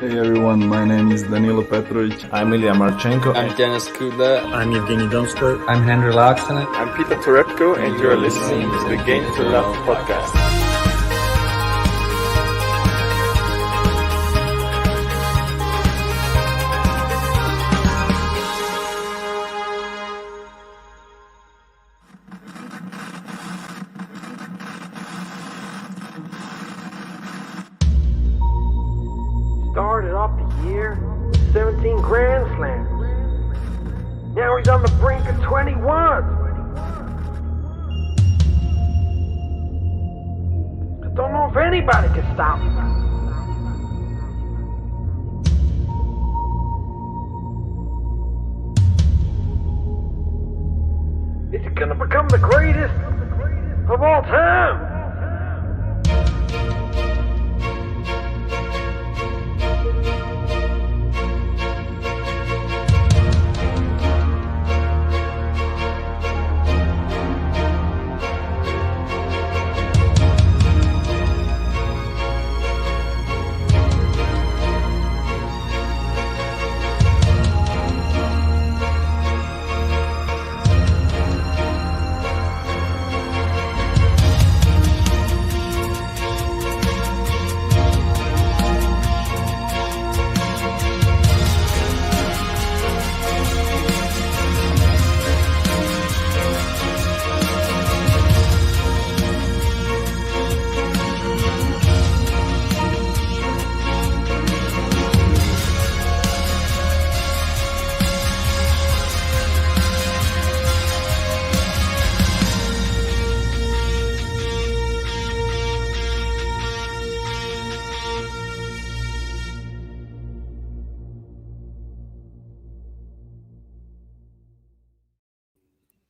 Hey everyone, my name is Daniil. I'm Ilya Marchenko. I'm Denis Kudla. I'm Evgeny Donskoy. I'm Henry Laaksonen. I'm Peter Torebko, and you're listening to the Game to Love podcast. Started off the year with 17 Grand Slams. Now he's on the brink of 21. I don't know if anybody can stop him. Is he gonna become the greatest of all time?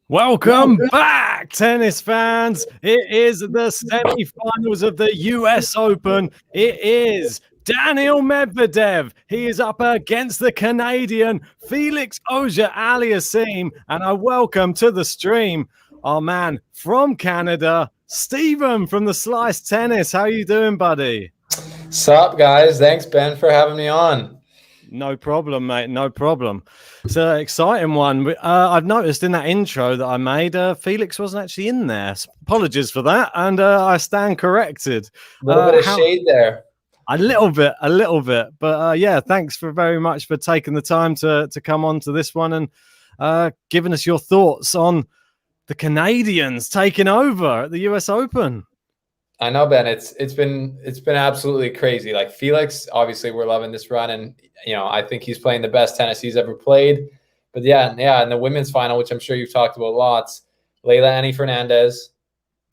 Welcome back, tennis fans. It is the semi-finals of the US Open. It is Daniil Medvedev. He is up against the Canadian Felix AUGER-ALIASSIME. And I welcome to the stream our man from Canada, Stephen from the Slice Tennis. How you doing, buddy? Sup, guys? Thanks, Ben, for having me on. No problem, mate. No problem. It's an exciting one. I've noticed in that intro that I made, Felix wasn't actually in there. Apologies for that. And I stand corrected. A little bit of shade there. A little bit. But yeah, thanks very much for taking the time to come on to this one and giving us your thoughts on the Canadians taking over at the US Open. I know, Ben. It's been absolutely crazy. Like Felix, obviously, we're loving this run, and I think he's playing the best tennis he's ever played. But yeah, in the women's final, which I'm sure you've talked about lots, Leylah Annie Fernandez,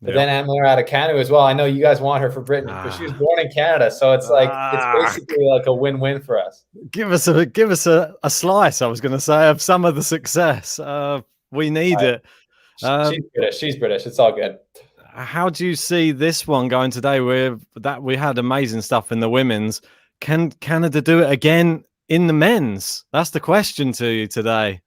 but then Emily Raducanu as well. I know you guys want her for Britain, but she was born in Canada, so it's like it's basically like a win-win for us. Give us a slice. I was going to say of some of the success. We need it. She's British. It's all good. How do you see this one going today? We had amazing stuff in the women's. Can Canada do it again in the men's? That's the question to you today.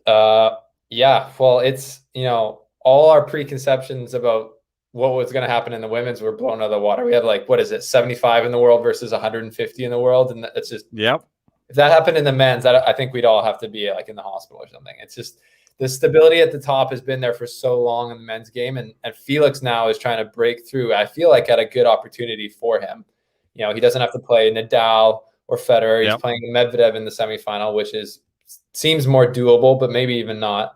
Yeah. Well, it's all our preconceptions about what was going to happen in the women's were blown out of the water. We have 75 in the world versus 150 in the world, and it's just If that happened in the men's, I think we'd all have to be in the hospital or something. It's just. The stability at the top has been there for so long in the men's game, and Felix now is trying to break through. I feel like at a good opportunity for him. He doesn't have to play Nadal or Federer. He's playing Medvedev in the semifinal, which seems more doable, but maybe even not.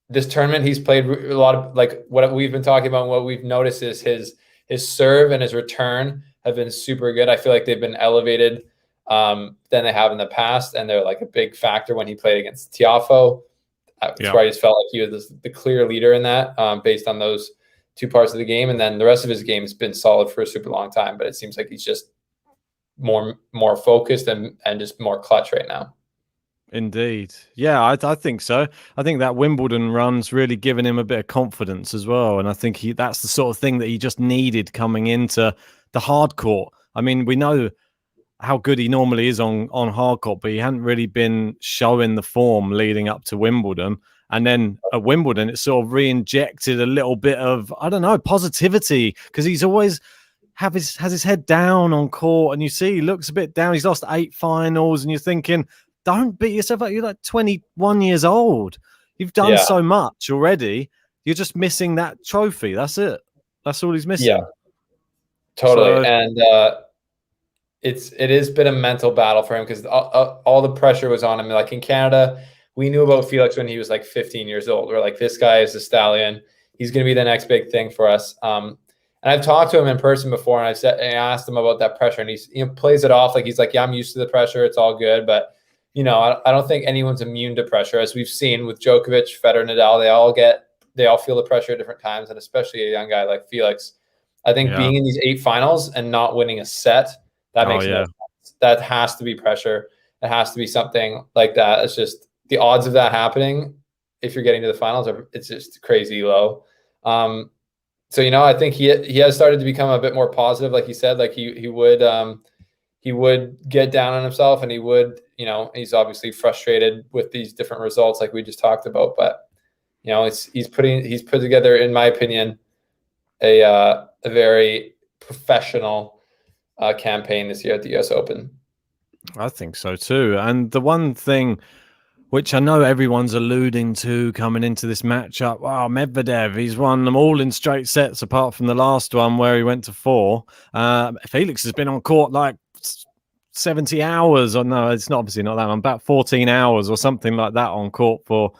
This tournament he's played a lot of what we've been talking about. And what we've noticed is his serve and his return have been super good. I feel like they've been elevated than they have in the past, and they're a big factor when he played against Tiafoe. That's where I just felt like he was the clear leader in that, based on those two parts of the game, and then the rest of his game has been solid for a super long time. But it seems like he's just more focused and just more clutch right now. Indeed, yeah, I think so. I think that Wimbledon run's really given him a bit of confidence as well, and I think that's the sort of thing that he just needed coming into the hard court. I mean, we know how good he normally is on hard court, but he hadn't really been showing the form leading up to Wimbledon. And then at Wimbledon, it sort of re-injected a little bit of, I don't know, positivity, because he's always has his head down on court, and you see he looks a bit down. He's lost 8 finals, and you're thinking, don't beat yourself up. You're like 21 years old. You've done so much already. You're just missing that trophy. That's it. That's all he's missing. Yeah, totally. So, and it has been a mental battle for him because all the pressure was on him. Like in Canada, we knew about Felix when he was like 15 years old. We're like, this guy is a stallion. He's going to be the next big thing for us. And I've talked to him in person before, and I asked him about that pressure, and he's plays it off like he's like, yeah, I'm used to the pressure. It's all good. But, I don't think anyone's immune to pressure. As we've seen with Djokovic, Federer, Nadal, they all feel the pressure at different times, and especially a young guy like Felix. I think being in these 8 finals and not winning a set, that makes no sense. That has to be pressure. It has to be something like that. It's just the odds of that happening if you're getting to the finals, it's just crazy low. So, I think he has started to become a bit more positive. Like you said, like he would get down on himself, and he would, he's obviously frustrated with these different results like we just talked about, but he's put together, in my opinion, a very professional campaign this year at the US Open. I think so too. And the one thing which I know everyone's alluding to coming into this matchup, Medvedev, he's won them all in straight sets apart from the last one where he went to 4. Felix has been on court like 70 hours, or no, it's not obviously not that long, about 14 hours or something like that on court for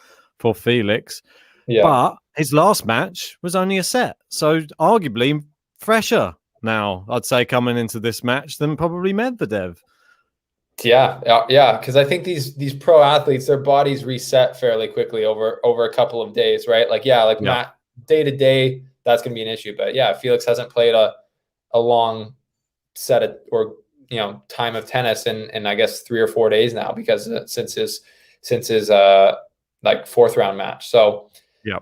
Felix. Yeah. But his last match was only a set. So arguably fresher now, I'd say, coming into this match than probably Medvedev. Yeah. Because I think these pro athletes, their bodies reset fairly quickly over a couple of days, right? Matt, day to day, that's going to be an issue. But yeah, Felix hasn't played a long set time of tennis in I guess 3 or 4 days now, because since his 4th round match. So yeah,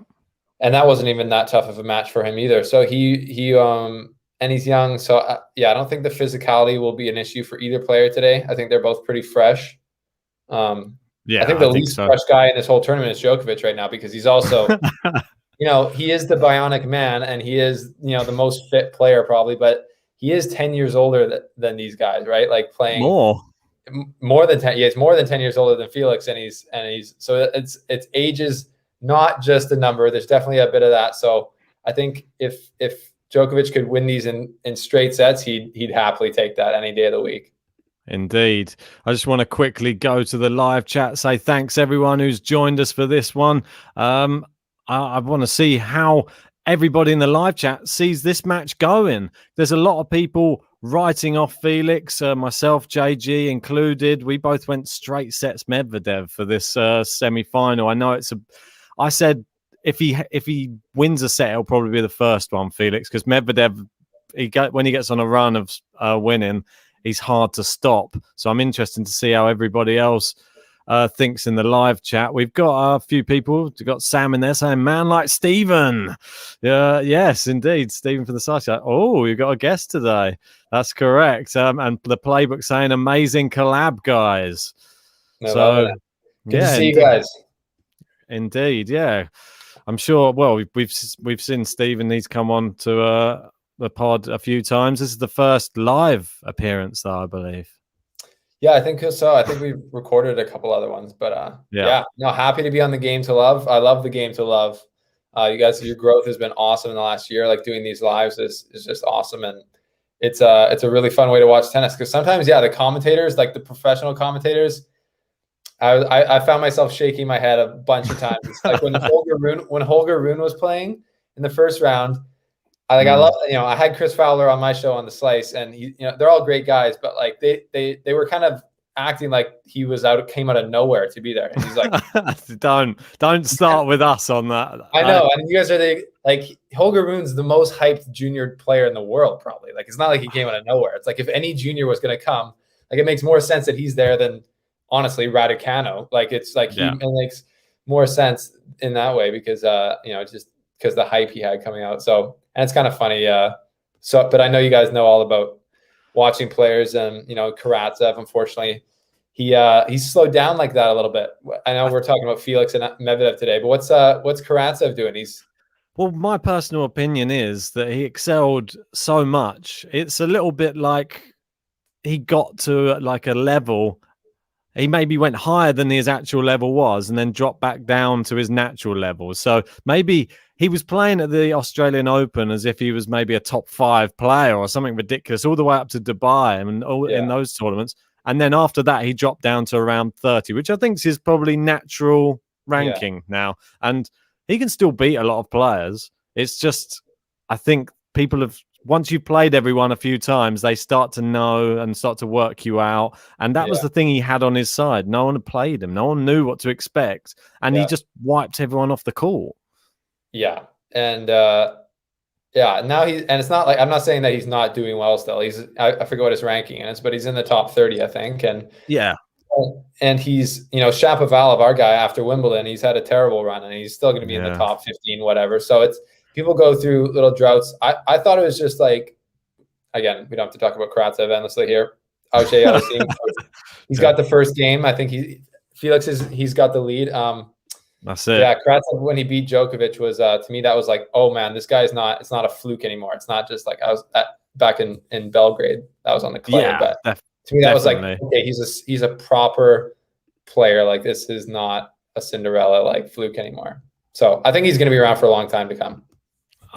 and that wasn't even that tough of a match for him either. So he and he's young. So I don't think the physicality will be an issue for either player today. I think they're both pretty fresh. I think the least fresh guy in this whole tournament is Djokovic right now, because he's also, he is the bionic man, and he is, the most fit player probably, but he is 10 years older than these guys, right? Like playing more than 10. Yeah, he's more than 10 years older than Felix, and he's so it's age is not just a number. There's definitely a bit of that. So I think if Djokovic could win these in straight sets, he'd happily take that any day of the week. Indeed. I just want to quickly go to the live chat, say thanks everyone who's joined us for this one. I want to see how everybody in the live chat sees this match going. There's a lot of people writing off Felix, myself, JG included. We both went straight sets Medvedev for this semi-final. I know I said if he wins a set, it'll probably be the first one, Felix, because Medvedev, when he gets on a run of winning, he's hard to stop. So I'm interested to see how everybody else thinks in the live chat. We've got a few people. We've got Sam in there saying, man like Stephen. Yes, indeed. Stephen from the side chat. Oh, you've got a guest today. That's good And the playbook saying amazing collab, guys. Good to see you guys. Indeed, yeah. I'm sure. Well, we've seen Stephen. He's come on to the pod a few times. This is the first live appearance, though, I believe. Yeah, I think so. I think we've recorded a couple other ones, but happy to be on the Game to Love. I love the Game to Love. You guys, your growth has been awesome in the last year. Like doing these lives is just awesome, and it's a really fun way to watch tennis, because sometimes, the commentators, like the professional commentators, I found myself shaking my head a bunch of times. It's like when Holger Rune was playing in the first round. I love, I had Chris Fowler on my show on the Slice, and they're all great guys, but like they were kind of acting like he came out of nowhere to be there. And he's like, don't start with us on that. I know. And you guys are Holger Rune's the most hyped junior player in the world, probably. Like, it's not like he came out of nowhere. It's like if any junior was going to come, like, it makes more sense that he's there than, honestly, Raducanu. Like, it's like it makes more sense in that way, because just because the hype he had coming out. So, and it's kind of funny. But I know you guys know all about watching players, and Karatsev, unfortunately, he's slowed down like that a little bit. I know we're talking about Felix and Medvedev today, but what's Karatsev doing? Well, my personal opinion is that he excelled so much. It's a little bit like he got to like a level. He maybe went higher than his actual level was and then dropped back down to his natural level. So maybe he was playing at the Australian Open as if he was maybe a top 5 player or something ridiculous, all the way up to Dubai and all in those tournaments. And then after that, he dropped down to around 30, which I think is his probably natural ranking now. And he can still beat a lot of players. It's just, I think people have, once you've played everyone a few times, they start to know and start to work you out. And that was the thing he had on his side. No one had played him. No one knew what to expect. And he just wiped everyone off the court. Yeah. And now and it's not like, I'm not saying that he's not doing well still. I forget what his ranking is, but he's in the top 30, I think. And and he's, Shapovalov, our guy after Wimbledon, he's had a terrible run and he's still going to be in the top 15, whatever. So it's, people go through little droughts. I thought it was just like, again, we don't have to talk about Karatsev endlessly here. AUGER-ALIASSIME, he's got the first game. I think he's got the lead. That's it. Yeah, Karatsev, when he beat Djokovic, was to me that was like, oh man, this guy's not. It's not a fluke anymore. It's not just like I was back in Belgrade. That was on the clay. Yeah, but to me, that was like, okay, he's a proper player. Like, this is not a Cinderella like fluke anymore. So I think he's going to be around for a long time to come.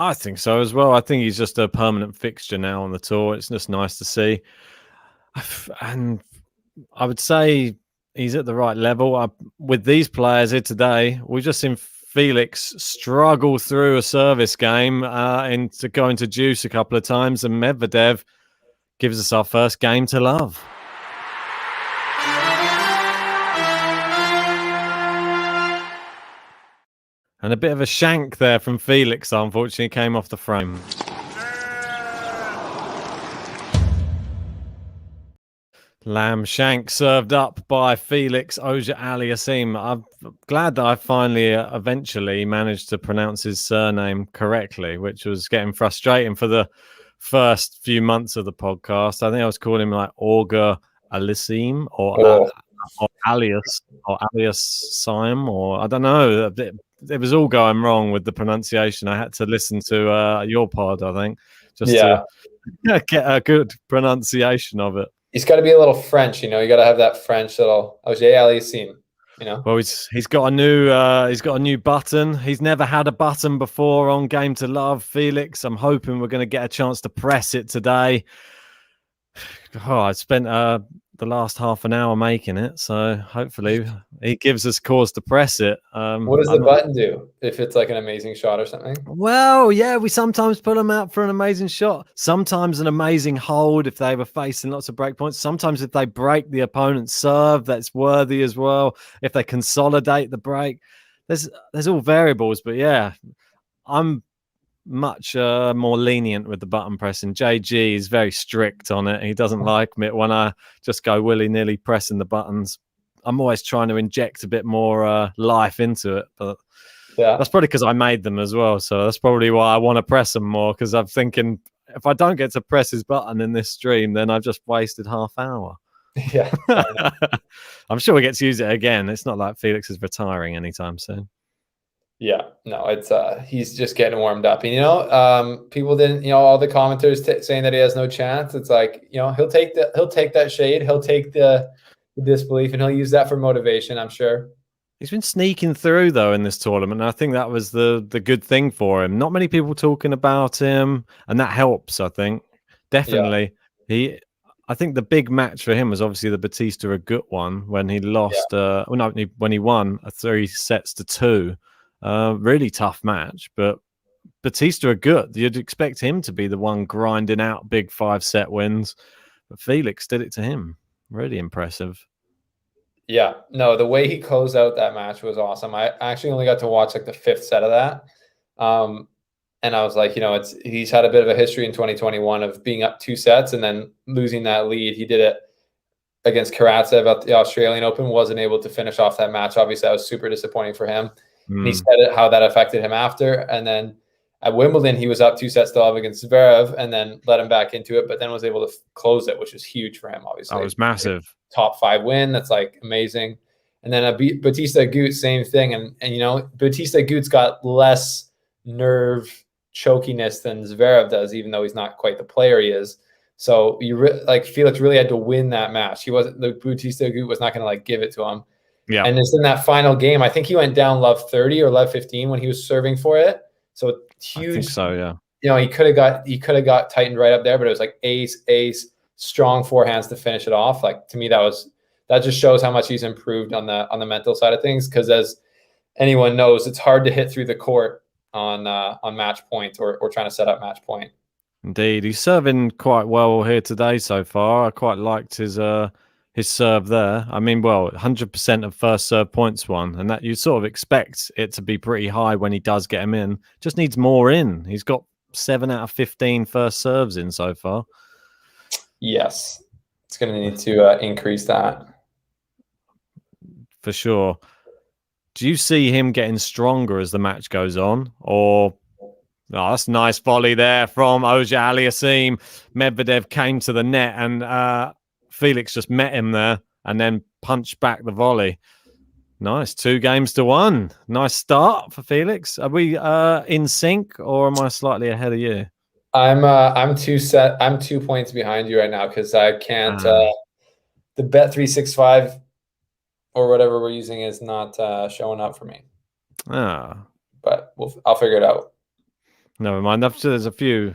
I think so as well. I think he's just a permanent fixture now on the tour. It's just nice to see. And I would say he's at the right level. With these players here today, we've just seen Felix struggle through a service game into going to deuce a couple of times, and Medvedev gives us our first game to love. And a bit of a shank there from Felix, unfortunately, came off the frame. Lamb shank served up by Felix AUGER-ALIASSIME. I'm glad that I finally eventually managed to pronounce his surname correctly, which was getting frustrating for the first few months of the podcast. I think I was calling him like AUGER-ALIASSIME or ALIASSIME, or I don't know. It was all going wrong with the pronunciation. I had to listen to your pod, I think, just to get a good pronunciation of it. He's got to be a little French, you got to have that French little AUGER-ALIASSIME, Well, he's got a new button. He's never had a button before on Game to Love, Felix. I'm hoping we're going to get a chance to press it today. Oh, I spent the last half an hour making it, so hopefully he gives us cause to press it. What does the button do if it's like an amazing shot or something? Well, yeah, we sometimes put them out for an amazing shot. Sometimes an amazing hold if they were facing lots of break points. Sometimes if they break the opponent's serve, that's worthy as well. If they consolidate the break, there's all variables. But yeah, I'm much more lenient with the button pressing. JG is very strict on it. He doesn't like me when I just go willy-nilly pressing the buttons. I'm always trying to inject a bit more life into it, but that's probably because I made them as well. So that's probably why I want to press them more, because I'm thinking if I don't get to press his button in this stream, then I've just wasted half hour. Yeah. I'm sure we get to use it again. It's not like Felix is retiring anytime soon. Yeah, no, it's he's just getting warmed up. And people didn't, all the commenters saying that he has no chance. It's like, he'll take that shade, he'll take the disbelief, and he'll use that for motivation, I'm sure. He's been sneaking through though in this tournament, and I think that was the good thing for him. Not many people talking about him, and that helps, I think. Definitely. Yeah. I think the big match for him was obviously the Bautista Agut one when he lost when he won 3-2. Really tough match, but Bautista Agut, you'd expect him to be the one grinding out big 5-set wins, but Felix did it to him. Really impressive. Yeah, no, the way he closed out that match was awesome. I actually only got to watch like the 5th set of that, and I was like, he's had a bit of a history in 2021 of being up 2 sets and then losing that lead. He did it against Karatsev at the Australian Open, wasn't able to finish off that match. Obviously, that was super disappointing for him. He said how that affected him after. And then at Wimbledon, he was up 2-0 against Zverev and then let him back into it, but then was able to close it, which was huge for him, obviously. That was massive. Top 5 win. That's like amazing. And then Bautista Agut, same thing. And Bautista Agut's got less nerve chokiness than Zverev does, even though he's not quite the player he is. So like Felix really had to win that match. He wasn't, the Bautista Agut was not going to like give it to him. Yeah. And it's in that final game. I think he went down love 30 or love 15 when he was serving for it. So huge. I think so, yeah. You know, he could have got tightened right up there, but it was like ace, strong forehands to finish it off. Like, to me, that just shows how much he's improved on the mental side of things. Because as anyone knows, it's hard to hit through the court on match point or trying to set up match point. Indeed, he's serving quite well here today so far. I quite liked his serve there. I mean, well, 100% of first serve points won, and that you sort of expect it to be pretty high when he does get him in. Just needs more in. He's got 7 out of 15 first serves in so far. Yes, it's going to need to increase that for sure. Do you see him getting stronger as the match goes on, or? Oh, that's a nice volley there from AUGER-ALIASSIME. Medvedev came to the net and Felix just met him there and then punched back the volley. Nice. 2-1. Nice start for Felix. Are we in sync, or am I slightly ahead of you? I'm 2 points behind you right now because I can't the Bet365 or whatever we're using is not showing up for me. But I'll figure it out. Never mind. There's a few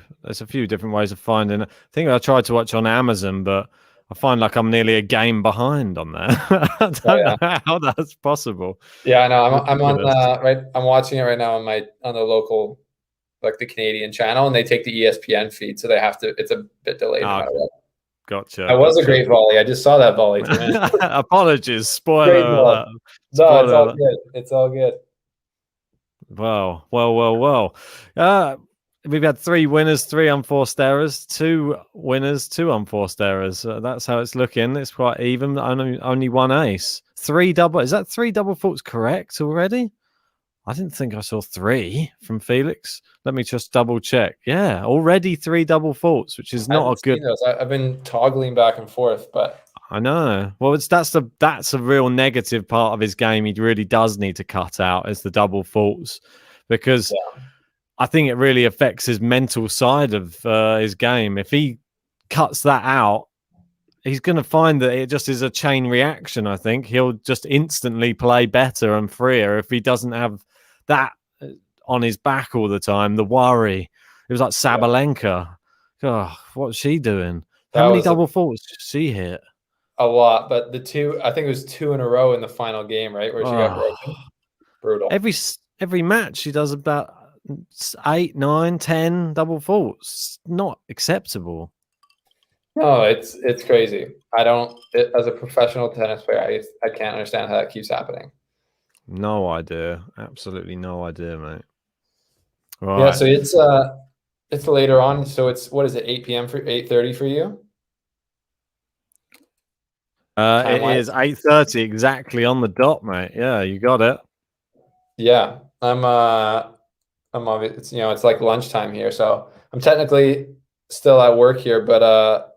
different ways of finding it. I think I tried to watch on Amazon, but I find like I'm nearly a game behind on that. I don't know how that's possible. Yeah, no, I'm on right. I'm watching it right now on the local, like the Canadian channel, and they take the ESPN feed, so they have to. It's a bit delayed. Gotcha. That was a great volley. I just saw that volley. Apologies. Spoiler alert. No, it's all good. It's all good. Well. We've had 3 winners, 3 unforced errors, 2 winners, 2 unforced errors. That's how it's looking. It's quite even. Only 1 ace. 3 double. Is that 3 double faults correct already? I didn't think I saw 3 from Felix. Let me just double check. Yeah, already 3 double faults, which is not a good. I've been toggling back and forth, but I know. Well, that's a real negative part of his game. He really does need to cut out is the double faults, because I think it really affects his mental side of his game. If he cuts that out, he's going to find that it just is a chain reaction. I think he'll just instantly play better and freer if he doesn't have that on his back all the time. The worry. It was like Sabalenka. Oh, what's she doing? How many double faults did she hit? A lot, but I think it was 2 in a row in the final game, right, where she got broken. Brutal. Every match she does about 8, 9, 10 double faults. Not acceptable. No, it's crazy. As a professional tennis player, I can't understand how that keeps happening. No idea. Absolutely no idea, mate. Right. Yeah, so it's later on. So it's, what is it, 8 p.m. for 8:30 for you? It is 8:30 exactly on the dot, mate. Yeah, you got it. Yeah, I'm obvious. It's like lunchtime here, so I'm technically still at work here, but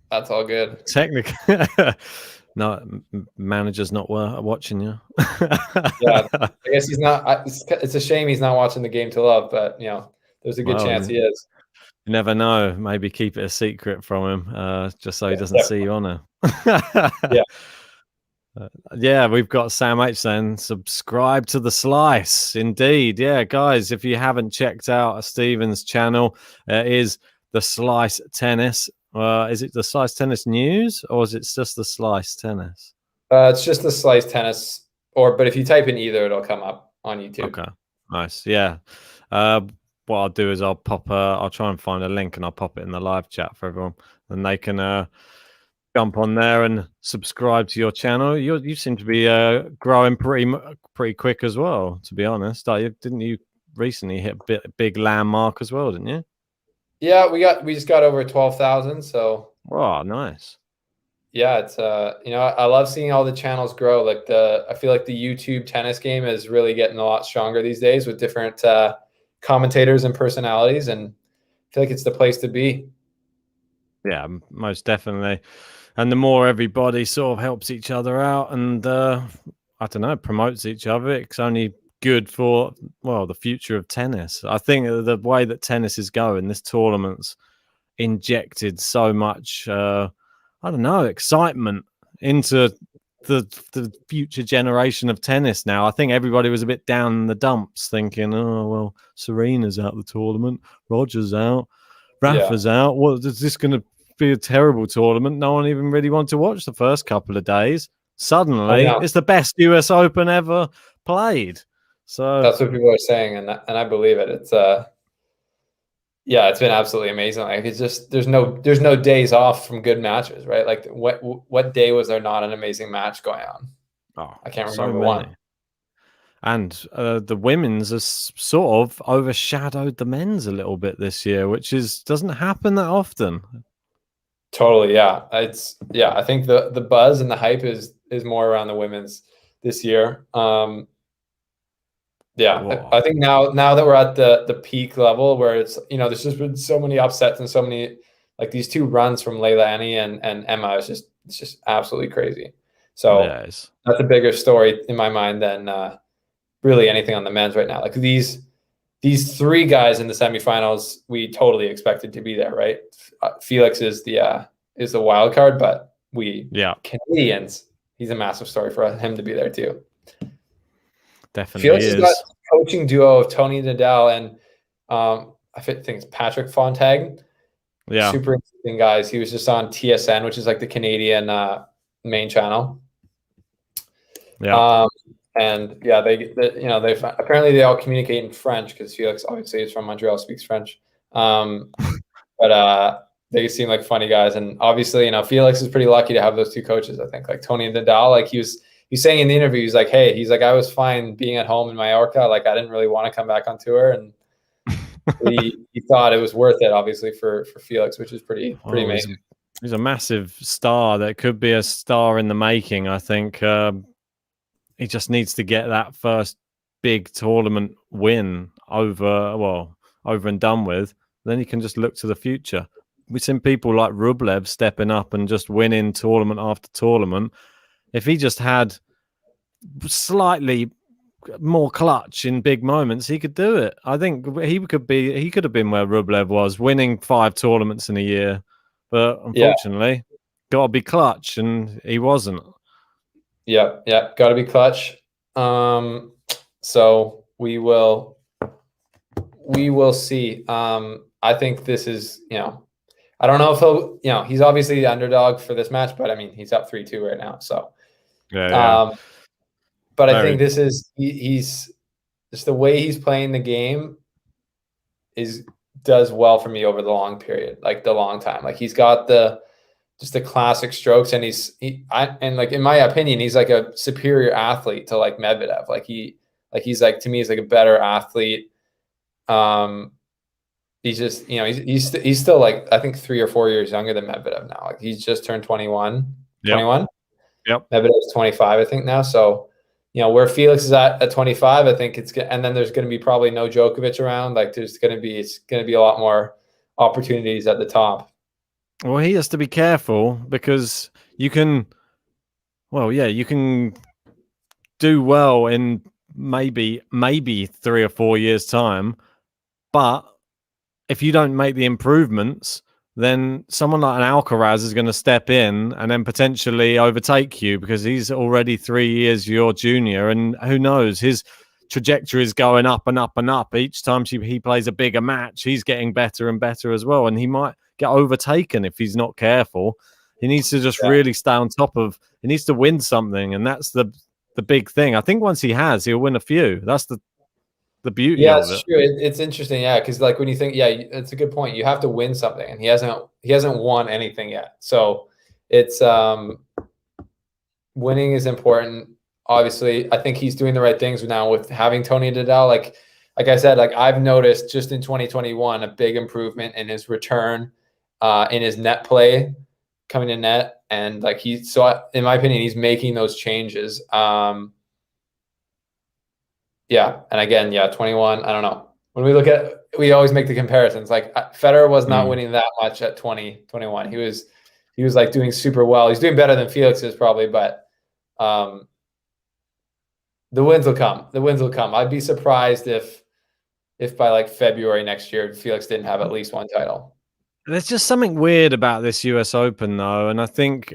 that's all good. Technically, no, manager's not watching you. Yeah, I guess he's not. It's a shame he's not watching the Game to Love, but there's a good chance he is. You never know. Maybe keep it a secret from him, just so he doesn't see you on it. Yeah, we've got Sam H saying subscribe to the Slice. Indeed. Yeah, guys, if you haven't checked out Stephen's channel, it is the Slice Tennis. Is it the Slice Tennis News, or is it just the Slice Tennis? It's just the Slice Tennis, but if you type in either, it'll come up on YouTube. Okay, nice. Yeah. What I'll do is I'll try and find a link and I'll pop it in the live chat for everyone, and they can jump on there and subscribe to your channel. You seem to be growing pretty quick as well, to be honest. Didn't you recently hit a big landmark as well, didn't you? Yeah, we just got over 12,000. So nice. Yeah, it's I love seeing all the channels grow. Like I feel like the YouTube tennis game is really getting a lot stronger these days with different commentators and personalities, and I feel like it's the place to be. Yeah, most definitely. And the more everybody sort of helps each other out and I don't know, promotes each other. It's only good for, well, the future of tennis. I think the way that tennis is going, this tournament's injected so much, I don't know, excitement into the future generation of tennis now. I think everybody was a bit down in the dumps thinking, oh, well, Serena's out of the tournament, Roger's out, Rafa's out. What is this going to be? A terrible tournament. No one even really wanted to watch the first couple of days. Suddenly, it's the best US Open ever played. So that's what people are saying, and I believe it. It's it's been absolutely amazing. Like, it's just there's no days off from good matches, right? Like, what day was there not an amazing match going on? Oh, I can't remember one. And the women's has sort of overshadowed the men's a little bit this year, which doesn't happen that often. Totally, yeah. I think the buzz and the hype is more around the women's this year. I think now that we're at the peak level where it's, there's just been so many upsets and so many, like, these two runs from Leilani and Emma. It's just absolutely crazy. So that's a bigger story in my mind than really anything on the men's right now. Like, these three guys in the semifinals, we totally expected to be there, right? Felix is the wild card, but Canadians, he's a massive story for him to be there too. Definitely Felix has got a coaching duo of Tony Nadal and I think it's Patrick Fontag. Yeah, super interesting guys. He was just on TSN, which is like the Canadian main channel. Yeah. And yeah, they apparently they all communicate in French because Felix obviously is from Montreal, speaks French. But they seem like funny guys, and obviously, Felix is pretty lucky to have those two coaches. I think, like, Tony Nadal, like, he's saying in the interview, he's like, I was fine being at home in Mallorca. Like, I didn't really want to come back on tour, and he thought it was worth it, obviously, for Felix, which is pretty amazing. He's a massive star that could be a star in the making. I think he just needs to get that first big tournament win over and done with. Then he can just look to the future. We've seen people like Rublev stepping up and just winning tournament after tournament. If he just had slightly more clutch in big moments, he could do it. I think he could have been where Rublev was, winning 5 tournaments in a year. But unfortunately, got to be clutch, and he wasn't. Yeah, got to be clutch. So we will see. I think this is, I don't know if he'll, he's obviously the underdog for this match, but I mean, he's up 3-2 right now. So, but I think this is, he's just the way he's playing the game does well for me over the long period, like the long time. Like, he's got the classic strokes, and like, in my opinion, he's like a superior athlete to, like, Medvedev. He's like, to me, he's like a better athlete. He's just, he's still, like, I think 3 or 4 years younger than Medvedev now. Like, he's just turned 21. Yep. 21. Yep. Medvedev's 25, I think, now. So, where Felix is at 25, I think and then there's going to be probably no Djokovic around. Like, it's going to be a lot more opportunities at the top. Well, he has to be careful because you can do well in maybe 3 or 4 years' time, but if you don't make the improvements, then someone like an Alcaraz is going to step in and then potentially overtake you because he's already 3 years your junior, and who knows, his trajectory is going up and up and up. Each time he plays a bigger match, he's getting better and better as well, and he might get overtaken if he's not careful. He needs to just really stay on top of. He needs to win something, and that's the big thing. I think once he'll win a few. That's the beauty of it. Yeah, it's true. It's interesting, because, like, when you think, it's a good point. You have to win something, and he hasn't won anything yet. So it's winning is important. Obviously, I think he's doing the right things now with having Tony Nadal. Like I said, like, I've noticed just in 2021 a big improvement in his return, in his net play, coming to net, and like in my opinion, he's making those changes. And again, 21. I don't know. When we always make the comparisons. Like, Federer was not winning that much at 21. He was like doing super well. He's doing better than Felix is probably, but The wins will come. The wins will come. I'd be surprised if by like February next year, Felix didn't have at least one title. There's just something weird about this US Open, though, and I think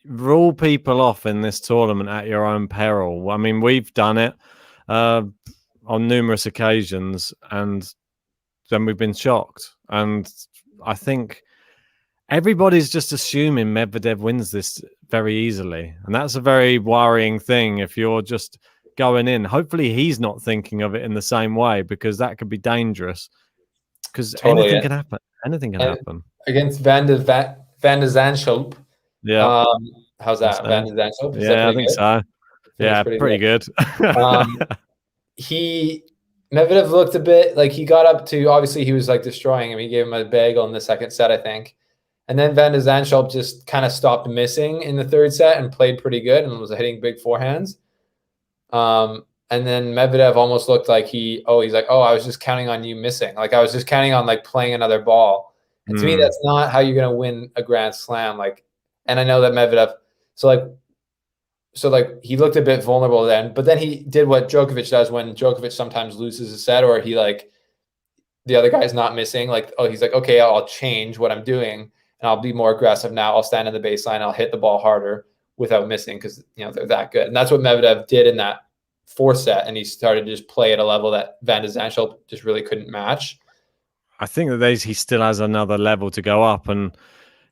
rule people off in this tournament at your own peril. I mean, we've done it on numerous occasions, and then we've been shocked. And I think everybody's just assuming Medvedev wins this very easily, and that's a very worrying thing if you're just going in. Hopefully he's not thinking of it in the same way, because that could be dangerous, because anything can happen. Anything can happen. Against Van de Zandschulp. Yeah. How's that? Van de Zandschulp? Yeah, I think good? so. Yeah, pretty good. Medvedev looked a bit like he got up to, obviously he was like destroying him. He gave him a bagel in the second set, I think. And then Van de Zandschulp just kind of stopped missing in the third set and played pretty good and was hitting big forehands. And then Medvedev almost looked like he's like, oh, I was just counting on you missing. Like I was just counting on like playing another ball. And to me, that's not how you're going to win a Grand Slam. Like, and I know that Medvedev, so he looked a bit vulnerable then, but then he did what Djokovic does when Djokovic sometimes loses a set, or he like, the other guy's not missing. Like, oh, he's like, okay, I'll change what I'm doing and I'll be more aggressive now. I'll stand in the baseline. I'll hit the ball harder without missing, because, you know, they're that good. And that's what Medvedev did in that fourth set. And he started to just play at a level that Van de Zandschulp just really couldn't match. I think that he still has another level to go up. And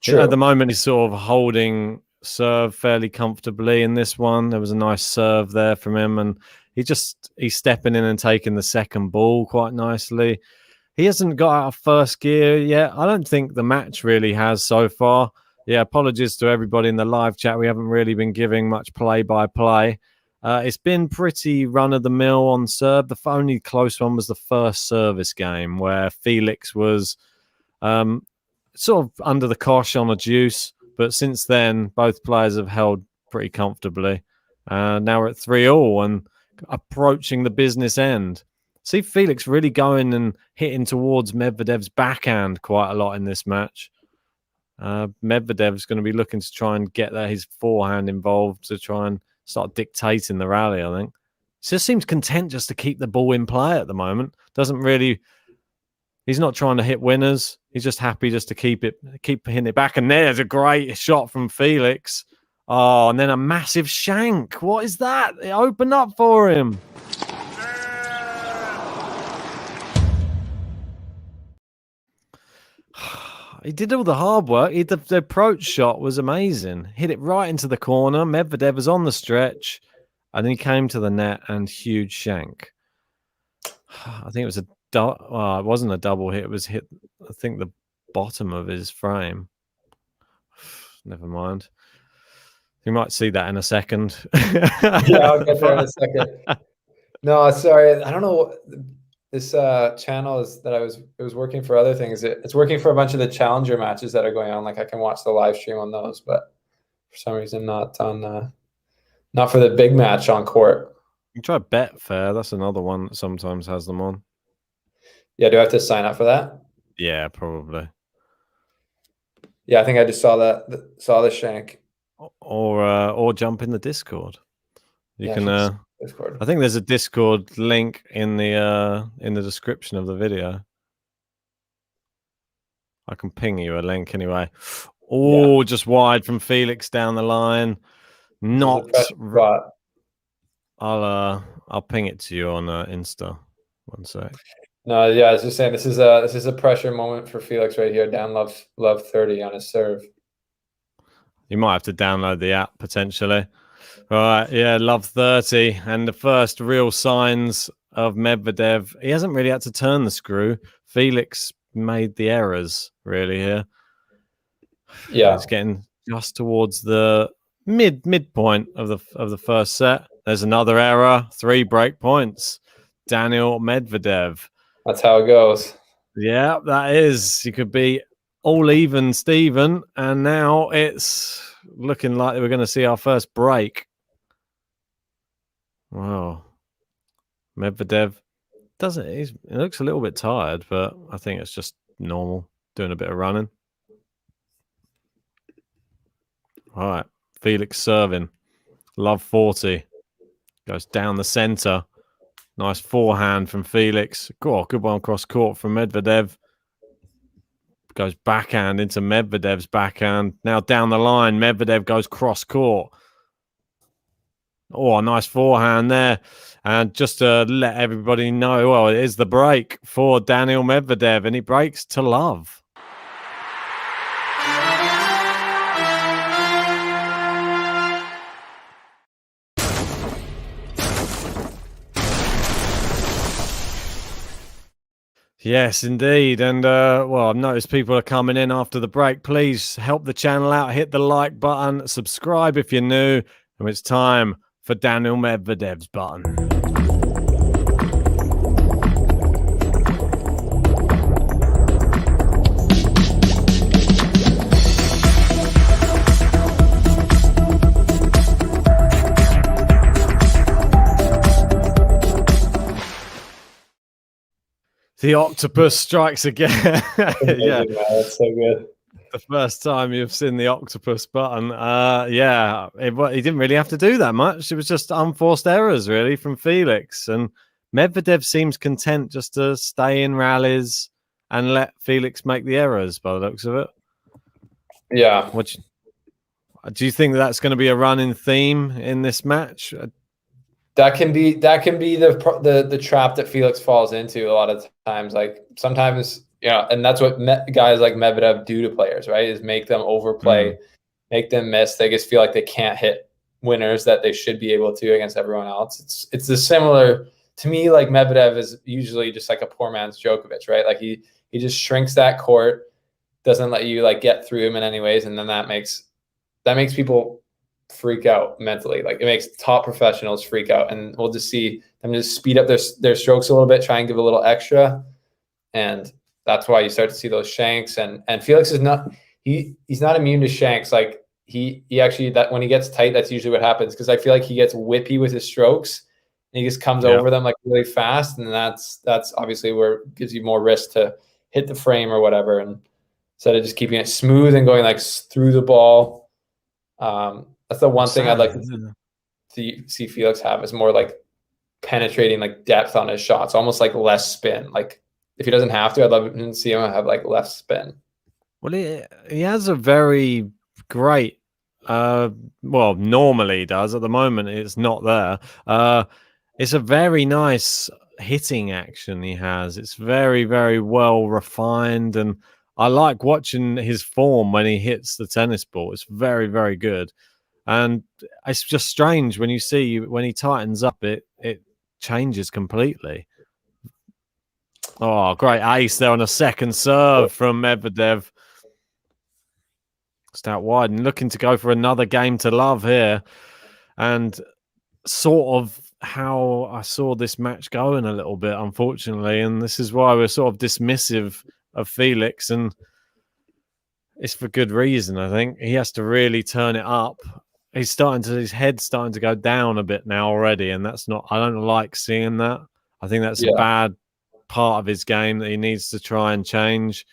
at the moment, he's sort of holding serve fairly comfortably in this one. There was a nice serve there from him, and he's stepping in and taking the second ball quite nicely. He hasn't got out of first gear yet. I don't think the match really has so far. Yeah, apologies to everybody in the live chat. We haven't really been giving much play-by-play. It's been pretty run-of-the-mill on serve. The only close one was the first service game where Felix was sort of under the cosh on a deuce. But since then, both players have held pretty comfortably. Now we're at 3-3 and approaching the business end. See Felix really going and hitting towards Medvedev's backhand quite a lot in this match. Medvedev's going to be looking to try and get his forehand involved to try and start dictating the rally, I think. He just seems content just to keep the ball in play at the moment. He's not trying to hit winners. He's just happy just to keep hitting it back. And there's a great shot from Felix. Oh, and then a massive shank. What is that? It opened up for him. He did all the hard work. The approach shot was amazing. Hit it right into the corner. Medvedev was on the stretch. And then he came to the net and huge shank. I think it was it wasn't a double hit. It was hit, I think, the bottom of his frame. Never mind. You might see that in a second. Yeah, I'll get there in a second. No, sorry. I don't know. This channel it was working for other things. It's working for a bunch of the challenger matches that are going on. Like I can watch the live stream on those, but for some reason not for the big match on court. You can try Betfair. That's another one that sometimes has them on. Yeah, do I have to sign up for that? Yeah, probably. Yeah, I think I just saw the shank. Or jump in the Discord. You can. Discord. I think there's a Discord link in the description of the video. I can ping you a link anyway. Oh, yeah. Just wide from Felix down the line. Not. I'll ping it to you on Insta. One sec. No, yeah, I was just saying this is a pressure moment for Felix right here. Down love 30 on his serve. You might have to download the app potentially. All right, yeah, love 30. And the first real signs of Medvedev. He hasn't really had to turn the screw. Felix made the errors really here. Yeah. He's getting just towards the midpoint of the first set. There's another error. 3 break points. Daniil Medvedev. That's how it goes. Yeah, that is. You could be all even, Steven. And now it's looking like we're going to see our first break. Wow. Medvedev he looks a little bit tired, but I think it's just normal, doing a bit of running. All right. Felix serving. Love 40. Goes down the center. Nice forehand from Felix. Oh, good one cross court from Medvedev. Goes backhand into Medvedev's backhand. Now down the line, Medvedev goes cross court. Oh, a nice forehand there. And just to let everybody know, well, it is the break for Daniil Medvedev, and he breaks to love. Yes, indeed. And, well, I've noticed people are coming in after the break. Please help the channel out. Hit the like button. Subscribe if you're new. And it's time for Daniil Medvedev's button. The octopus strikes again. Yeah, that's so good. The first time you've seen the octopus button. Yeah, he didn't really have to do that much. It was just unforced errors, really, from Felix. And Medvedev seems content just to stay in rallies and let Felix make the errors, by the looks of it. Yeah. Do you think that's going to be a running theme in this match? That can be the trap that Felix falls into a lot of times. Like sometimes, and that's what guys like Medvedev do to players, right? Is make them overplay, make them miss. They just feel like they can't hit winners that they should be able to against everyone else. It's the similar to me. Like Medvedev is usually just like a poor man's Djokovic, right? Like he just shrinks that court, doesn't let you like get through him in any ways, and then that makes people freak out mentally. Like it makes top professionals freak out, and we'll just see them just speed up their strokes a little bit, try and give a little extra, and that's why you start to see those shanks. And Felix is not he's not immune to shanks. Like he actually, that when he gets tight, that's usually what happens, because I feel like he gets whippy with his strokes and he just comes over them like really fast, and that's obviously where it gives you more risk to hit the frame or whatever, and instead of just keeping it smooth and going like through the ball. That's the one thing I'd like to see Felix have, is more like penetrating, like depth on his shots, almost like less spin. Like if he doesn't have to, I'd love to see him have like less spin. Well, he has a very great, well, normally he does. At the moment, it's not there. It's a very nice hitting action he has. It's very, very well refined, and I like watching his form when he hits the tennis ball. It's very, very good. And it's just strange when you see when he tightens up, it changes completely. Oh, great ace there on a second serve from Medvedev. Just out wide and looking to go for another game to love here. And sort of how I saw this match going a little bit, unfortunately. And this is why we're sort of dismissive of Felix. And it's for good reason, I think. He has to really turn it up. His head's starting to go down a bit now already, and that's not. I don't like seeing that. I think that's a bad part of his game that he needs to try and change.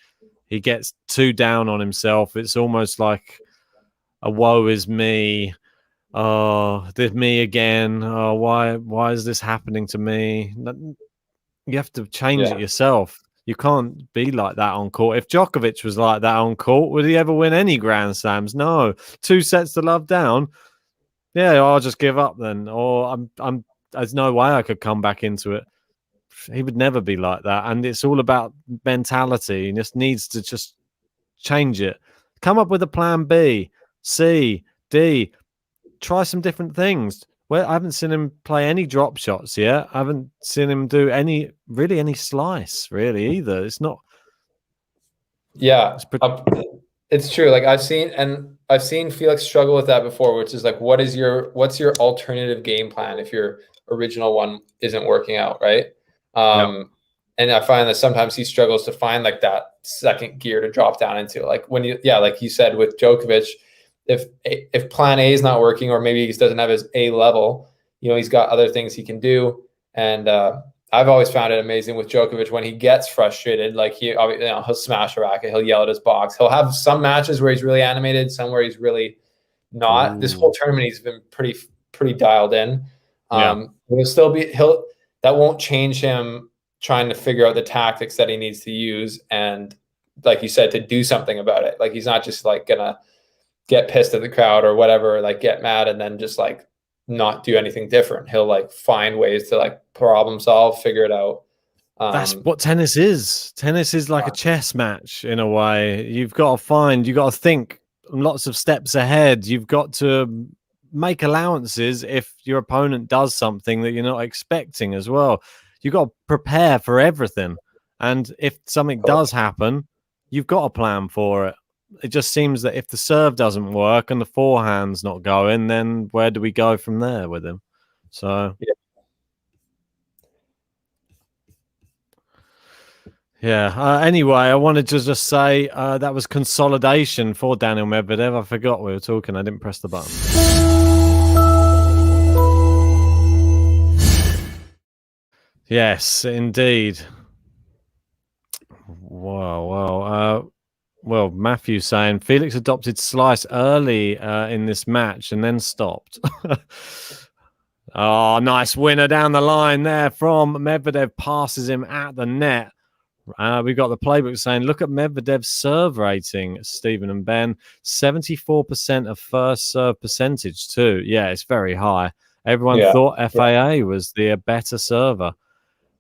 He gets too down on himself. It's almost like a woe is me. Oh, did me again. Oh, why is this happening to me? You have to change it yourself. You can't be like that on court. If Djokovic was like that on court, would he ever win any Grand Slams? No. 2 sets to love down. Yeah, I'll just give up then. Or there's no way I could come back into it. He would never be like that. And it's all about mentality. He just needs to just change it. Come up with a plan B, C, D. Try some different things. Well, I haven't seen him play any drop shots yet. I haven't seen him do any slice really either. It's not. Yeah, it's true. Like I've seen Felix struggle with that before, which is like, what's your alternative game plan if your original one isn't working out, right? And I find that sometimes he struggles to find like that second gear to drop down into. Like when like you said with Djokovic, if plan A is not working, or maybe he just doesn't have his A level, he's got other things he can do. And I've always found it amazing with Djokovic when he gets frustrated, like he'll smash a racket, he'll yell at his box. He'll have some matches where he's really animated, some where he's really not. This whole tournament he's been pretty dialed in. He'll still be that won't change him trying to figure out the tactics that he needs to use, and like you said, to do something about it. Like he's not just like gonna get pissed at the crowd or whatever, like get mad and then just like not do anything different. He'll like find ways to like problem solve, figure it out. That's what tennis is. Tennis is like a chess match in a way. You've got to think lots of steps ahead. You've got to make allowances if your opponent does something that you're not expecting as well. You've got to prepare for everything. And if something does happen, you've got a plan for it. It just seems that if the serve doesn't work and the forehand's not going, then where do we go from there with him? So, yeah. Anyway, I wanted to just say that was consolidation for Daniil Medvedev. I forgot we were talking. I didn't press the button. Yes, indeed. Wow. Well, Matthew's saying Felix adopted slice early in this match and then stopped. Oh, nice winner down the line there from Medvedev. Passes him at the net. We've got the playbook saying, look at Medvedev's serve rating, Stephen and Ben. 74% of first serve percentage too. Yeah, it's very high. Everyone thought FAA was the better server.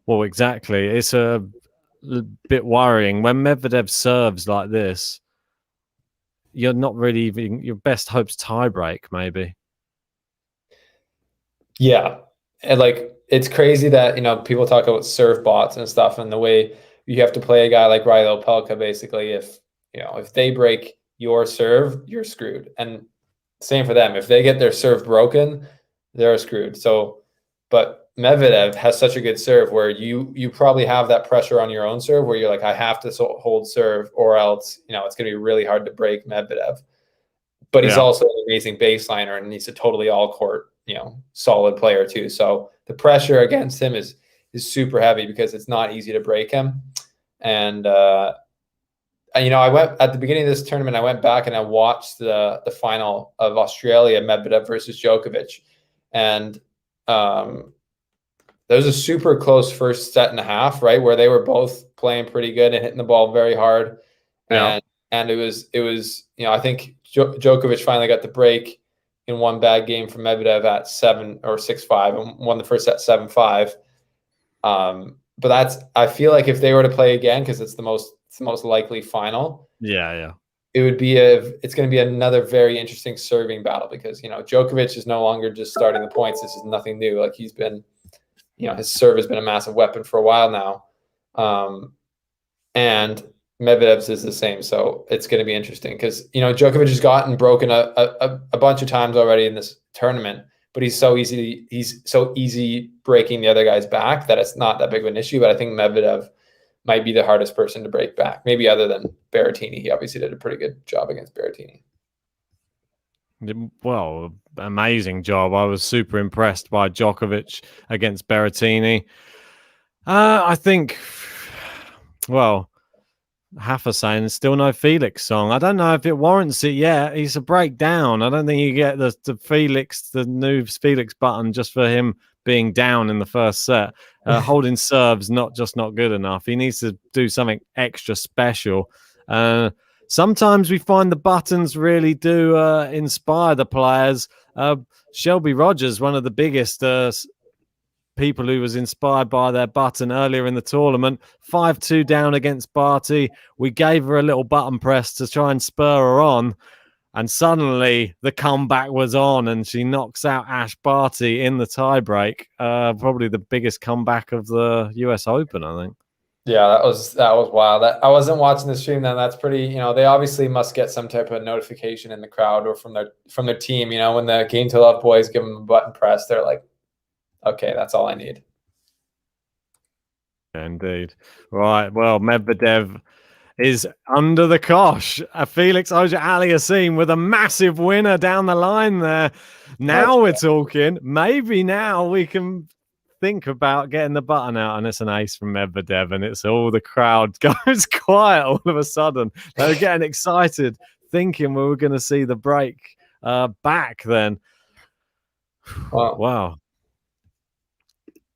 Well, exactly. It's a bit worrying when Medvedev serves like this. You're not really even your best hopes tie break, maybe. Yeah, and like it's crazy that people talk about serve bots and stuff, and the way you have to play a guy like Riley Opelka. Basically, if they break your serve, you're screwed, and same for them. If they get their serve broken, they're screwed. So, but Medvedev has such a good serve where you probably have that pressure on your own serve where you're like, I have to hold serve or else, it's going to be really hard to break Medvedev. But he's also an amazing baseliner and he's a totally all court, solid player too. So the pressure against him is super heavy because it's not easy to break him. And, I went at the beginning of this tournament, I went back and I watched the final of Australia, Medvedev versus Djokovic. And, there was a super close first set and a half, right, where they were both playing pretty good and hitting the ball very hard. Yeah. And it was I think Djokovic finally got the break in one bad game from Medvedev at 7 or 6-5 and won the first set 7-5. But I feel like if they were to play again, because it's the most likely final. Yeah. It's going to be another very interesting serving battle because Djokovic is no longer just starting the points. This is nothing new. Like he's been. His serve has been a massive weapon for a while now. And Medvedev's is the same. So it's going to be interesting because, Djokovic has gotten broken a bunch of times already in this tournament, but he's so easy breaking the other guy's back that it's not that big of an issue. But I think Medvedev might be the hardest person to break back, maybe other than Berrettini. He obviously did a pretty good job against Berrettini. Well, amazing job. I was super impressed by Djokovic against Berrettini. I think, well, Hafa saying still no Felix song. I don't know if it warrants it yet. He's a breakdown. I don't think you get the new Felix button just for him being down in the first set. Holding serves not good enough. He needs to do something extra special. Sometimes we find the buttons really do inspire the players. Shelby Rogers, one of the biggest people who was inspired by their button earlier in the tournament, 5-2 down against Barty. We gave her a little button press to try and spur her on. And suddenly the comeback was on and she knocks out Ash Barty in the tiebreak. Probably the biggest comeback of the US Open, I think. Yeah, that was wild. I wasn't watching the stream then. That's pretty, they obviously must get some type of notification in the crowd or from their team. When the Game to Love boys give them a button press, they're like, okay, that's all I need. Indeed. Right. Well, Medvedev is under the cosh. Felix Auger-Aliassime with a massive winner down the line there. Now we're talking. Maybe now we can think about getting the button out, and it's an ace from Medvedev, and it's all the crowd goes quiet all of a sudden. They're getting excited, thinking we were going to see the break back then. Wow.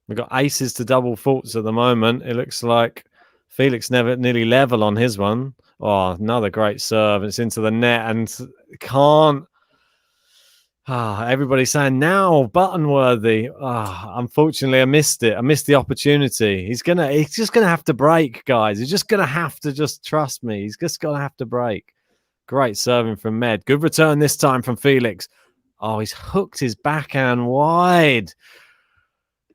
We've got aces to double faults at the moment. It looks like Felix nearly level on his one. Oh, another great serve. It's into the net and can't. Everybody's saying now button worthy. Unfortunately, I missed it. I missed the opportunity. He's just gonna have to break, guys. He's just gonna have to just trust me. He's just gonna have to break. Great serving from Med. Good return this time from Felix. Oh, he's hooked his backhand wide.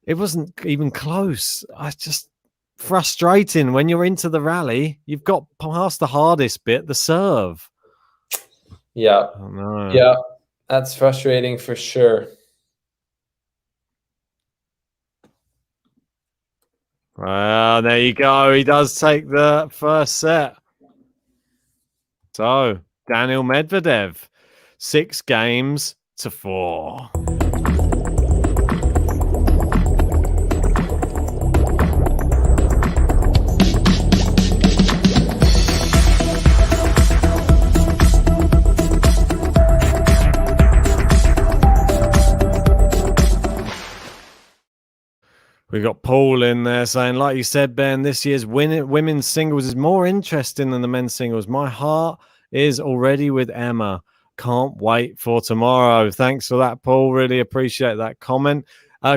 It wasn't even close. I just frustrating when you're into the rally. You've got past the hardest bit, the serve. Yeah. Oh, no. Yeah. That's frustrating for sure. Well, there you go. He does take the first set. So, Daniil Medvedev, 6-4. We got Paul in there saying, like you said, Ben, this year's women's singles is more interesting than the men's singles. My heart is already with Emma. Can't wait for tomorrow. Thanks for that, Paul. Really appreciate that comment.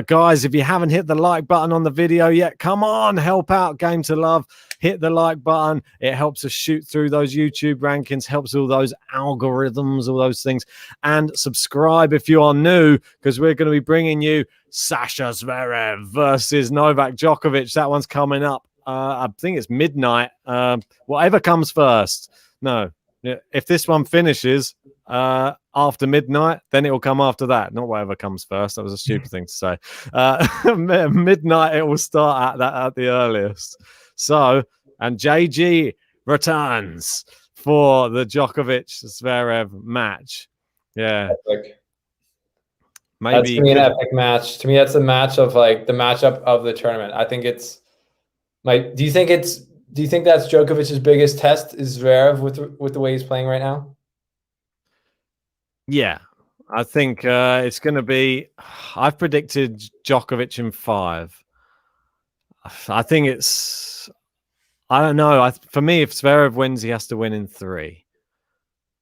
Guys, if you haven't hit the like button on the video yet, come on, help out Game to Love. Hit the like button. It helps us shoot through those YouTube rankings, helps all those algorithms, all those things. And subscribe if you are new, because we're going to be bringing you Sasha Zverev versus Novak Djokovic. That one's coming up. I think it's midnight. Whatever comes first. No, if this one finishes after midnight, then it will come after that. Not whatever comes first. That was a stupid thing to say. Midnight, it will start at the earliest. So, and JG returns for the Djokovic-Zverev match. Yeah. Epic. Maybe that's to me an epic match. To me, that's the match of like the matchup of the tournament. I think it's like, do you think that's Djokovic's biggest test is Zverev with the way he's playing right now? Yeah. I think it's going to be, I've predicted Djokovic in 5. I think it's, I don't know. For me, if Zverev wins, he has to win in 3.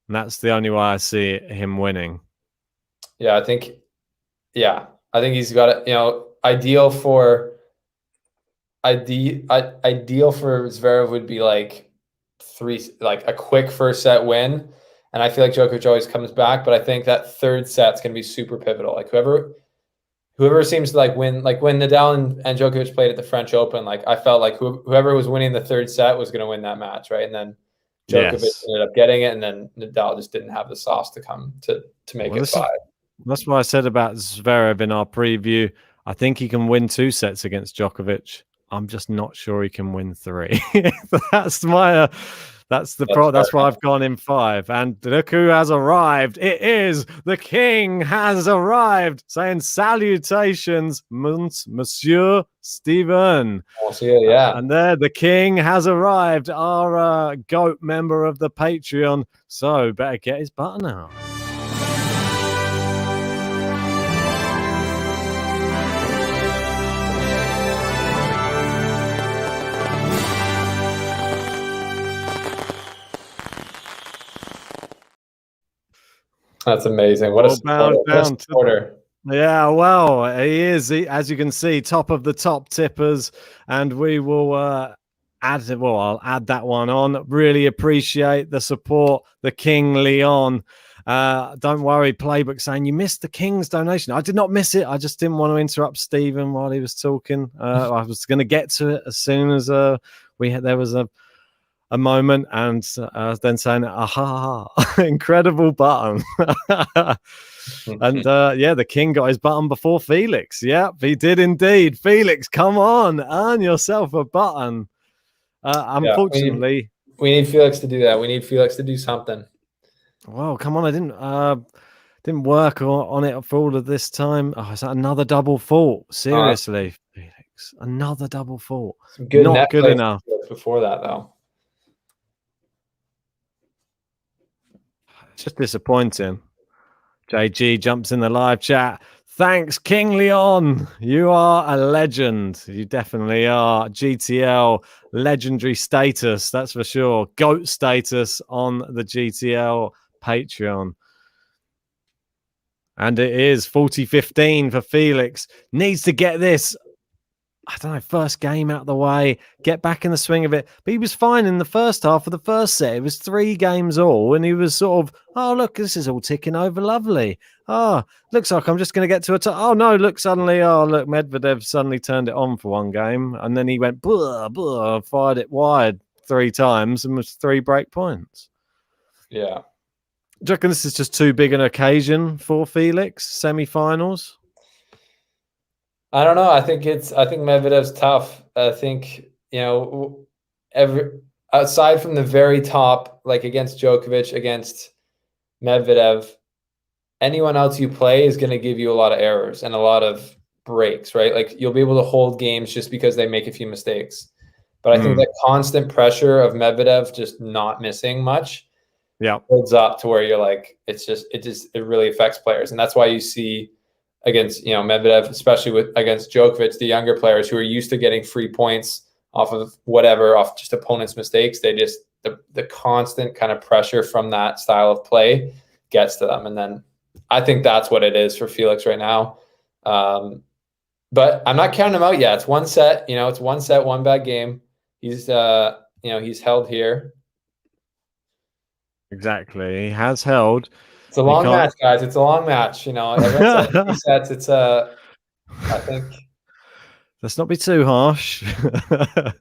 And that's the only way I see him winning. Yeah, I think he's got it. You know, ideal for Zverev would be like a quick first set win. And I feel like Djokovic always comes back, but I think that third set's going to be super pivotal. Like whoever seems to like win, like when Nadal and Djokovic played at the French Open, like I felt like whoever was winning the third set was going to win that match, right? And then Djokovic ended up getting it, and then Nadal just didn't have the sauce to come to make it 5. That's what I said about Zverev in our preview. I think he can win 2 sets against Djokovic. I'm just not sure he can win 3. That's my. That's why I've gone in 5. And look who has arrived. It is the king has arrived. Saying salutations, Monsieur Stephen. Monsieur, yeah. And there, the king has arrived. Our GOAT member of the Patreon. So better get his button out. That's amazing. What a supporter. Yeah, well, he is, as you can see, top of the top tippers. And we will I'll add that one on. Really appreciate the support, the King Leon. Don't worry, Playbook saying you missed the King's donation. I did not miss it. I just didn't want to interrupt Stephen while he was talking. I was going to get to it as soon as there was a moment, and then saying, aha, incredible button. And the king got his button before Felix. Yep, he did indeed. Felix, come on, earn yourself a button. Unfortunately, we need Felix to do that. We need Felix to do something. Well, come on, I didn't work on it for all of this time. Oh, is that another double fault? Seriously, Felix, another double fault. Not good enough. Before that, though. It's just disappointing. JG jumps in the live chat. Thanks, King Leon. You are a legend. You definitely are. GTL legendary status, that's for sure. GOAT status on the GTL Patreon. And it is 40-15 for Felix. Needs to get this, I don't know, first game out of the way, get back in the swing of it. But he was fine in the first half of the first set. It was 3 games all, and he was sort of, oh, look, this is all ticking over lovely. Oh, looks like I'm just going to get to a oh, no, look, suddenly, oh, look, Medvedev suddenly turned it on for one game, and then he went, blah, blah, fired it wide 3 times, and was 3 break points. Yeah. Do you reckon this is just too big an occasion for Felix, semi-finals? I don't know. I think Medvedev's tough. I think, aside from the very top, like against Djokovic, against Medvedev, anyone else you play is going to give you a lot of errors and a lot of breaks, right? Like you'll be able to hold games just because they make a few mistakes. But I think that constant pressure of Medvedev just not missing much builds up to where you're like, it really affects players. And that's why you see against, Medvedev, especially against Djokovic, the younger players who are used to getting free points off of off just opponents' mistakes, they just, the constant kind of pressure from that style of play gets to them. And then I think that's what it is for Felix right now. But I'm not counting him out yet. It's 1 set, it's 1 set, 1 bad game. He's, he's held here. Exactly. He has held. It's a long match, guys. It's a long match. Everyone said 3 sets. It's I think. Let's not be too harsh.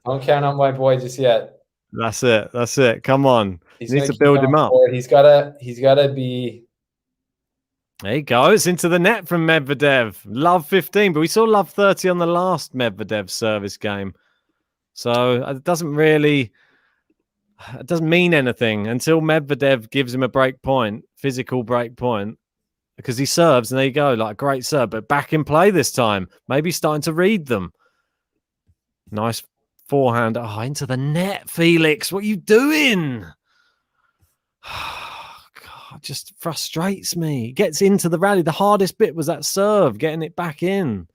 Don't count on my boy just yet. That's it. That's it. Come on. He needs to build him up. He's gotta be. There he goes into the net from Medvedev. Love 15, but we saw love 30 on the last Medvedev service game. So it doesn't mean anything until Medvedev gives him a break point, physical break point, because he serves, and there you go, like a great serve, but back in play this time. Maybe starting to read them. Nice forehand. Oh, into the net, Felix. What are you doing? God, just frustrates me. Gets into the rally. The hardest bit was that serve, getting it back in.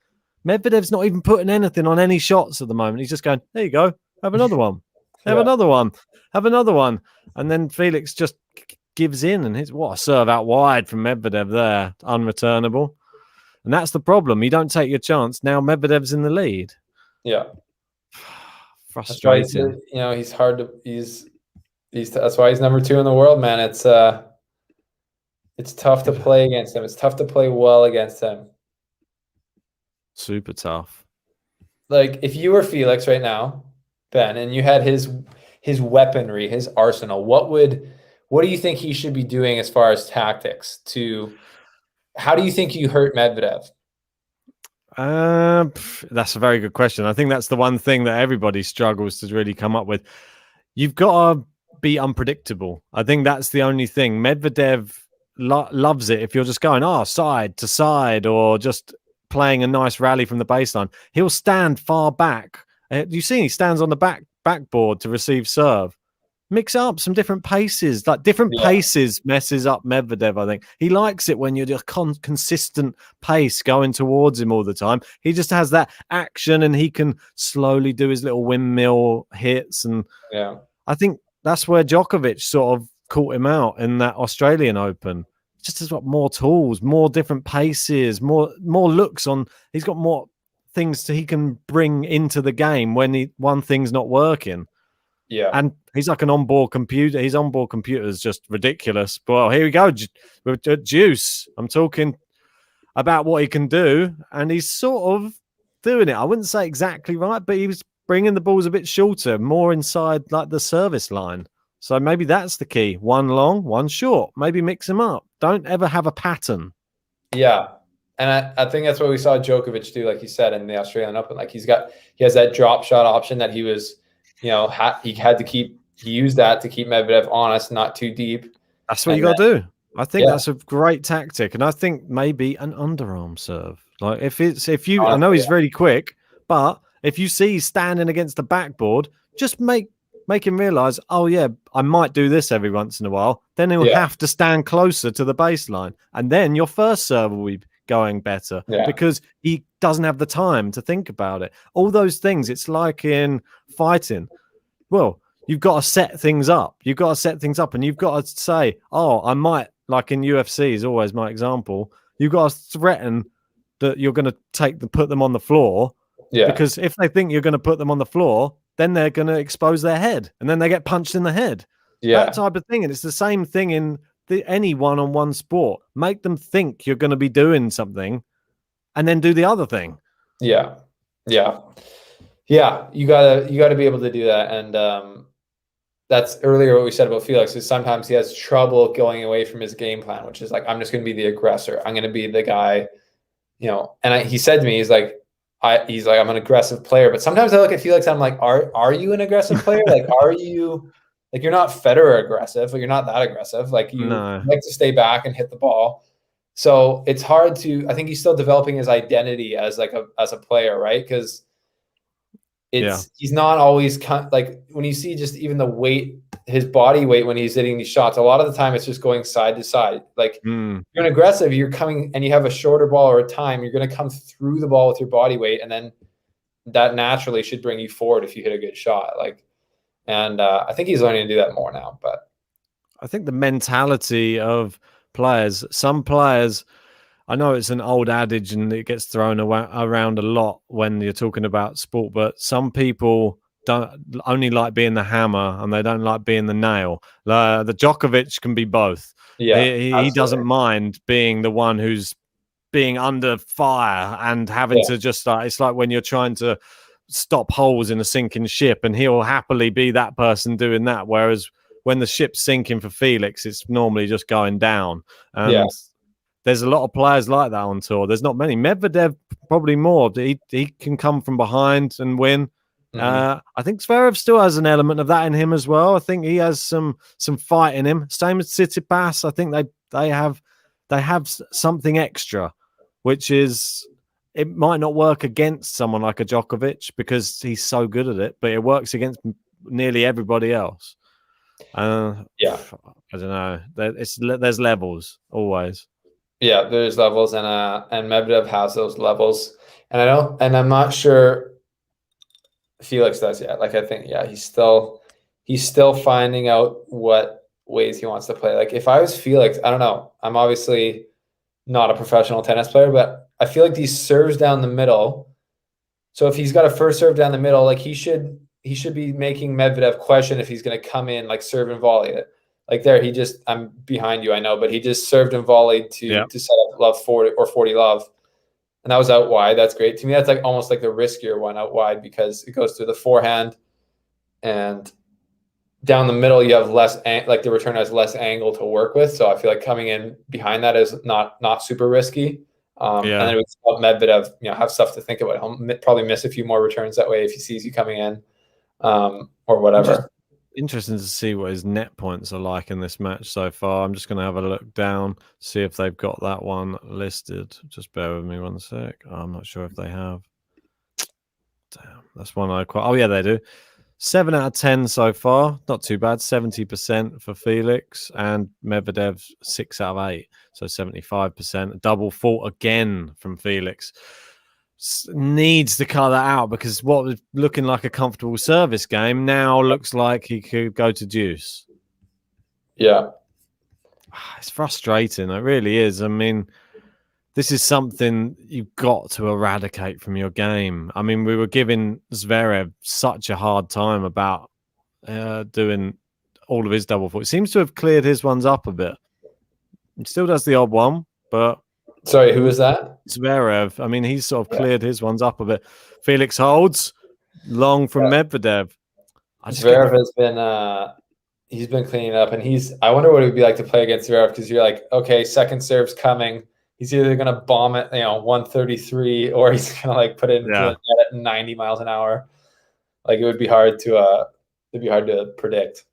Medvedev's not even putting anything on any shots at the moment. He's just going, there you go, have another one. Have another one. Have another one. And then Felix just gives in and hits what a serve out wide from Medvedev there. Unreturnable. And that's the problem. You don't take your chance. Now Medvedev's in the lead. Yeah. Frustrating. He's hard to that's why he's number 2 in the world, man. It's tough to play against him. It's tough to play well against him. Super tough. Like if you were Felix right now, Ben, and you had his weaponry, his arsenal, what do you think he should be doing as far as tactics how do you think you hurt Medvedev? That's a very good question. I think that's the one thing that everybody struggles to really come up with. You've got to be unpredictable. I think that's the only thing. Medvedev loves it if you're just going side to side or just playing a nice rally from the baseline. He'll stand far back. You see, he stands on the backboard to receive serve. Mix up some different paces. Like different paces messes up Medvedev, I think. He likes it when you're just consistent pace going towards him all the time. He just has that action and he can slowly do his little windmill hits. And I think that's where Djokovic sort of caught him out in that Australian Open. Just has got more tools, more different paces, more looks on. He's got more things he can bring into the game when one thing's not working. Yeah. And he's like an onboard computer. His onboard computer is just ridiculous. Well, here we go with Juice. I'm talking about what he can do, and he's sort of doing it. I wouldn't say exactly right, but he was bringing the balls a bit shorter, more inside like the service line. So maybe that's the key. One long, one short. Maybe mix them up. Don't ever have a pattern. Yeah. And I think that's what we saw Djokovic do, like you said, in the Australian Open. Like he has that drop shot option that he was, he used that to keep Medvedev honest, not too deep. That's what you got to do. I think that's a great tactic. And I think maybe an underarm serve. Like I know he's really quick, but if you see he's standing against the backboard, just make him realize, oh yeah, I might do this every once in a while. Then he'll have to stand closer to the baseline. And then your first serve will be going better Yeah. because he doesn't have the time to think about it. All those things, it's like in fighting. Well, you've got to set things up. You've got to set things up, and you've got to say, oh, I might, like in UFC is always my example. You've got to threaten that you're going to put them on the floor. Yeah. Because if they think you're going to put them on the floor, then they're going to expose their head, and then they get punched in the head. Yeah. That type of thing. And it's the same thing in any one-on-one sport. Make them think you're going to be doing something and then do the other thing. Yeah. Yeah. Yeah. You gotta be able to do that. And that's earlier what we said about Felix is sometimes he has trouble going away from his game plan, which is like, I'm just going to be the aggressor. I'm going to be the guy, and he said to me, he's like, I'm an aggressive player, but sometimes I look at Felix and I'm like, are you an aggressive player? Like, are you like, you're not Federer aggressive, but you're not that aggressive. Like you like to stay back and hit the ball. So it's hard to, I think he's still developing his identity as a player, right? Because he's not always like when you see just even the weight, his body weight when he's hitting these shots, a lot of the time it's just going side to side. Like you're an aggressive, you're coming and you have a shorter ball or a time, you're going to come through the ball with your body weight, and then that naturally should bring you forward if you hit a good shot. And I think he's learning to do that more now. But I think the mentality of players, some players, I know it's an old adage and it gets thrown around a lot when you're talking about sport, but some people don't only like being the hammer and they don't like being the nail. The Djokovic can be both. Yeah, he doesn't mind being the one who's being under fire and having to just start. It's like when you're trying to stop holes in a sinking ship, and he'll happily be that person doing that. Whereas when the ship's sinking for Felix, it's normally just going down. And there's a lot of players like that on tour. There's not many. Medvedev probably more. He can come from behind and win. I think Zverev still has an element of that in him as well. I think he has some fight in him. Same as Tsitsipas. I think they have something extra, which is it might not work against someone like a Djokovic because he's so good at it, but it works against nearly everybody else. I don't know. There's levels always. Yeah, there's levels, and Medvedev has those levels, and I'm not sure Felix does yet. Like I think he's still finding out what ways he wants to play. Like if I was Felix, I don't know. I'm obviously not a professional tennis player, but I feel like these serves down the middle. So if he's got a first serve down the middle, like he should be making Medvedev question if he's going to come in like serve and volley it. Like there, I'm behind you, I know, but he just served and volleyed to set up love 40 love. And that was out wide. That's great. To me, that's like almost like the riskier one out wide because it goes through the forehand, and down the middle you have less like the return has less angle to work with. So I feel like coming in behind that is not super risky. And then it would help Medvedev, have stuff to think about. He'll probably miss a few more returns that way if he sees you coming in, or whatever. Interesting to see what his net points are like in this match so far. I'm just going to have a look down, see if they've got that one listed. Just bear with me one sec. I'm not sure if they have. Damn, that's one I quite. Oh yeah, they do. 7 out of 10 so far. Not too bad. 70% for Felix, and Medvedev 6 out of 8, so 75%. Double fault again from Felix. Needs to cut that out because what was looking like a comfortable service game now looks like he could go to deuce. Yeah. It's frustrating. It really is. I mean, this is something you've got to eradicate from your game. I mean, we were giving Zverev such a hard time about doing all of his double fault. It seems to have cleared his ones up a bit. He still does the odd one, but... Sorry, who was that? Zverev. I mean, he's sort of cleared his ones up a bit. Felix holds long from Medvedev. Zverev has been he's been cleaning up, and I wonder what it would be like to play against Zverev because you're like, okay, second serve's coming. He's either gonna bomb it, 133, or he's gonna like put it into the net at 90 miles an hour. Like it would be hard to predict.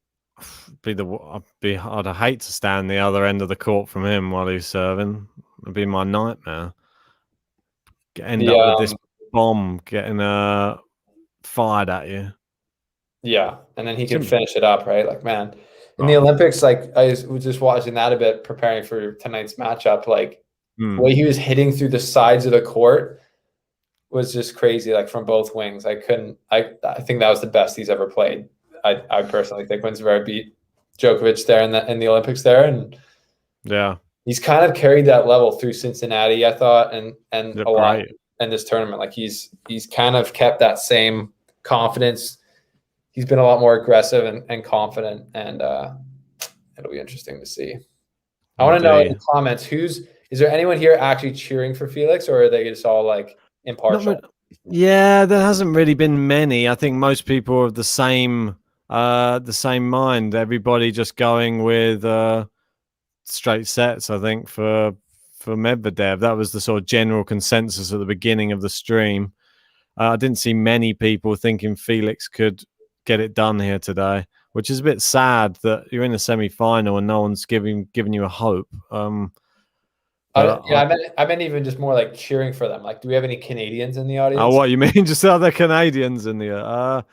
I'd hate to stand the other end of the court from him while he's serving. It'd be my nightmare. End up with this bomb getting fired at you. Yeah, and then he can finish it up, right? Like, man, in the Olympics, like I was just watching that a bit, preparing for tonight's matchup. Like, the way he was hitting through the sides of the court was just crazy, like from both wings. I think that was the best he's ever played. I personally think when Zverev beat Djokovic there in the Olympics there, and yeah, he's kind of carried that level through Cincinnati, I thought, and a lot in this tournament. Like he's kind of kept that same confidence. He's been a lot more aggressive and confident, and it'll be interesting to see. I want to know in the comments, is there anyone here actually cheering for Felix, or are they just all like impartial? Yeah, there hasn't really been many. I think most people are of the same mind. Everybody just going with straight sets. I think for Medvedev, that was the sort of general consensus at the beginning of the stream. I didn't see many people thinking Felix could get it done here today, which is a bit sad that you're in a semi-final and no one's giving you a hope. I meant even just more like cheering for them. Like, do we have any Canadians in the audience? Oh, what you mean? Just other Canadians in the?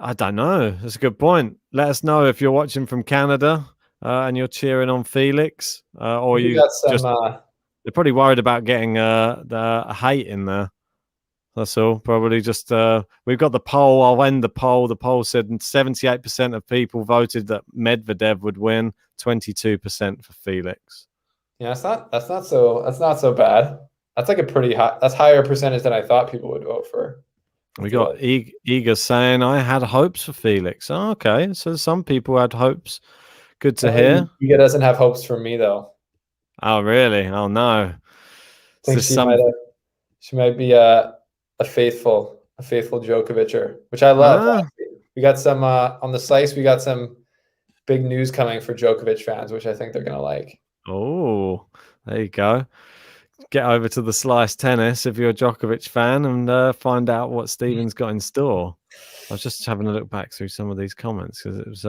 I don't know. That's a good point. Let us know if you're watching from Canada and you're cheering on Felix, or you got some, they're probably worried about getting the hate in there. That's all. Probably just we've got the poll. I'll end the poll. The poll said 78% of people voted that Medvedev would win, 22% for Felix. Yeah, that's not so bad. That's like a pretty high. That's higher percentage than I thought people would vote for. We got Eager saying I had hopes for Felix. Oh, okay, so some people had hopes. Good to hear. Eager doesn't have hopes for me though. Oh really? Oh no. I think she might be a faithful Djokovic'er, which I love. We got some on the slice. We got some big news coming for Djokovic fans, which I think they're gonna like. Oh, there you go. Get over to the Slice Tennis if you're a Djokovic fan and find out what Stephen's got in store. I was just having a look back through some of these comments because it was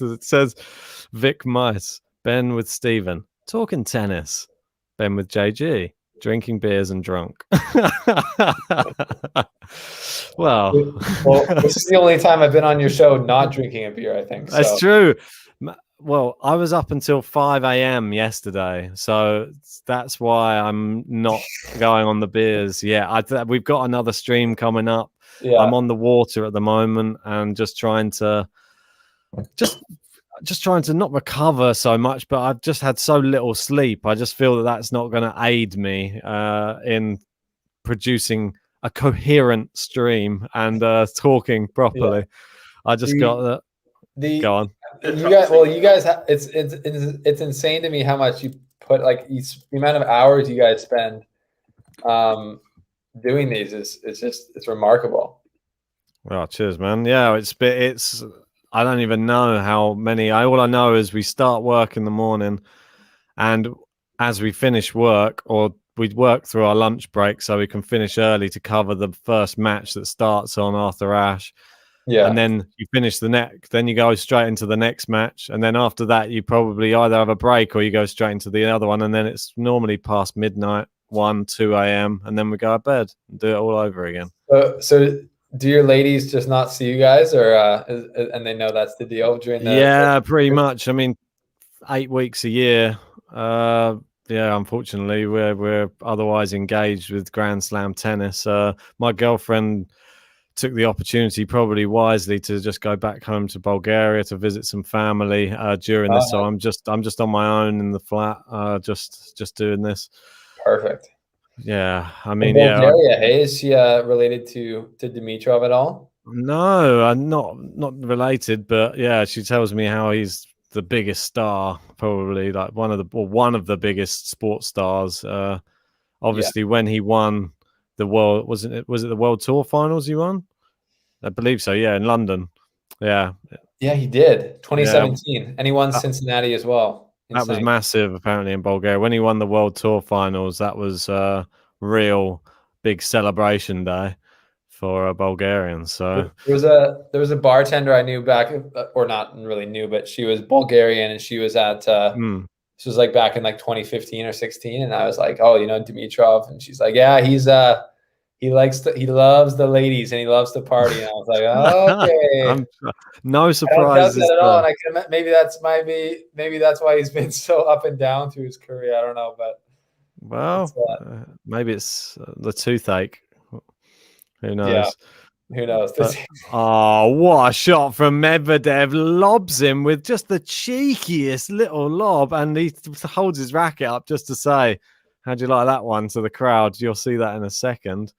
it says Vic Mice, Ben with Stephen, talking tennis, Ben with JG, drinking beers and drunk. Well, this is the only time I've been on your show not drinking a beer, I think. So. That's true. Well, I was up until 5 a.m. yesterday, so that's why I'm not going on the beers. Yeah, we've got another stream coming up. Yeah. I'm on the water at the moment and just trying to not recover so much, but I've just had so little sleep. I just feel that that's not going to aid me in producing a coherent stream and talking properly. Yeah. I just got that. Go on. You guys have, it's insane to me how much you put, like the amount of hours you guys spend doing these it's remarkable. Well, cheers, man. Yeah, it's I don't even know how many. All I know is we start work in the morning, and as we finish work, or we work through our lunch break so we can finish early to cover the first match that starts on Arthur Ashe. Yeah, and then you finish the neck. Then you go straight into the next match, and then after that, you probably either have a break or you go straight into the other one. And then it's normally past midnight, 1, 2 a.m., and then we go to bed and do it all over again. So do your ladies just not see you guys, or and they know that's the deal during the? Yeah, pretty much. I mean, 8 weeks a year. Yeah, unfortunately, we're otherwise engaged with Grand Slam tennis. My girlfriend took the opportunity, probably wisely, to just go back home to Bulgaria to visit some family during this. So I'm just on my own in the flat, just doing this. Perfect. Yeah, I mean, Bulgaria, hey, is she related to Dimitrov at all? No, I'm not related, but yeah, she tells me how he's the biggest star, probably like one of the biggest sports stars. Obviously, when he won the world, was it the World Tour Finals he won? I believe so. Yeah, in London. Yeah. Yeah, he did. 2017, and he won Cincinnati as well. That was massive, apparently, in Bulgaria. When he won the World Tour Finals, that was a real big celebration day for Bulgarians. So there was a bartender I knew back, or not really knew, but she was Bulgarian, and she was at this was like back in like 2015 or 16, and I was like, oh, you know Dimitrov, and she's like, yeah, he loves the ladies and he loves to party. And I was like, okay. No I don't doubt surprises that at all. there. And maybe that's why he's been so up and down through his career. I don't know, but Well, maybe it's the toothache. Who knows? yeah, who knows? But, oh, what a shot from Medvedev. Lobs him with just the cheekiest little lob. And he holds his racket up just to say, how'd you like that one to the crowd? You'll see that in a second.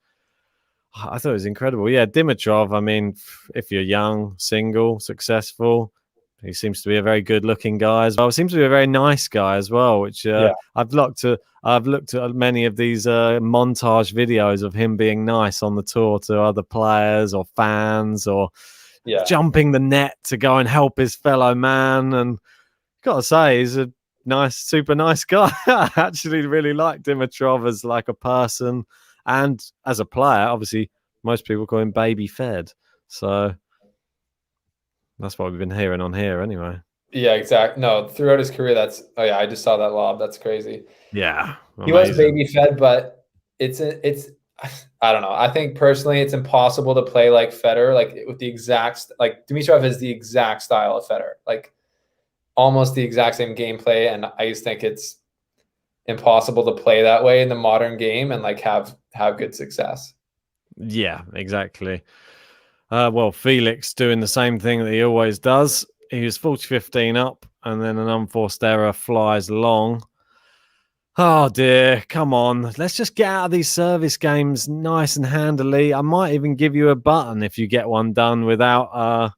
I thought it was incredible. Yeah, Dimitrov, I mean, if you're young, single, successful, he seems to be a very good-looking guy as well. Seems to be a very nice guy as well, which I've looked at many of these montage videos of him being nice on the tour to other players or fans or jumping the net to go and help his fellow man. And gotta say, he's a nice, super nice guy. I actually really like Dimitrov as like a person and as a player. Obviously, most people call him baby fed. So that's what we've been hearing on here anyway. Yeah, exactly. No, throughout his career, I just saw that lob. That's crazy. Yeah. He was baby fed, but it's I don't know. I think personally it's impossible to play like Federer, like with the exact, like Dimitrov is the exact style of Federer, like almost the exact same gameplay. And I just think it's impossible to play that way in the modern game and like have good success. Yeah, exactly. Well, Felix doing the same thing that he always does. He was 40-15 up, and then an unforced error flies long. Oh, dear. Come on. Let's just get out of these service games nice and handily. I might even give you a button if you get one done without...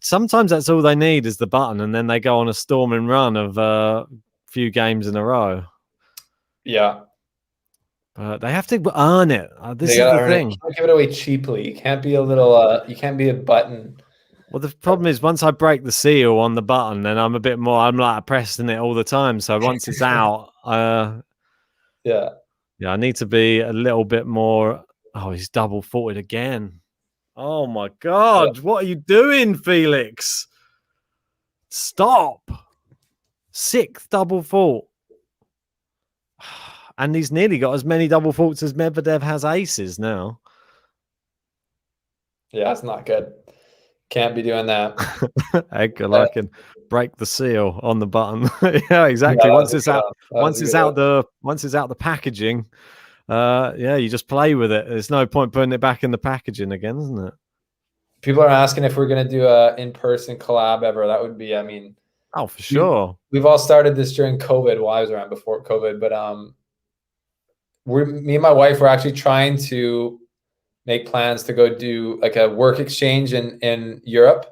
sometimes that's all they need is the button, and then they go on a storming run of a few games in a row. Yeah. They have to earn it. This is the thing. You can't give it away cheaply. You can't be a little. You can't be a button. Well, the problem is once I break the seal on the button, then I'm a bit more. I'm like pressing it all the time. So once it's out, yeah, I need to be a little bit more. Oh, he's double faulted again. Oh my God! What are you doing, Felix? Stop! 6th double fault. And he's nearly got as many double faults as Medvedev has aces now. Yeah, it's not good. Can't be doing that. Edgar Larkin break the seal on the button. Yeah, exactly. Once it's out the packaging, you just play with it. There's no point putting it back in the packaging again, isn't it? People are asking if we're gonna do a in-person collab ever. That would be, I mean, oh, for sure. We've all started this during COVID. Well, I was around before COVID, but me and my wife were actually trying to make plans to go do like a work exchange in Europe.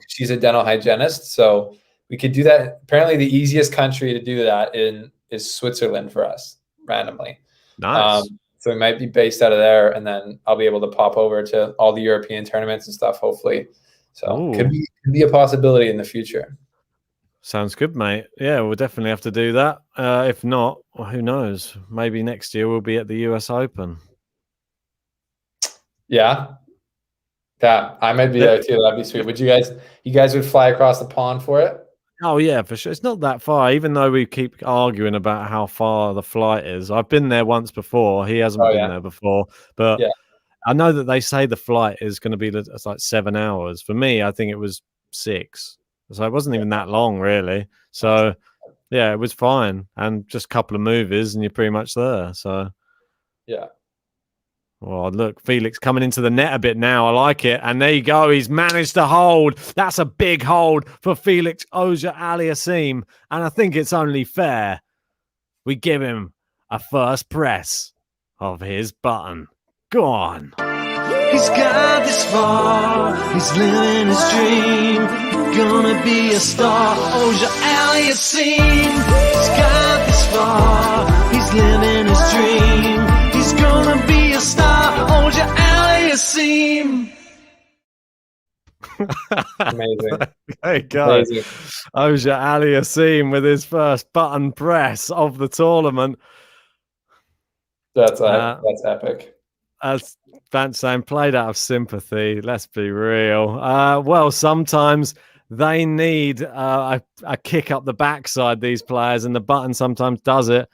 She's a dental hygienist, so we could do that. Apparently, the easiest country to do that is Switzerland for us, randomly. Nice. So we might be based out of there, and then I'll be able to pop over to all the European tournaments and stuff, hopefully. So could be a possibility in the future. Sounds good, mate. Yeah, we'll definitely have to do that. If not, well, who knows? Maybe next year we'll be at the US Open. Yeah. I might be there too. That'd be sweet. Would you guys would fly across the pond for it? Oh, yeah, for sure. It's not that far, even though we keep arguing about how far the flight is. I've been there once before. He hasn't been there before. But I know that they say the flight is going to be like 7 hours. For me, I think it was 6. So it wasn't even that long, really. So, yeah, it was fine. And just a couple of movies and you're pretty much there. So, yeah. Well, look, Felix coming into the net a bit now. I like it. And there you go. He's managed to hold. That's a big hold for Felix AUGER-ALIASSIME. And I think it's only fair we give him a first press of his button. Go on. He's got this far, he's living his dream. Gonna be a star, AUGER-ALIASSIME. He's got this far, he's living his dream. He's gonna be a star, AUGER-ALIASSIME. Amazing. There you go. AUGER-ALIASSIME with his first button press of the tournament. That's epic. As Vance saying, played out of sympathy. Let's be real. Well, sometimes they need a kick up the backside, these players, and the button sometimes does it.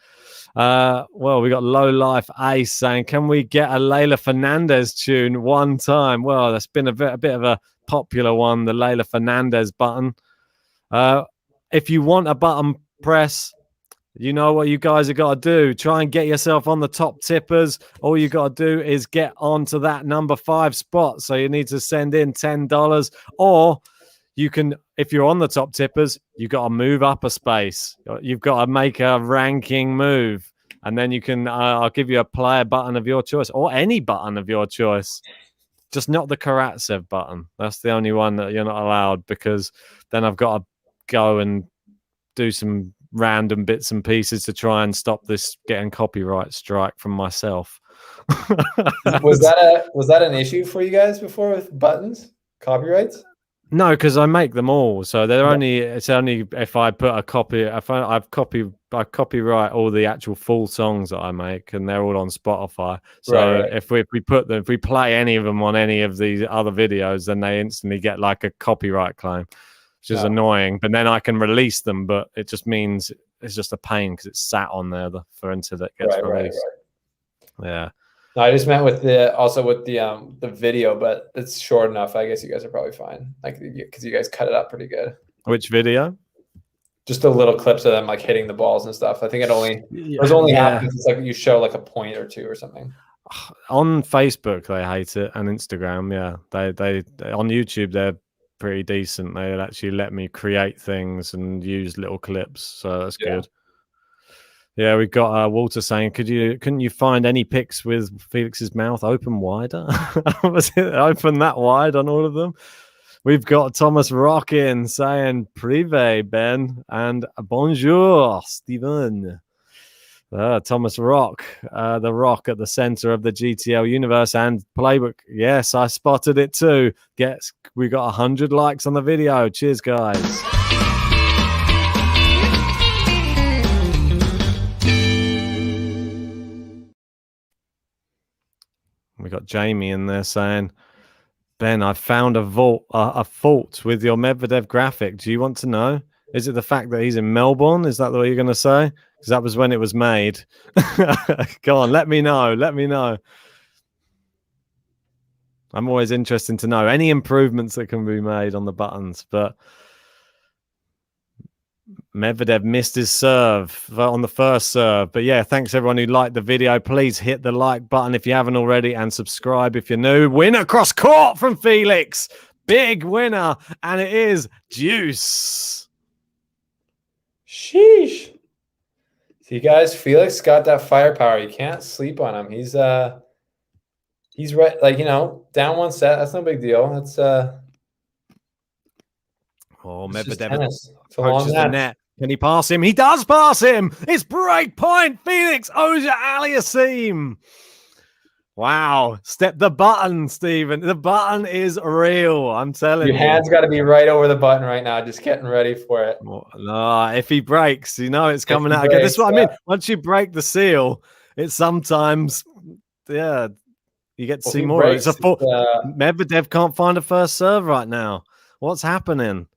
Well, we got Low Life Ace saying, can we get a Leyla Fernandez tune one time? Well, that's been a bit of a popular one, the Leyla Fernandez button. If you want a button press, you know what you guys have got to do. Try and get yourself on the top tippers. All you got to do is get onto that number 5 spot. So you need to send in $10, or you can, if you're on the top tippers, you've got to move up a space. You've got to make a ranking move. And then you can, I'll give you a player button of your choice, or any button of your choice. Just not the Karatsev button. That's the only one that you're not allowed, because then I've got to go and do some random bits and pieces to try and stop this getting copyright strike from myself. Was that an issue for you guys before with buttons, copyrights? No, because I make them all, so it's only if I put a copy. I copyright all the actual full songs that I make, and they're all on Spotify. So right. if we play any of them on any of these other videos, then they instantly get like a copyright claim, which is annoying. But then I can release them, but it just means it's just a pain because it's sat on there until it gets released. Right. Yeah. No, I just meant with the video, but it's short enough. I guess you guys are probably fine, like, because you guys cut it up pretty good. Which video? Just a little clips of them like hitting the balls and stuff. I think it only happens. It's like you show like a point or two or something. On Facebook they hate it, and Instagram, they on YouTube they're pretty decent. They'll actually let me create things and use little clips, so that's good. Yeah, we've got Walter saying, couldn't you find any pics with Felix's mouth open wider? Was it open that wide on all of them? We've got Thomas Rockin saying, Prive, Ben, and bonjour, Stephen. Thomas Rock, the rock at the center of the GTL universe and playbook. Yes, I spotted it too. We got 100 likes on the video. Cheers, guys. We got Jamie in there saying, Ben, I found a fault with your Medvedev graphic. Do you want to know? Is it the fact that he's in Melbourne? Is that what you're going to say? Because that was when it was made. Go on, let me know. Let me know. I'm always interested to know any improvements that can be made on the buttons. But Medvedev missed his serve on the first serve. But yeah, thanks everyone who liked the video. Please hit the like button if you haven't already, and subscribe if you're new. Winner cross court from Felix. Big winner. And it is Juice. Sheesh. See, guys, Felix got that firepower. You can't sleep on him. He's right, like, down one set. That's no big deal. That's Medvedev approaches the net. Can he pass him? He does pass him. It's break point. Felix AUGER-ALIASSIME. Wow. Step the button, Stephen. The button is real. I'm telling you. Your hand's got to be right over the button right now. Just getting ready for it. No, if he breaks, it's coming out again. This is what I mean. Once you break the seal, it's sometimes, you get to see more. It's a Medvedev can't find a first serve right now. What's happening?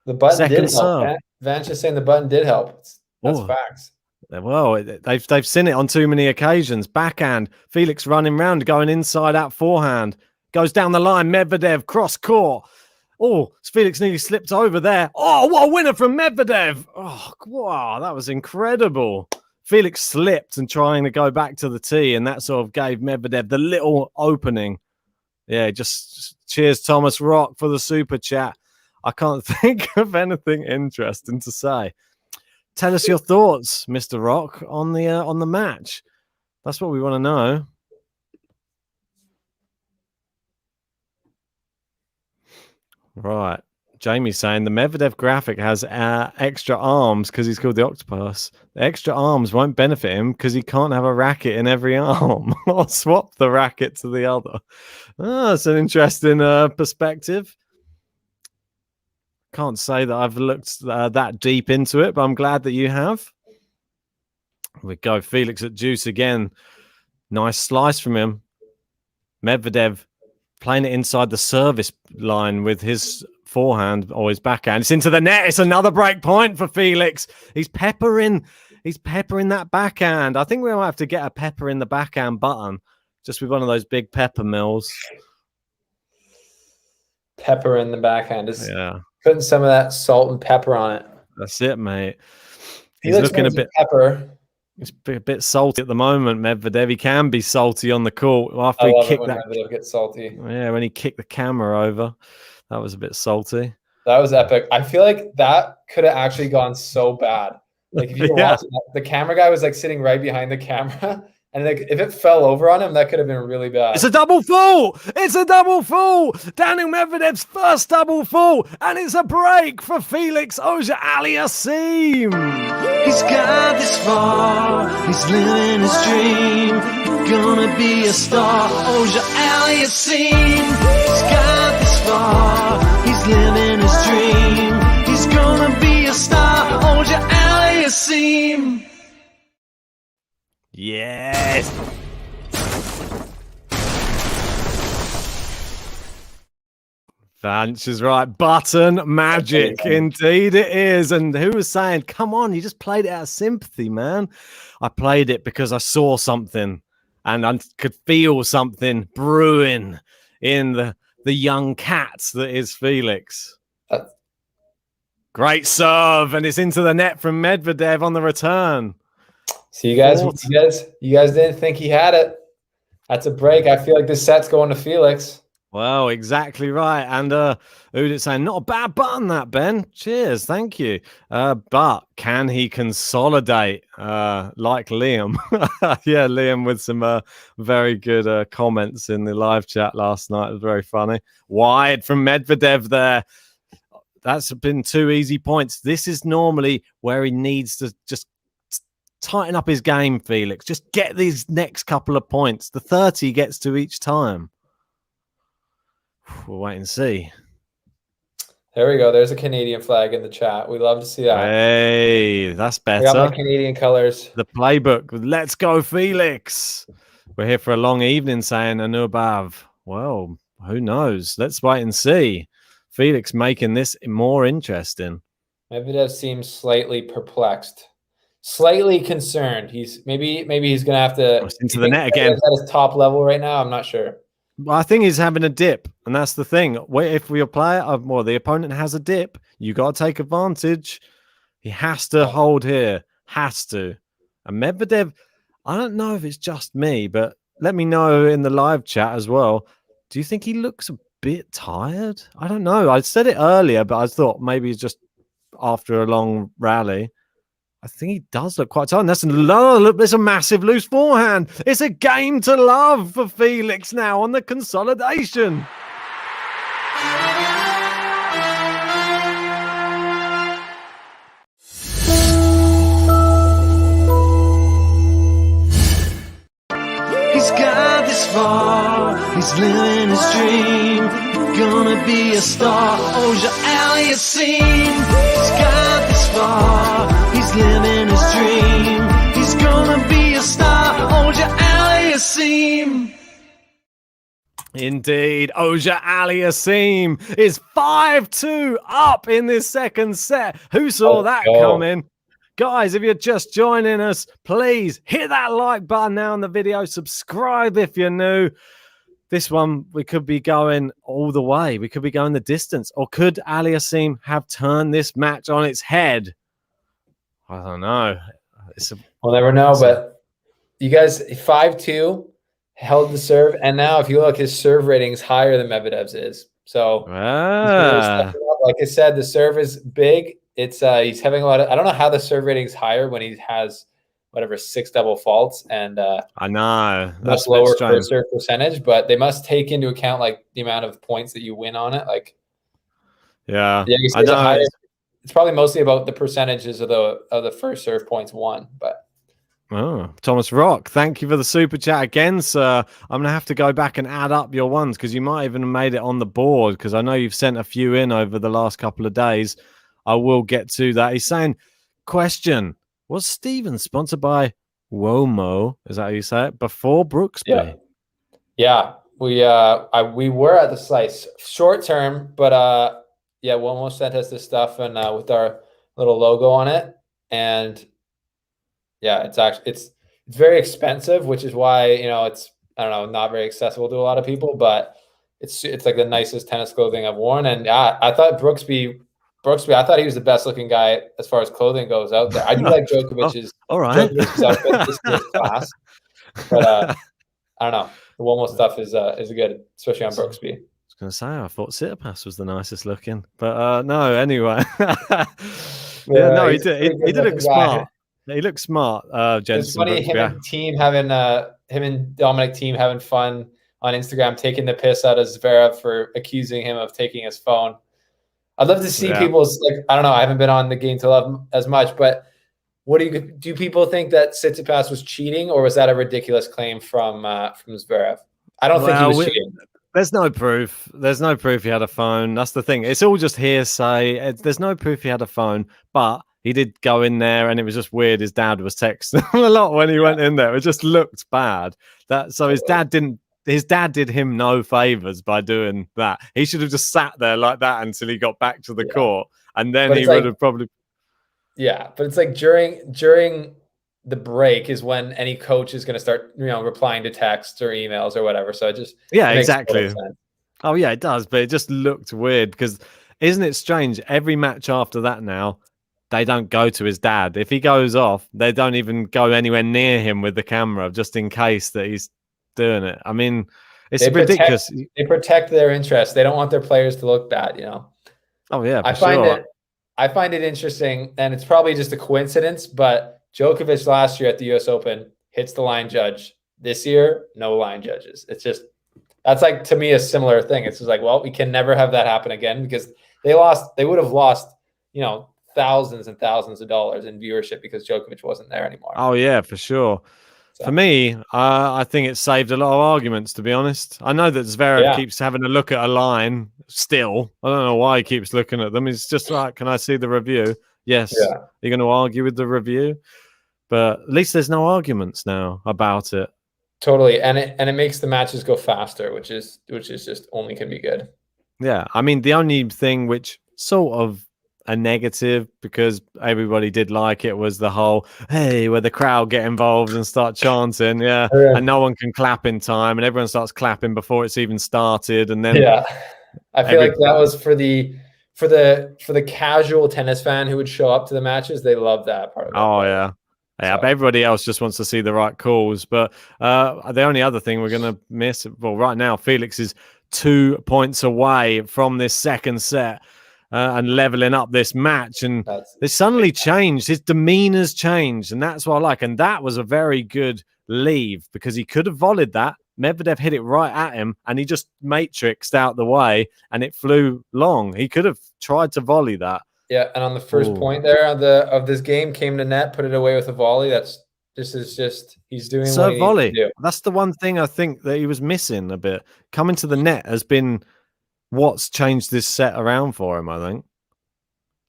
The button did help. Van's just saying the button did help. That's facts. Well, they've seen it on too many occasions. Backhand, Felix running round, going inside out forehand, goes down the line. Medvedev cross court. Oh, Felix nearly slipped over there. Oh, what a winner from Medvedev! Oh, wow, that was incredible. Felix slipped and trying to go back to the tee, and that sort of gave Medvedev the little opening. Yeah, just cheers, Thomas Rock, for the super chat. I can't think of anything interesting to say. Tell us your thoughts, Mr. Rock, on the match. That's what we want to know. Right. Jamie's saying the Medvedev graphic has extra arms because he's called the octopus. The extra arms won't benefit him because he can't have a racket in every arm or swap the racket to the other. That's an interesting perspective. Can't say that I've looked that deep into it, but I'm glad that you have. We go Felix at Juice again. Nice slice from him. Medvedev playing it inside the service line with his forehand or his backhand. It's into the net. It's another break point for Felix. He's peppering that backhand. I think we might have to get a pepper in the backhand button, just with one of those big pepper mills. Pepper in the backhand. Just putting some of that salt and pepper on it. That's it, mate. He's looking a bit pepper. He's a bit salty at the moment, Medvedev. He can be salty on the court after he kicked that. Medvedev gets salty. Yeah, when he kicked the camera over, that was a bit salty. That was epic. I feel like that could have actually gone so bad. Like if you were watching, the camera guy was like sitting right behind the camera. And like if it fell over on him, that could have been really bad. It's a double full. It's a double full. Daniil Medvedev's first double full. And it's a break for Felix AUGER-ALIASSIME. He's got this far. He's living his dream. Gonna be a star. AUGER-ALIASSIME. He's got this far. He's living his dream. He's gonna be a star. AUGER-ALIASSIME. Yes. Vance is right. Button magic. Indeed it is. And who was saying, come on, you just played it out of sympathy, man. I played it because I saw something and I could feel something brewing in the young cat that is Felix. Great serve. And it's into the net from Medvedev on the return. So you guys didn't think he had it. That's a break. I feel like this set's going to Felix. Well, exactly right. And Udit saying, not a bad button that, Ben. Cheers, thank you. But can he consolidate like Liam? Yeah, Liam with some very good comments in the live chat last night. It was very funny. Wide from Medvedev there. That's been 2 easy points. This is normally where he needs to just tighten up his game, Felix. Just get these next couple of points. The 30 gets to each time. We'll wait and see. There we go. There's a Canadian flag in the chat. We love to see that. Hey, that's better. I got my Canadian colors. The playbook. Let's go, Felix. We're here for a long evening saying Anubhav. Well, who knows? Let's wait and see. Felix making this more interesting. Medvedev seems slightly perplexed. Slightly concerned. Maybe he's gonna have to into the net again. At his top level right now. I'm not sure. Well, I think he's having a dip, and that's the thing. If your player, or the opponent has a dip, you got to take advantage. He has to hold here. Has to. And Medvedev, I don't know if it's just me, but let me know in the live chat as well. Do you think he looks a bit tired? I don't know. I said it earlier, but I thought maybe it's just after a long rally. I think he does look quite tired. And that's look, there's a massive loose forehand. It's a game to love for Felix now on the consolidation. He's got this far. He's living his dream. Gonna be a star. AUGER-ALIASSIME. He's got this far. He's living his dream. He's gonna be a star. AUGER-ALIASSIME. Indeed, AUGER-ALIASSIME is 5-2 up in this second set. Who saw that coming? Guys, if you're just joining us, please hit that like button now on the video. Subscribe if you're new. This one, we could be going all the way. We could be going the distance. Or could ALIASSIME have turned this match on its head? I don't know. We'll never know, but you guys, 5-2, held the serve. And now if you look, his serve rating is higher than Medvedev's is. So, like I said, the serve is big. It's he's having a lot of, I don't know how the serve rating is higher when he has whatever 6 double faults and I know that's lower first serve percentage, but they must take into account like the amount of points that you win on it. Like, yeah, I know. It's probably mostly about the percentages of the first serve points won. But Thomas Rock, thank you for the super chat again, sir. I'm gonna have to go back and add up your ones because you might even have made it on the board because I know you've sent a few in over the last couple of days. I will get to that. He's saying, question, was Steven sponsored by Womo? Is that how you say it? Before Brooksby? Yeah. We were at the slice short term, but Womo sent us this stuff and with our little logo on it, and yeah, it's very expensive, which is why it's I don't know, not very accessible to a lot of people, but it's like the nicest tennis clothing I've worn. And I thought Brooksby, I thought he was the best looking guy as far as clothing goes out there. I do like Djokovic's all right. Djokovic's outfit this year's class, but I don't know. The Womo stuff is good, especially on Brooksby. I was going to say, I thought Tsitsipas was the nicest looking, but no. Anyway, no, he did. He did look smart. He looked smart. It's funny him and Dominic Thiem having fun on Instagram, taking the piss out of Zverev for accusing him of taking his phone. I'd love to see people's I don't know. I haven't been on the Game to Love as much, but what do people think that Tsitsipas was cheating, or was that a ridiculous claim from Zverev? I don't think he was cheating. There's no proof. There's no proof he had a phone. That's the thing. It's all just hearsay. There's no proof he had a phone, but he did go in there, and it was just weird. His dad was texting him a lot when he went in there. It just looked bad. His dad did him no favors by doing that. He should have just sat there like that until he got back to the court, and then he would have probably. Yeah, but it's like during the break is when any coach is going to start, replying to texts or emails or whatever. So it just exactly. Oh yeah, it does, but it just looked weird because isn't it strange? Every match after that now, they don't go to his dad. If he goes off, they don't even go anywhere near him with the camera, just in case that he's doing it. I mean, it's ridiculous. They protect their interests. They don't want their players to look bad, Oh yeah, I find it interesting, and it's probably just a coincidence, but Djokovic last year at the US Open hits the line judge. This year, no line judges. It's just, that's like, to me, a similar thing. It's just like, well, we can never have that happen again, because they would have lost, thousands and thousands of dollars in viewership because Djokovic wasn't there anymore. Oh yeah, for sure. So. For me, I think it saved a lot of arguments, to be honest. I know that Zverev keeps having a look at a line still. I don't know why he keeps looking at them. He's just like, can I see the review? Yes. Yeah. You're going to argue with the review? But at least there's no arguments now about it. Totally. And it makes the matches go faster, which is just only can be good. Yeah. I mean, the only thing which sort of a negative, because everybody did like it, was the whole, hey, where the crowd get involved and start chanting. Yeah. And no one can clap in time, and everyone starts clapping before it's even started. And then I feel like that was for the casual tennis fan who would show up to the matches. They love that part of it. Oh yeah. Yeah, but everybody else just wants to see the right calls. But the only other thing we're going to miss, well, right now, Felix is 2 points away from this second set and leveling up this match. And they suddenly changed. His demeanor's changed, and that's what I like. And that was a very good leave, because he could have volleyed that. Medvedev hit it right at him, and he just matrixed out the way, and it flew long. He could have tried to volley that. Yeah, and on the first point there of this game, came to net, put it away with a volley. He's doing serve what he volley. needs to do. That's the one thing I think that he was missing a bit. Coming to the net has been what's changed this set around for him, I think.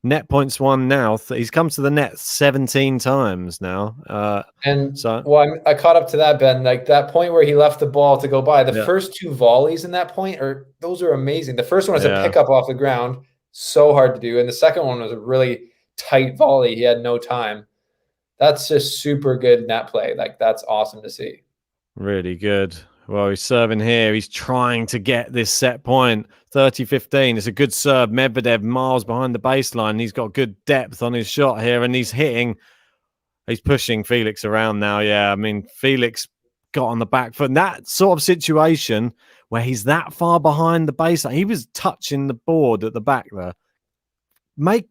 Net points won now. He's come to the net 17 times now. I caught up to that, Ben. Like that point where he left the ball to go by, the first two volleys in that point those are amazing. The first one was a pickup off the ground. So hard to do. And the second one was a really tight volley. He had no time. That's just super good net play. Like, that's awesome to see. Really good. Well, he's serving here. He's trying to get this set point. 30-15. It's a good serve. Medvedev miles behind the baseline. He's got good depth on his shot here, and he's pushing Felix around now. Yeah, I mean, Felix got on the back foot. And that sort of situation where he's that far behind the baseline, he was touching the board at the back there.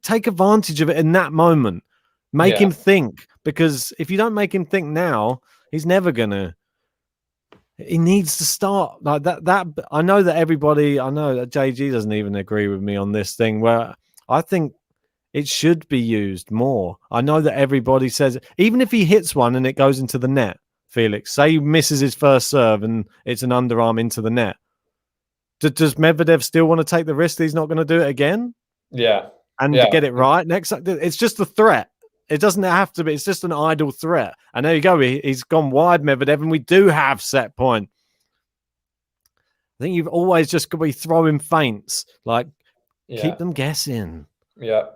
Take advantage of it in that moment. Make him think, because if you don't make him think now, he's never gonna. He needs to start like that. I know that JG doesn't even agree with me on this thing, where I think it should be used more. I know that everybody says, even if he hits one and it goes into the net, Felix, say he misses his first serve and it's an underarm into the net. Does Medvedev still want to take the risk that he's not going to do it again? Yeah. And to get it right next, it's just a threat. It doesn't have to be. It's just an idle threat. And there you go. He's gone wide, Medvedev, and we do have set point. I think you've always just got to be throwing feints. Like, Keep them guessing. Yeah.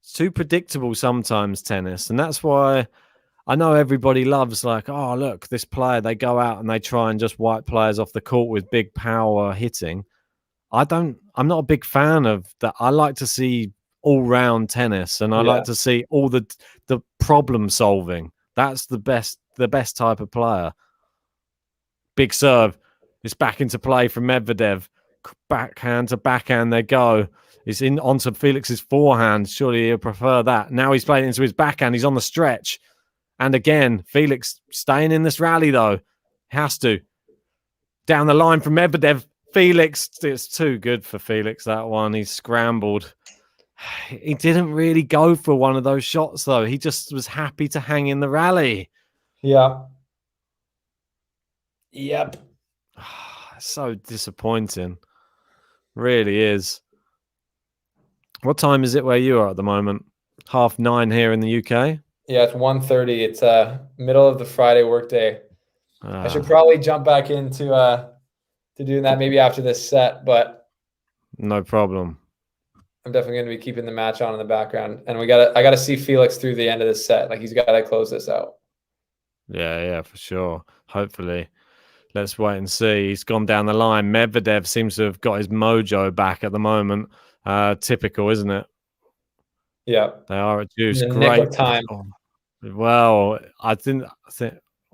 It's too predictable sometimes, tennis. And that's why I know everybody loves, like, oh, look, this player, they go out and they try and just wipe players off the court with big power hitting. I'm not a big fan of that. I like to see all-round tennis, and I like to see all the problem solving. That's the best type of player. Big serve. It's back into play from Medvedev. Backhand to backhand they go. It's in onto Felix's forehand. Surely he'll prefer that. Now he's playing into his backhand. He's on the stretch. And again, Felix staying in this rally, though. Has to. Down the line from Medvedev. Felix, it's too good for Felix, that one. He scrambled. He didn't really go for one of those shots, though. He just was happy to hang in the rally. Yeah. Yep. So disappointing. Really is. What time is it where you are at the moment? 9:30 here in the UK? Yeah, it's 1:30. It's middle of the Friday workday. I should probably jump back into to doing that maybe after this set, but no problem. I'm definitely going to be keeping the match on in the background, and I gotta see Felix through the end of this set. Like, he's got to close this out. Yeah, for sure. Hopefully. Let's wait and see. He's gone down the line. Medvedev seems to have got his mojo back at the moment. Typical, isn't it? Yeah. They are at juice. In the Great nick of time. Oh, well, I think.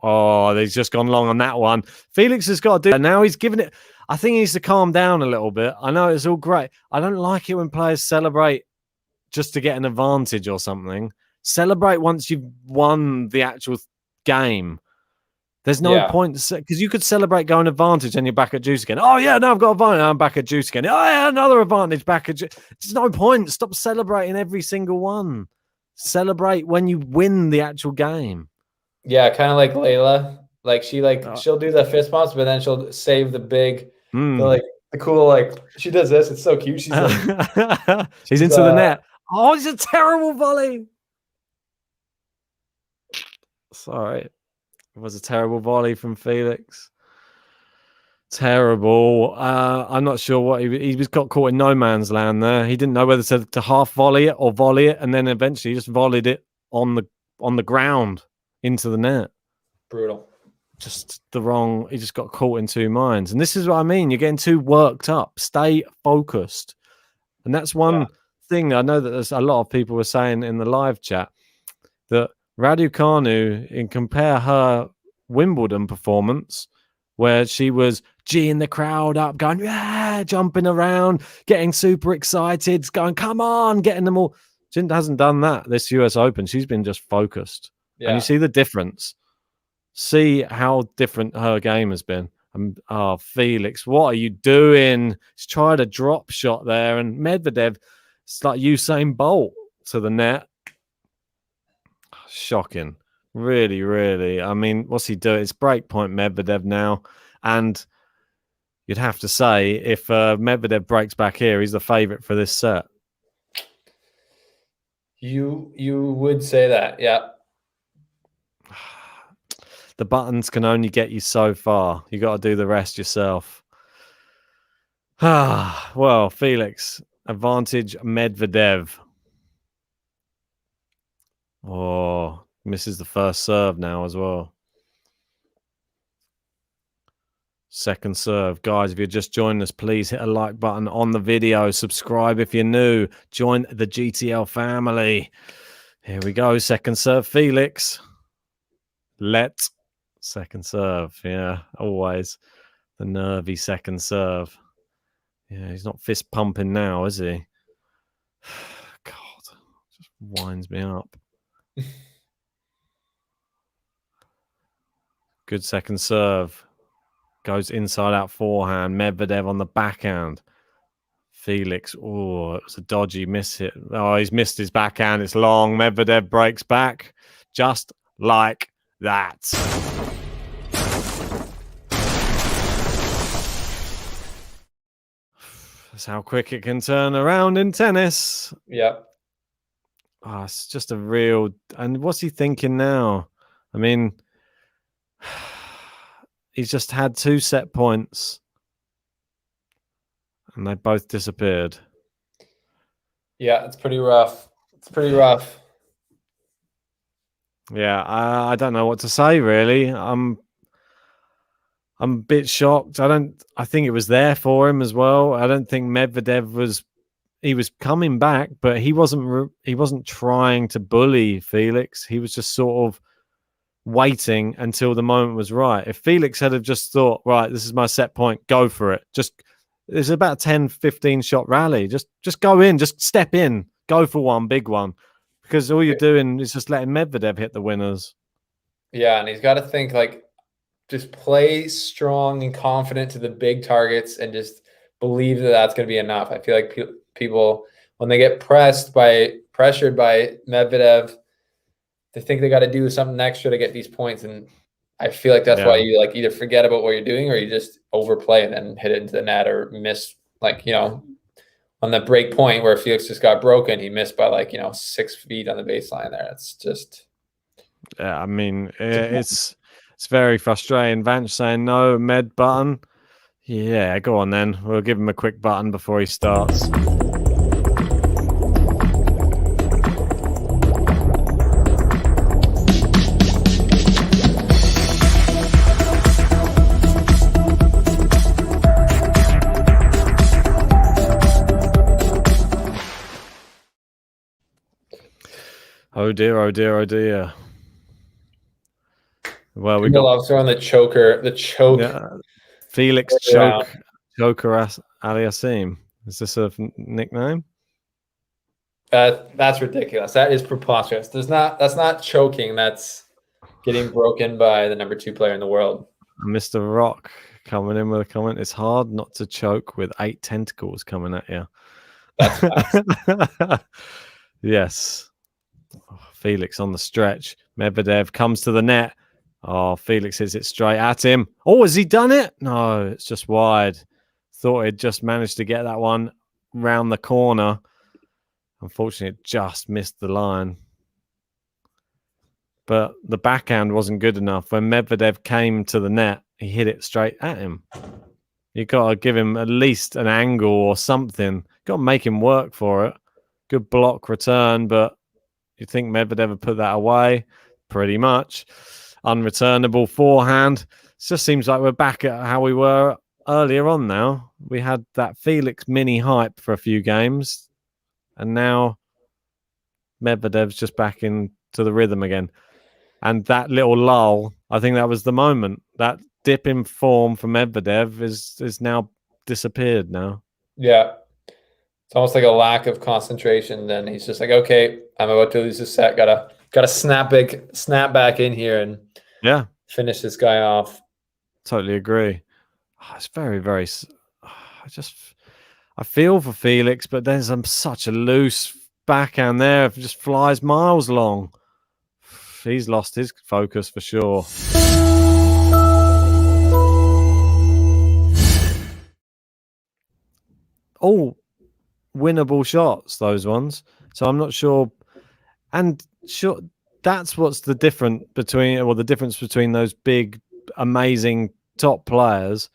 Oh, he's just gone long on that one. Felix has got to do it. Now he's giving it. I think he needs to calm down a little bit. I know it's all great. I don't like it when players celebrate just to get an advantage or something. Celebrate once you've won the actual game. There's no point, because you could celebrate going advantage and you're back at juice again. Oh, yeah, no, I've got advantage. I'm back at juice again. Oh, yeah, another advantage, back at juice. There's no point. Stop celebrating every single one. Celebrate when you win the actual game. Yeah, kind of like Layla. Like, she'll do the fist bumps, but then she'll save the big, the cool, she does this. It's so cute. She's like, she's into the net. Oh, it's a terrible volley. Sorry. It was a terrible volley from Felix. Terrible. I'm not sure what he was got caught in no man's land there. He didn't know whether to half volley it or volley it, and then eventually just volleyed it on the ground into the net. Brutal. Just the wrong. He just got caught in two minds, and this is what I mean. You're getting too worked up. Stay focused, and that's one thing I know that there's a lot of people were saying in the live chat that Raducanu, in compare her Wimbledon performance, where she was geeing the crowd up, going, yeah, jumping around, getting super excited, going, come on, getting them all. She hasn't done that this US Open. She's been just focused. Yeah. And you see the difference. See how different her game has been. Oh, Felix, what are you doing? He's tried a drop shot there, and Medvedev, it's like Usain Bolt to the net. Shocking. Really, really. I mean, what's he doing? It's breakpoint Medvedev now. And you'd have to say, if Medvedev breaks back here, he's the favourite for this set. You would say that, yeah. The buttons can only get you so far. You got to do the rest yourself. Well, Felix, advantage Medvedev. Oh, misses the first serve now as well. Second serve. Guys, if you're just joining us, please hit a like button on the video. Subscribe if you're new. Join the GTL family. Here we go. Second serve, Felix. Second serve. Yeah, always. The nervy second serve. Yeah, he's not fist pumping now, is he? God, just winds me up. Good second serve. Goes inside out forehand. Medvedev on the backhand. Felix. Oh, it was a dodgy miss hit. Oh, he's missed his backhand. It's long. Medvedev breaks back. Just like that. That's how quick it can turn around in tennis. Yeah. Oh, it's just a real... And what's he thinking now? I mean, he's just had 2 set points. And they both disappeared. Yeah, it's pretty rough. It's pretty rough. Yeah, I don't know what to say really. I'm a bit shocked. I think it was there for him as well. I don't think Medvedev was. He was coming back, but he wasn't trying to bully Felix. He was just sort of waiting until the moment was right. If Felix had have just thought, right, this is my set point, go for it. It's about 10, 15 shot rally. Just go in, just step in, go for one, big one. Because all you're doing is just letting Medvedev hit the winners. Yeah, and he's got to think like just play strong and confident to the big targets and just believe that that's going to be enough. I feel like people, when they get pressured by Medvedev, they think they got to do something extra to get these points. And I feel like that's why you like either forget about what you're doing or you just overplay and then hit it into the net or miss, like, you know, on the break point where Felix just got broken, he missed by like, 6 feet on the baseline there. It's just. Yeah, I mean, it's very frustrating. Vance saying no, Med button. Yeah, go on then. We'll give him a quick button before he starts. Oh dear, oh dear, oh dear. Well, we got throwing the choke. Yeah. Felix AUGER-ALIASSIME. Is this a nickname? That's ridiculous. That is preposterous. That's not choking. That's getting broken by the number 2 player in the world. Mr. Rock coming in with a comment. It's hard not to choke with 8 tentacles coming at you. That's yes. Oh, Felix on the stretch. Medvedev comes to the net. Oh, Felix hits it straight at him. Oh, has he done it? No, it's just wide. Thought he'd just managed to get that one round the corner. Unfortunately, it just missed the line. But the backhand wasn't good enough. When Medvedev came to the net, he hit it straight at him. You got to give him at least an angle or something. Got to make him work for it. Good block return, but you think Medvedev would put that away? Pretty much. Unreturnable forehand. It just seems like we're back at how we were earlier on now. We had that Felix mini hype for a few games, and now Medvedev's just back into the rhythm again. And that little lull, I think that was the moment. That dip in form for Medvedev is now disappeared now. Yeah. It's almost like a lack of concentration. Then he's just like, okay, I'm about to lose this set. Gotta snap back in here and finish this guy off. Totally agree. It's very, very. I feel for Felix, but there's such a loose backhand there. It just flies miles long. He's lost his focus for sure. All winnable shots, those ones. So I'm not sure. And sure, that's what's the difference between those big, amazing top players.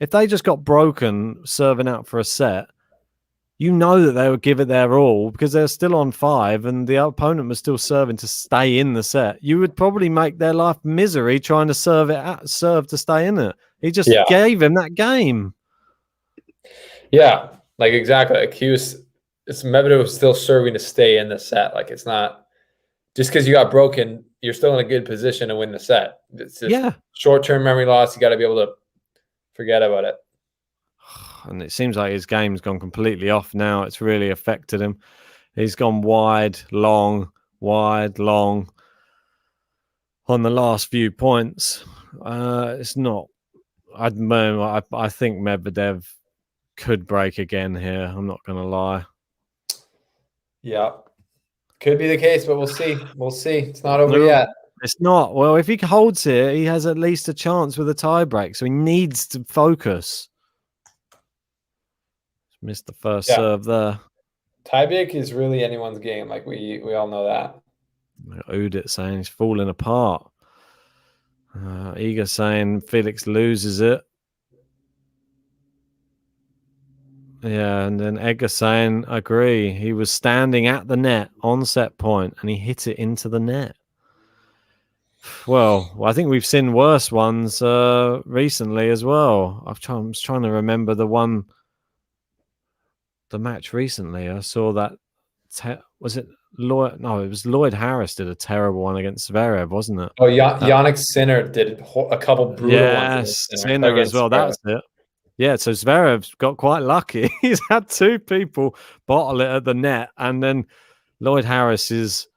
If they just got broken serving out for a set, you know that they would give it their all because they're still on 5 and the opponent was still serving to stay in the set. You would probably make their life misery trying to serve to stay in it. He just gave him that game. Yeah, like exactly. Like Medvedev was still serving to stay in the set. Like it's not just because you got broken, you're still in a good position to win the set. It's just short-term memory loss. You got to be able to forget about it. And it seems like his game's gone completely off now. It's really affected him. He's gone wide, long on the last few points. It's not. I think Medvedev could break again here. I'm not going to lie. Yeah, could be the case, but we'll see. We'll see. It's not over yet. It's not. Well, if he holds here, he has at least a chance with a tie break. So he needs to focus. Missed the first serve there. Tiebreak is really anyone's game. Like we all know that. Udit saying he's falling apart. Iga saying Felix loses it. Yeah, and then Edgar saying, agree. He was standing at the net on set point and he hit it into the net. Well, I think we've seen worse ones recently as well. I was trying to remember the match recently. I saw that. Was it Lloyd? No, it was Lloyd Harris did a terrible one against Zverev, wasn't it? Oh, Yannick Sinner did a couple brutal ones. Yes, Sinner as well. That's it. Yeah, so Zverev's got quite lucky. He's had two people bottle it at the net, and then Lloyd Harris's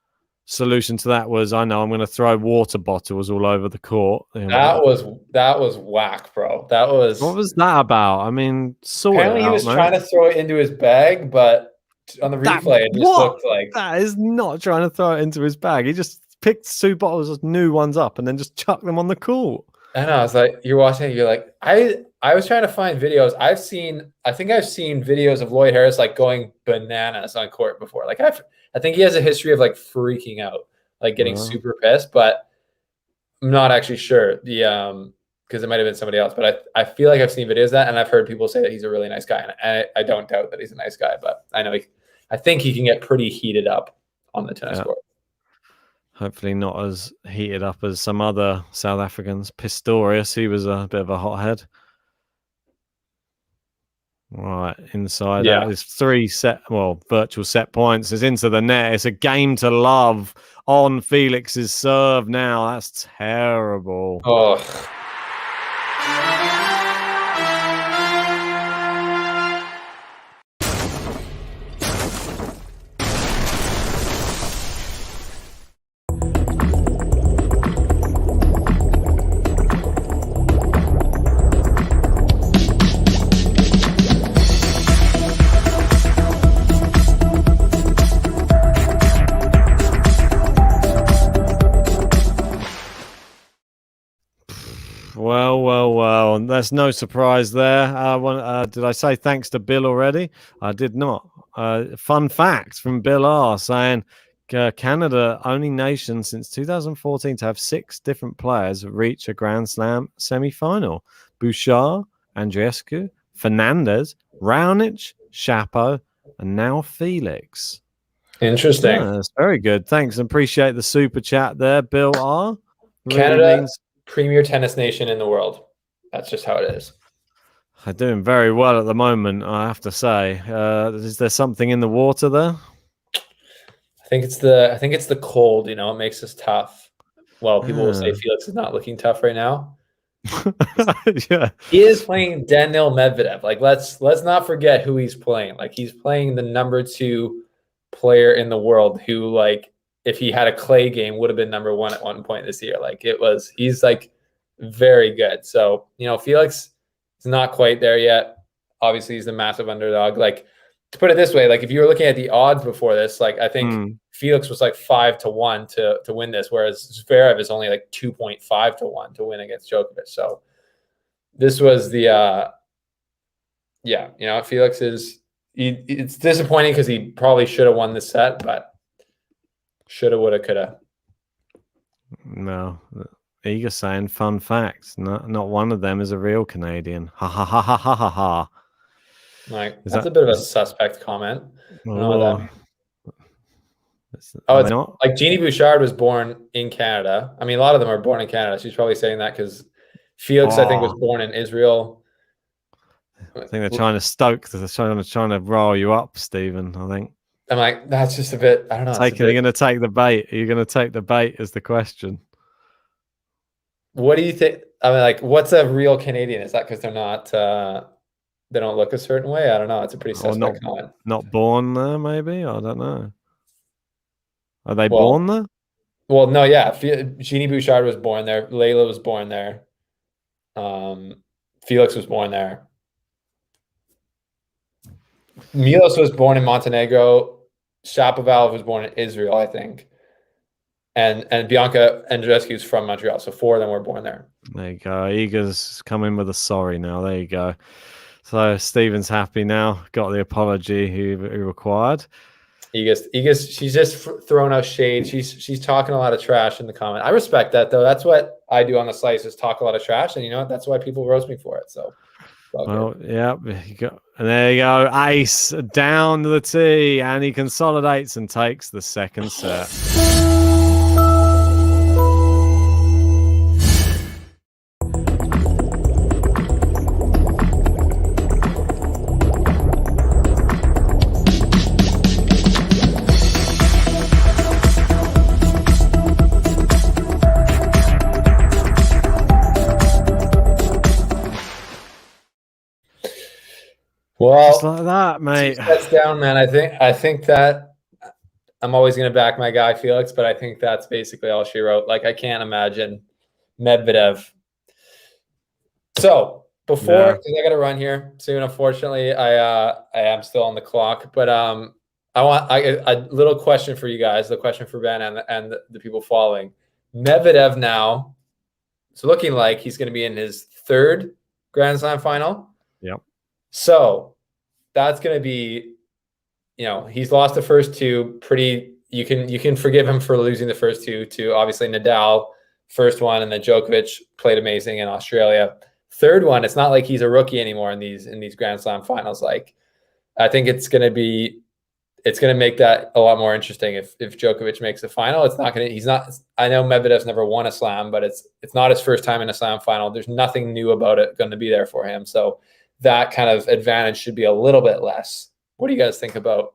solution to that was, I know I'm going to throw water bottles all over the court. That was whack, bro. That was. What was that about? I mean, apparently he was trying to throw it into his bag, but on the replay, it just looked like that is not trying to throw it into his bag. He just picked two bottles of new ones up and then just chucked them on the court. I know. I was like, you're watching it, you're like, I was trying to find videos. I think I've seen videos of Lloyd Harris like going bananas on court before. Like I think he has a history of like freaking out, like getting super pissed, but I'm not actually sure because it might have been somebody else, but I feel like I've seen videos of that, and I've heard people say that he's a really nice guy, and I don't doubt that he's a nice guy, but I think he can get pretty heated up on the tennis court. Hopefully not as heated up as some other South Africans. Pistorius, he was a bit of a hothead. Right, inside that is virtual set points. It's into the net. It's a game to love on Felix's serve now. That's terrible. Oh. Well, there's no surprise there. Did I say thanks to Bill already? I did not. Fun fact from Bill R saying Canada, only nation since 2014 to have 6 different players reach a Grand Slam semi-final. Bouchard, Andreescu, Fernandez, Raonic, Chapo, and now Felix. Interesting. Yeah, that's very good. Thanks. Appreciate the super chat there, Bill R. Canada, premier tennis nation in the world. That's just how it is. They're doing very well at the moment, I have to say. Is there something in the water there? I think it's the cold. It makes us tough. Well, people will say Felix is not looking tough right now. Yeah, he is playing Daniil Medvedev. Like, let's not forget who he's playing. Like, he's playing the number 2 player in the world, who, like, if he had a clay game, would have been number 1 at one point this year. Like, he's like very good. So, Felix is not quite there yet. Obviously, he's the massive underdog. Like, to put it this way, like, if you were looking at the odds before this, like, I think Felix was like 5-1 to win this, whereas Zverev is only like 2.5-1 to win against Djokovic. So this was the Felix it's disappointing because he probably should have won this set, but shoulda, woulda, coulda. No, Eager saying fun facts. Not one of them is a real Canadian. Ha ha ha ha ha ha ha. Like, that's a bit of a suspect comment. It's like Jeannie Bouchard was born in Canada. I mean, a lot of them are born in Canada. She's probably saying that because Felix, I think, was born in Israel. I think they're trying to stoke. They're trying to rile you up, Stephen. I think. I'm like, that's just a bit. I don't know. Are you going to take the bait? Are you going to take the bait? Is the question. What do you think? I mean, like, what's a real Canadian? Is that because they're not? They don't look a certain way. I don't know. It's a pretty suspect comment. Not born there, maybe. I don't know. Are they born there? Well, no, yeah. Jeannie Bouchard was born there. Layla was born there. Felix was born there. Milos was born in Montenegro. Shapovalov was born in Israel, I think. And Bianca Andreescu is from Montreal. So 4 of them were born there. There you go. Eager's coming with a sorry now. There you go. So Stephen's happy now. Got the apology he required. Eagers, she's just throwing out shade. She's talking a lot of trash in the comment. I respect that, though. That's what I do on the slice, is talk a lot of trash. And you know what? That's why people roast me for it. So Well, yeah, and there you go. Ace down the tee, and he consolidates and takes the second set. Well, just like that, mate. That's down, man. I think that I'm always going to back my guy Felix, but I think that's basically all she wrote. Like, I can't imagine Medvedev. So before, because I got to run here soon, unfortunately, I am still on the clock, but I want a little question for you guys, the question for Ben and the people following. Medvedev now, it's looking like he's going to be in his third Grand Slam final. Yep. So that's going to be, he's lost the first two. You can forgive him for losing the first two to obviously Nadal, first one, and then Djokovic played amazing in Australia. Third one, it's not like he's a rookie anymore in these Grand Slam finals. Like, I think it's going to make that a lot more interesting if Djokovic makes the final. I know Medvedev's never won a slam, but it's not his first time in a slam final. There's nothing new about it going to be there for him. So that kind of advantage should be a little bit less. What do you guys think about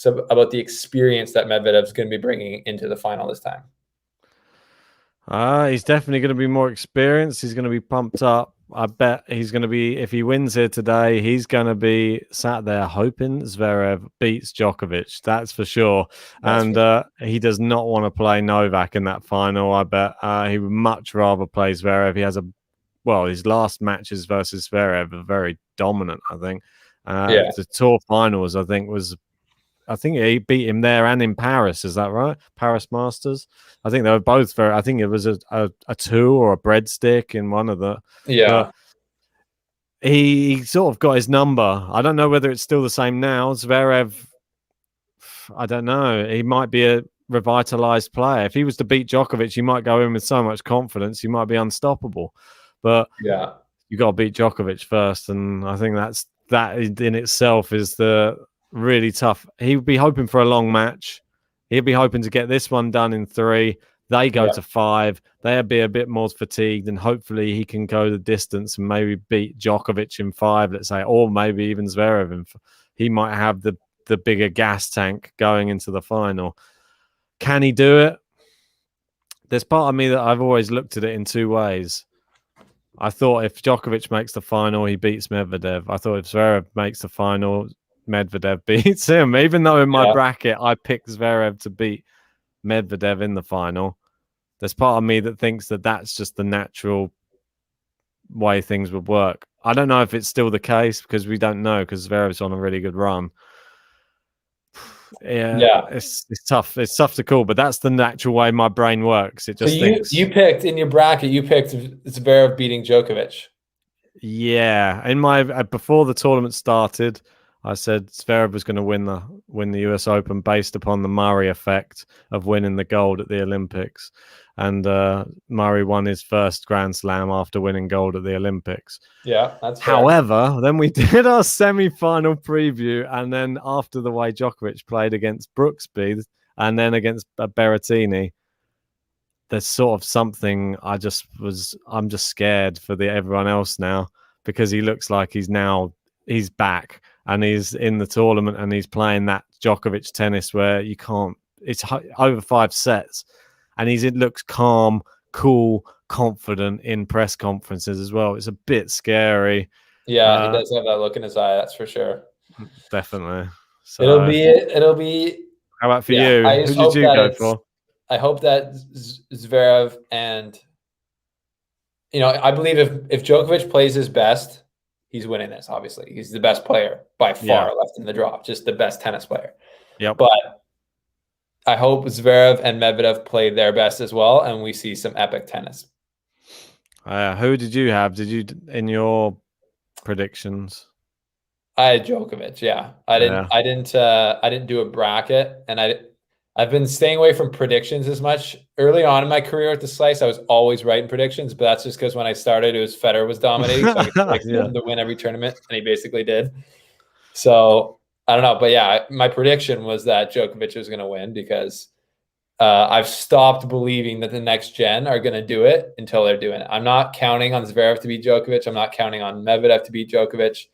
the experience that Medvedev's going to be bringing into the final this time? He's definitely going to be more experienced. He's going to be pumped up. I bet he's going to be, if he wins here today, he's going to be sat there hoping Zverev beats Djokovic. That's for sure. He does not want to play Novak in that final. I bet he would much rather play Zverev. He has his last matches versus Zverev are very dominant, I think. The tour finals, I think he beat him there and in Paris. Is that right? Paris Masters. I think they were both very. I think it was a 2 or a breadstick in one of the. Yeah. He sort of got his number. I don't know whether it's still the same now. Zverev, I don't know. He might be a revitalized player. If he was to beat Djokovic, he might go in with so much confidence. He might be unstoppable. But yeah, you got to beat Djokovic first, and I think that in itself is the really tough. He would be hoping for a long match. He'd be hoping to get this one done in 3. They go to 5. They'll be a bit more fatigued, and hopefully he can go the distance and maybe beat Djokovic in 5, let's say, or maybe even Zverev. He might have the bigger gas tank going into the final. Can he do it? There's part of me that I've always looked at it in 2 ways. I thought if Djokovic makes the final, he beats Medvedev. I thought if Zverev makes the final, Medvedev beats him. Even though in my bracket I picked Zverev to beat Medvedev in the final, there's part of me that thinks that that's just the natural way things would work. I don't know if it's still the case because we don't know, because Zverev's on a really good run. It's tough. It's tough to call, but that's the natural way my brain works. It just thinks. You picked in your bracket. You picked Zverev beating Djokovic. Yeah, in my before the tournament started, I said Zverev was going to win the US Open based upon the Murray effect of winning the gold at the Olympics, and Murray won his first Grand Slam after winning gold at the Olympics. Yeah, that's fair. However, then we did our semi-final preview, and then after the way Djokovic played against Brooksby and then against Berrettini, there's sort of something I'm just scared for everyone else now, because he looks like he's back and he's in the tournament and he's playing that Djokovic tennis where you can't. It's over 5 sets, and it looks calm, cool, confident in press conferences as well. It's a bit scary. Yeah, he does have that look in his eye. That's for sure. Definitely. So It'll be. How about for you? Who did you go for? I hope that Zverev and I believe if Djokovic plays his best, he's winning this. Obviously, he's the best player by far left in the draw, just the best tennis player. Yeah, but I hope Zverev and Medvedev play their best as well, and we see some epic tennis. Who did you have? Did you in your predictions? I had Djokovic. Yeah, I didn't do a bracket, and I've been staying away from predictions as much. Early on in my career at the Slice, I was always right in predictions, but that's just because when I started, it was Federer was dominating, so I could predict him to win every tournament, and he basically did. So I don't know, but yeah, my prediction was that Djokovic was going to win because I've stopped believing that the next gen are going to do it until they're doing it. I'm not counting on Zverev to beat Djokovic. I'm not counting on Medvedev to beat Djokovic.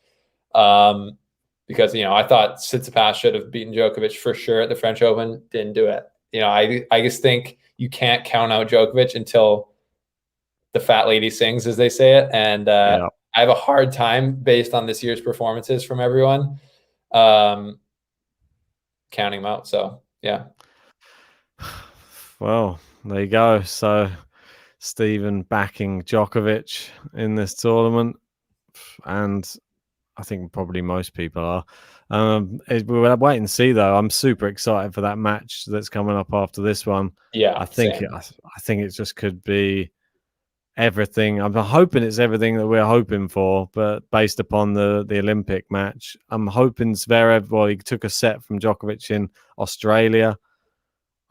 Because, I thought Tsitsipas should have beaten Djokovic for sure at the French Open. Didn't do it. I just think you can't count out Djokovic until the fat lady sings, as they say it. And I have a hard time, based on this year's performances from everyone, counting him out. So, yeah. Well, there you go. So, Stephen backing Djokovic in this tournament. And I think probably most people are. We'll wait and see, though. I'm super excited for that match that's coming up after this one. Yeah, I think it just could be everything. I'm hoping it's everything that we're hoping for, but based upon the Olympic match, I'm hoping Zverev. Well, he took a set from Djokovic in Australia.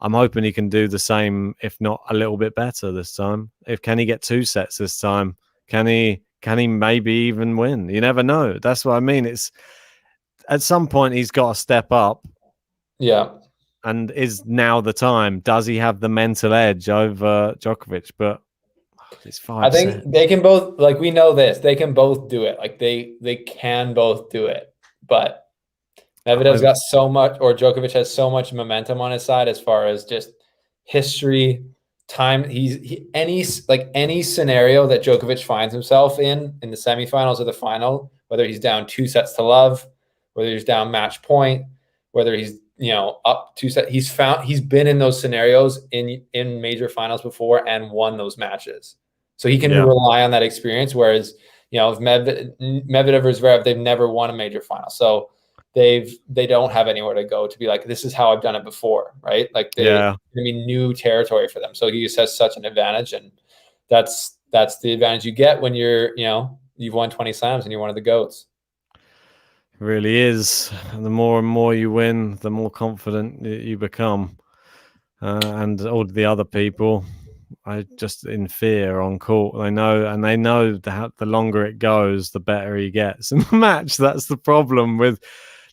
I'm hoping he can do the same, if not a little bit better this time. Can he get 2 sets this time? Can he maybe even win? You never know. That's what I mean. It's at some point he's got to step up. Yeah. And is now the time? Does he have the mental edge over Djokovic? But it's 5 I think sets. they can both, like, we know this. They can both do it. Like, they can both do it. But Medvedev's got so much, or Djokovic has so much momentum on his side as far as just history, time. Any scenario that Djokovic finds himself in the semifinals or the final, whether he's down 2 sets to love, whether he's down match point, whether he's up 2 sets, he's been in those scenarios in major finals before and won those matches, so he can rely on that experience. Whereas if Medvedev or Zverev, they've never won a major final, so they don't have anywhere to go to be like, this is how I've done it before, right? Like new territory for them. So he just has such an advantage, and that's the advantage you get when you've won 20 slams and you're one of the GOATs. It really is. The more and more you win, the more confident you become. And all the other people are just in fear on court. They know that the longer it goes, the better he gets in the match. That's the problem with.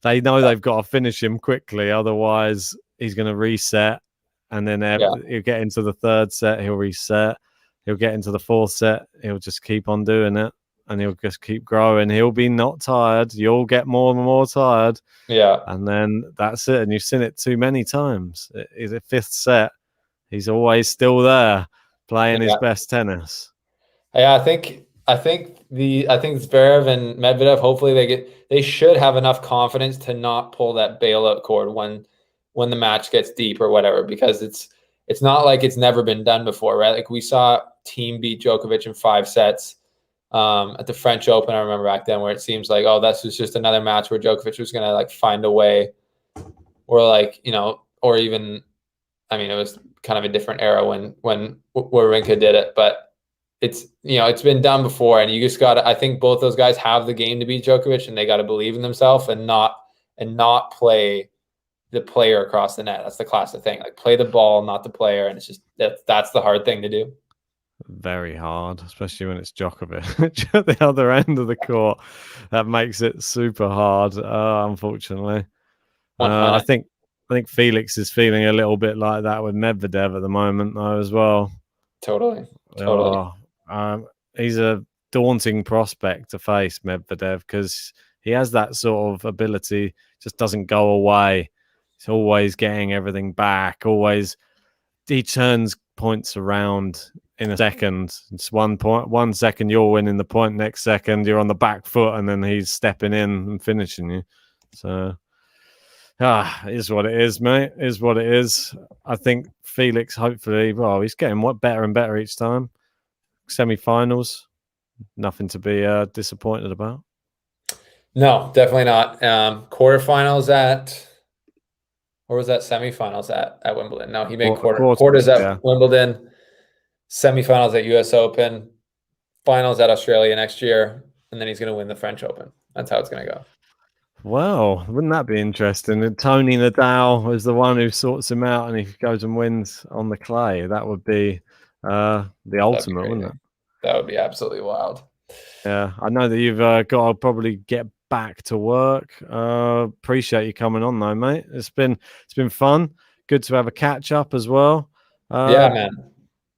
They know they've got to finish him quickly, otherwise he's going to reset, and then he'll get into the 3rd set, he'll reset, he'll get into the 4th set, he'll just keep on doing it, and he'll just keep growing. He'll be not tired. You'll get more and more tired. Yeah. And then that's it. And you've seen it too many times. It's a 5th set. He's always still there playing his best tennis. Yeah, I think Zverev and Medvedev, hopefully they should have enough confidence to not pull that bailout cord when the match gets deep or whatever, because it's not like it's never been done before, right? Like, we saw Team beat Djokovic in 5 sets at the French Open. I remember back then, where it seems like, oh, this was just another match where Djokovic was going to find a way, or or even, I mean, it was kind of a different era when Wawrinka did it, but it's been done before, and you just got to, I think both those guys have the game to beat Djokovic, and they got to believe in themselves and not play the player across the net. That's the classic thing. Like, play the ball, not the player. And it's just, that's the hard thing to do. Very hard, especially when it's Djokovic at the other end of the court. That makes it super hard, unfortunately. I think Felix is feeling a little bit like that with Medvedev at the moment, though, as well. Totally. He's a daunting prospect to face, Medvedev, because he has that sort of ability, just doesn't go away. He's always getting everything back. He turns points around in a second. It's 1 second you're winning the point, next second you're on the back foot, and then he's stepping in and finishing you. So it is what it is, mate. It is what it is. I think Felix, hopefully, he's getting better and better each time. Semi-finals, nothing to be disappointed about. No, definitely not. Quarterfinals or was that semifinals at Wimbledon? No, he made quarters at Wimbledon, semifinals at US Open, finals at Australia next year, and then he's going to win the French Open. That's how it's going to go. Well, wouldn't that be interesting? And Tony Nadal is the one who sorts him out, and he goes and wins on the clay. That would be the ultimate, wouldn't it? That would be absolutely wild. Yeah, I know that you've got to probably get back to work. Appreciate you coming on, though, mate. It's been fun. Good to have a catch up as well. Yeah, man.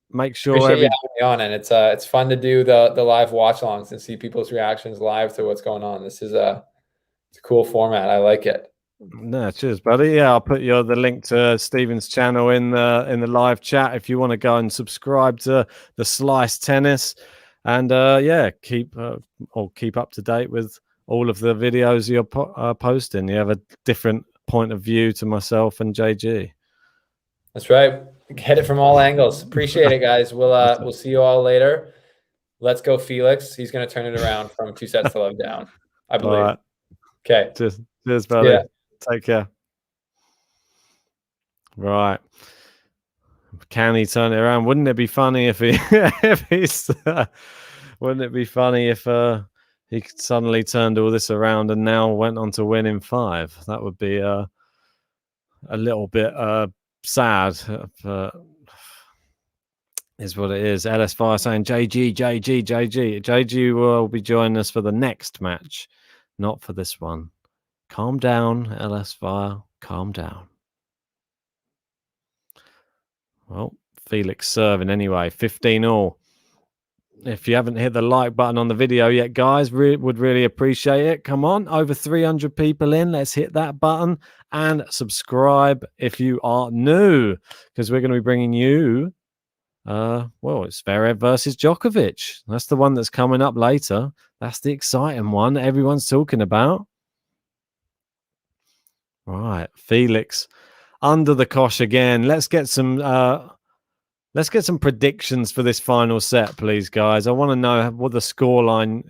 Make sure Appreciate you having me on, and it's fun to do the live watch alongs and see people's reactions live to what's going on. This is it's a cool format. I like it. No, cheers, buddy. Yeah, I'll put the link to Stephen's channel in the live chat if you want to go and subscribe to the Slice Tennis, and yeah, keep up to date with all of the videos you're posting. You have a different point of view to myself and JG. That's right. Get it from all angles. Appreciate it, guys. We'll see you all later. Let's go, Felix. He's going to turn it around from 2 sets to love down, I believe. Right. Okay. Cheers, buddy. Yeah. Take care. Right. Can he turn it around? Wouldn't it be funny if he wouldn't it be funny if he suddenly turned all this around and now went on to win in 5? That would be a little bit sad, but is what it is. LS Fire saying JG will be joining us for the next match, not for this one. Calm down, LS Fire. Calm down. Well, Felix serving anyway. 15-all. If you haven't hit the like button on the video yet, guys, would really appreciate it. Come on, over 300 people in. Let's hit that button and subscribe if you are new, because we're going to be bringing you, well, it's Zverev versus Djokovic. That's the one that's coming up later. That's the exciting one that everyone's talking about. Right, Felix under the cosh again. Let's get some predictions for this final set, please, guys. I want to know what the scoreline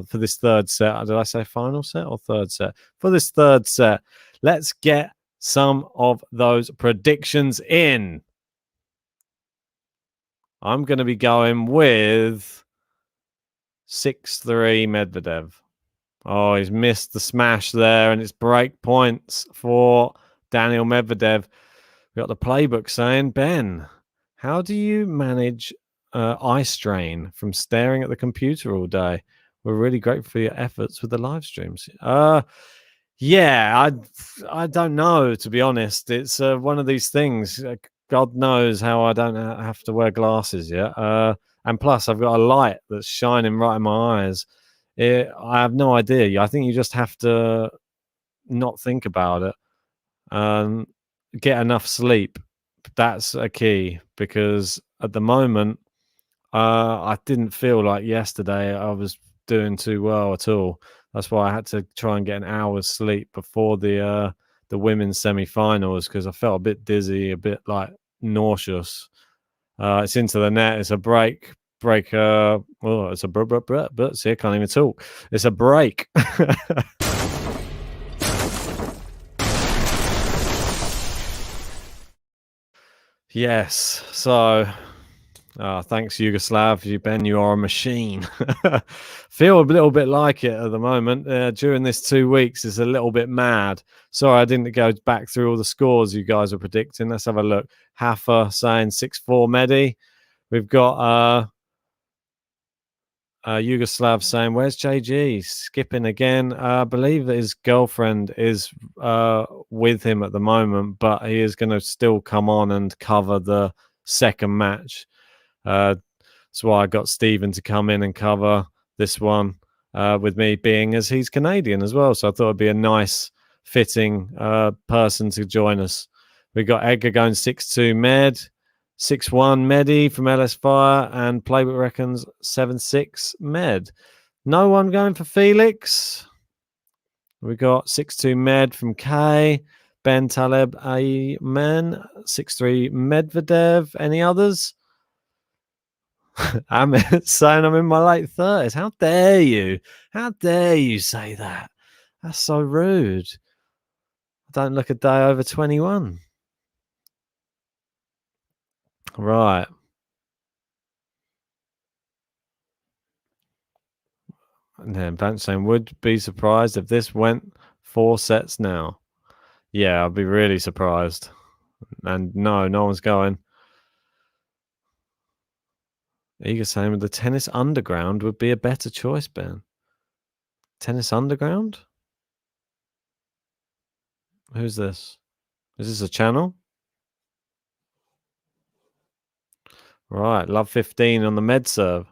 for this third set. Did I say final set or third set? For this third set, let's get some of those predictions in. I'm going to be going with 6-3 Medvedev. Oh, he's missed the smash there, and it's break points for Daniil Medvedev. We got the playbook saying, Ben, how do you manage eye strain from staring at the computer all day? We're really grateful for your efforts with the live streams. Yeah, I don't know, to be honest. It's one of these things. God knows how I don't have to wear glasses yet. And plus, I've got a light that's shining right in my eyes. I have no idea. I think you just have to not think about it. Get enough sleep. That's a key, because at the moment, I didn't feel like yesterday I was doing too well at all. That's why I had to try and get an hour's sleep before the women's semi-finals, because I felt a bit dizzy, a bit like nauseous. It's into the net. It's a break. Oh, it's a but see, I can't even talk. It's a break. Yes. So, thanks, Yugoslav. Ben, you are a machine. Feel a little bit like it at the moment. During this 2 weeks, it's a little bit mad. Sorry, I didn't go back through all the scores you guys are predicting. Let's have a look. Hafa saying 6-4 Medi. We've got Yugoslav saying, where's JG? Skipping again. I believe that his girlfriend is with him at the moment, but he is going to still come on and cover the second match. That's why I got Stephen to come in and cover this one with me, being as he's Canadian as well. So I thought it'd be a nice, fitting person to join us. We got Edgar going 6-2 Med. 6-1 Medi from LS Fire, and Playbook reckons 7-6 Med. No one going for Felix. We got 6-2 Med from K. Ben Taleb Amen. 6-3 Medvedev. Any others? I'm saying I'm in my late 30s. How dare you? How dare you say that? That's so rude. I don't look a day over 21. Right. And then Vance saying, would be surprised if this went 4 sets now. Yeah, I'd be really surprised. And no one's going. Eager saying the Tennis Underground would be a better choice, Ben. Tennis Underground? Who's this? Is this a channel? Right, Love 15 on the med serve.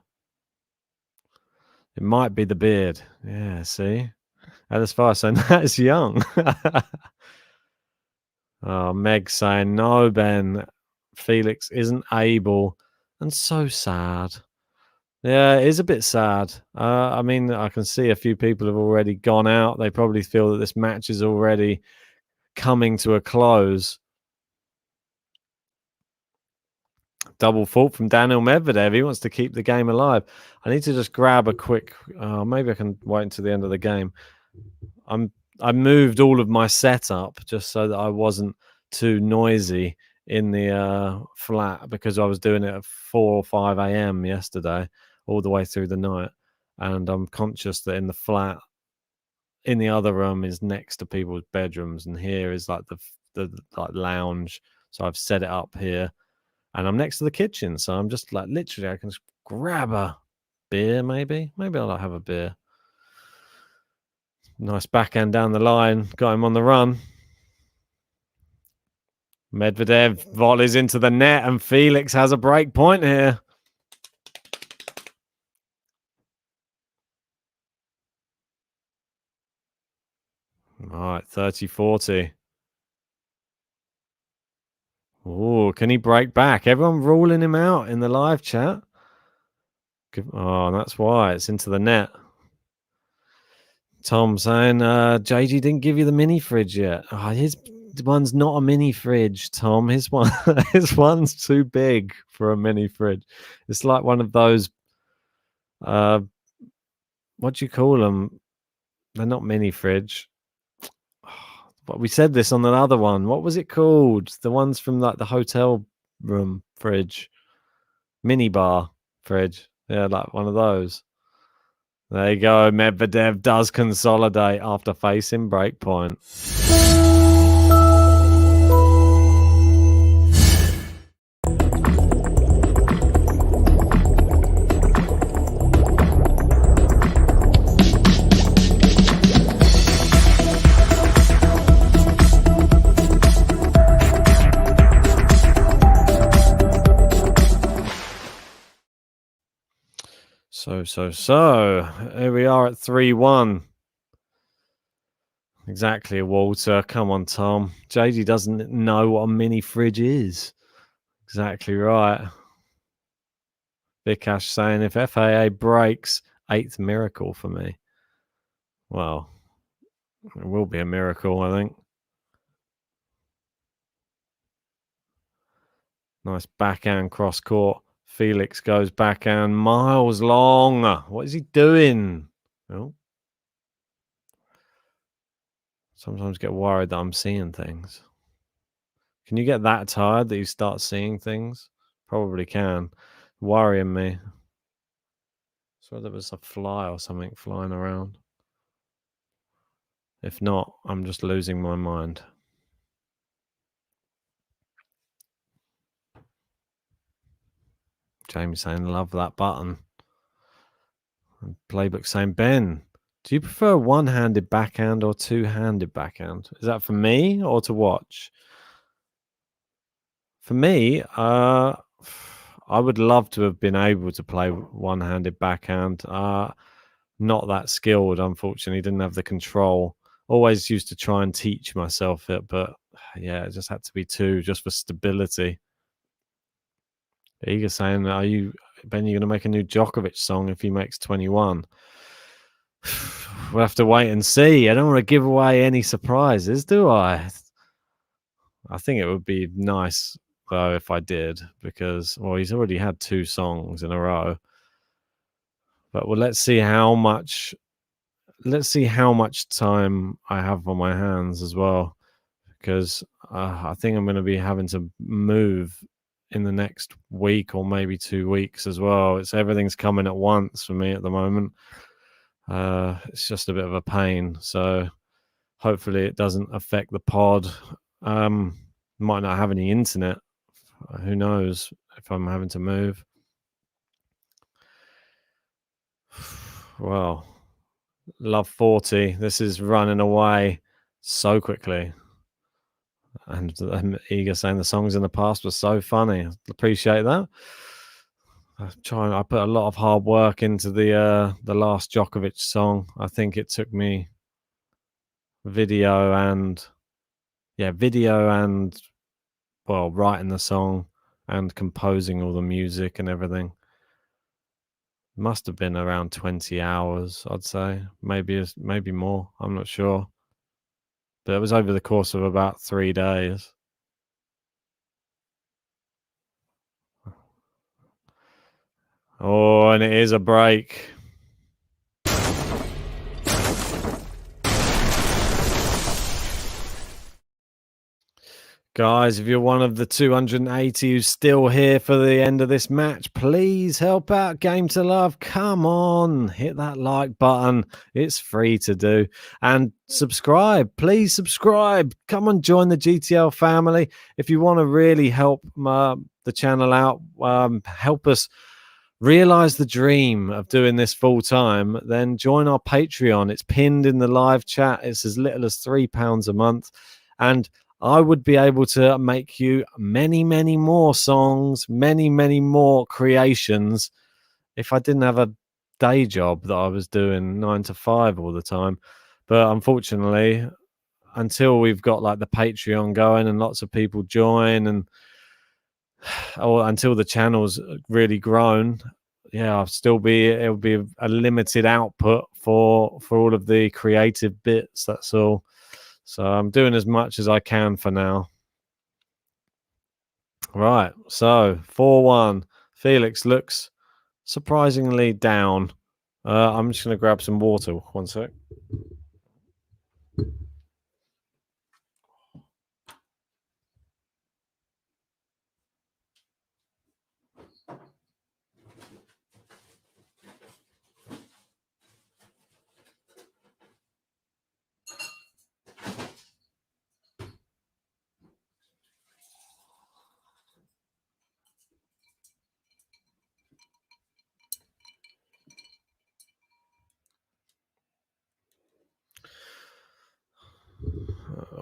It might be the beard. Yeah, see? As far as saying that is young. Oh, Meg saying, no, Ben. Felix isn't able. And so sad. Yeah, it is a bit sad. I mean, I can see a few people have already gone out. They probably feel that this match is already coming to a close. Double fault from Daniil Medvedev. He wants to keep the game alive. I need to just grab a quick... maybe I can wait until the end of the game. I moved all of my setup just so that I wasn't too noisy in the flat, because I was doing it at 4 or 5 a.m. yesterday, all the way through the night. And I'm conscious that in the flat, in the other room is next to people's bedrooms, and here is like the like lounge. So I've set it up here, and I'm next to the kitchen. So I'm just like, literally, I can just grab a beer, maybe I'll have a beer. Nice backhand down the line. Got him on the run. Medvedev volleys into the net, and Felix has a break point here. All right, 30-40. Oh, can he break back? Everyone ruling him out in the live chat. Oh, that's why. It's into the net. Tom saying, JG didn't give you the mini fridge yet. Oh, his one's not a mini fridge, Tom. His one's too big for a mini fridge. It's like one of those, what do you call them? They're not mini fridge. But we said this on another one. What was it called? The ones from like the hotel room fridge. Mini bar fridge. Yeah, like one of those. There you go. Medvedev does consolidate after facing breakpoint. So, here we are at 3-1. Exactly, Walter. Come on, Tom. JD doesn't know what a mini fridge is. Exactly right. Vikash saying, if FAA breaks, 8th miracle for me. Well, it will be a miracle, I think. Nice backhand cross court. Felix goes backhand miles long. What is he doing? Oh. Sometimes get worried that I'm seeing things. Can you get that tired that you start seeing things? Probably can. Worrying me. So there was a fly or something flying around. If not, I'm just losing my mind. Jamie saying, love that button. And Playbook saying, Ben, do you prefer one-handed backhand or two-handed backhand? Is that for me or to watch? For me, I would love to have been able to play one-handed backhand. Not that skilled, unfortunately. Didn't have the control. Always used to try and teach myself it, but yeah, it just had to be two, just for stability. Eager saying, are you, Ben, you're going to make a new Djokovic song if he makes 21? We'll have to wait and see. I don't want to give away any surprises, do I? I think it would be nice, though, if I did, because, well, he's already had 2 songs in a row. But well, let's see how much time I have on my hands as well, because I think I'm going to be having to move in the next week or maybe 2 weeks as well. Everything's coming at once for me at the moment. It's just a bit of a pain. So Hopefully it doesn't affect the pod. Might not have any internet. Who knows if I'm having to move. Well, love 40. This is running away so quickly. And I'm eager saying the songs in the past were so funny. Appreciate that. I put a lot of hard work into the last Djokovic song. I think it took me video and well, writing the song and composing all the music and everything. Must have been around 20 hours, I'd say. Maybe more. I'm not sure. But it was over the course of about 3 days. Oh, and it is a break. Guys, if you're one of the 280 who's still here for the end of this match, please help out Game to Love. Come on, hit that like button. It's free to do. And subscribe. Please subscribe. Come and join the GTL family. If you want to really help the channel out, help us realize the dream of doing this full time, then join our Patreon. It's pinned in the live chat. It's as little as £3 a month. And I would be able to make you many, many more songs, many, many more creations if I didn't have a day job that I was doing 9 to 5 all the time. But unfortunately, until we've got like the Patreon going and lots of people join and until the channel's really grown, it'll be a limited output for all of the creative bits. That's all. So I'm doing as much as I can for now. Right, so 4-1. Felix looks surprisingly down. I'm just going to grab some water. One sec.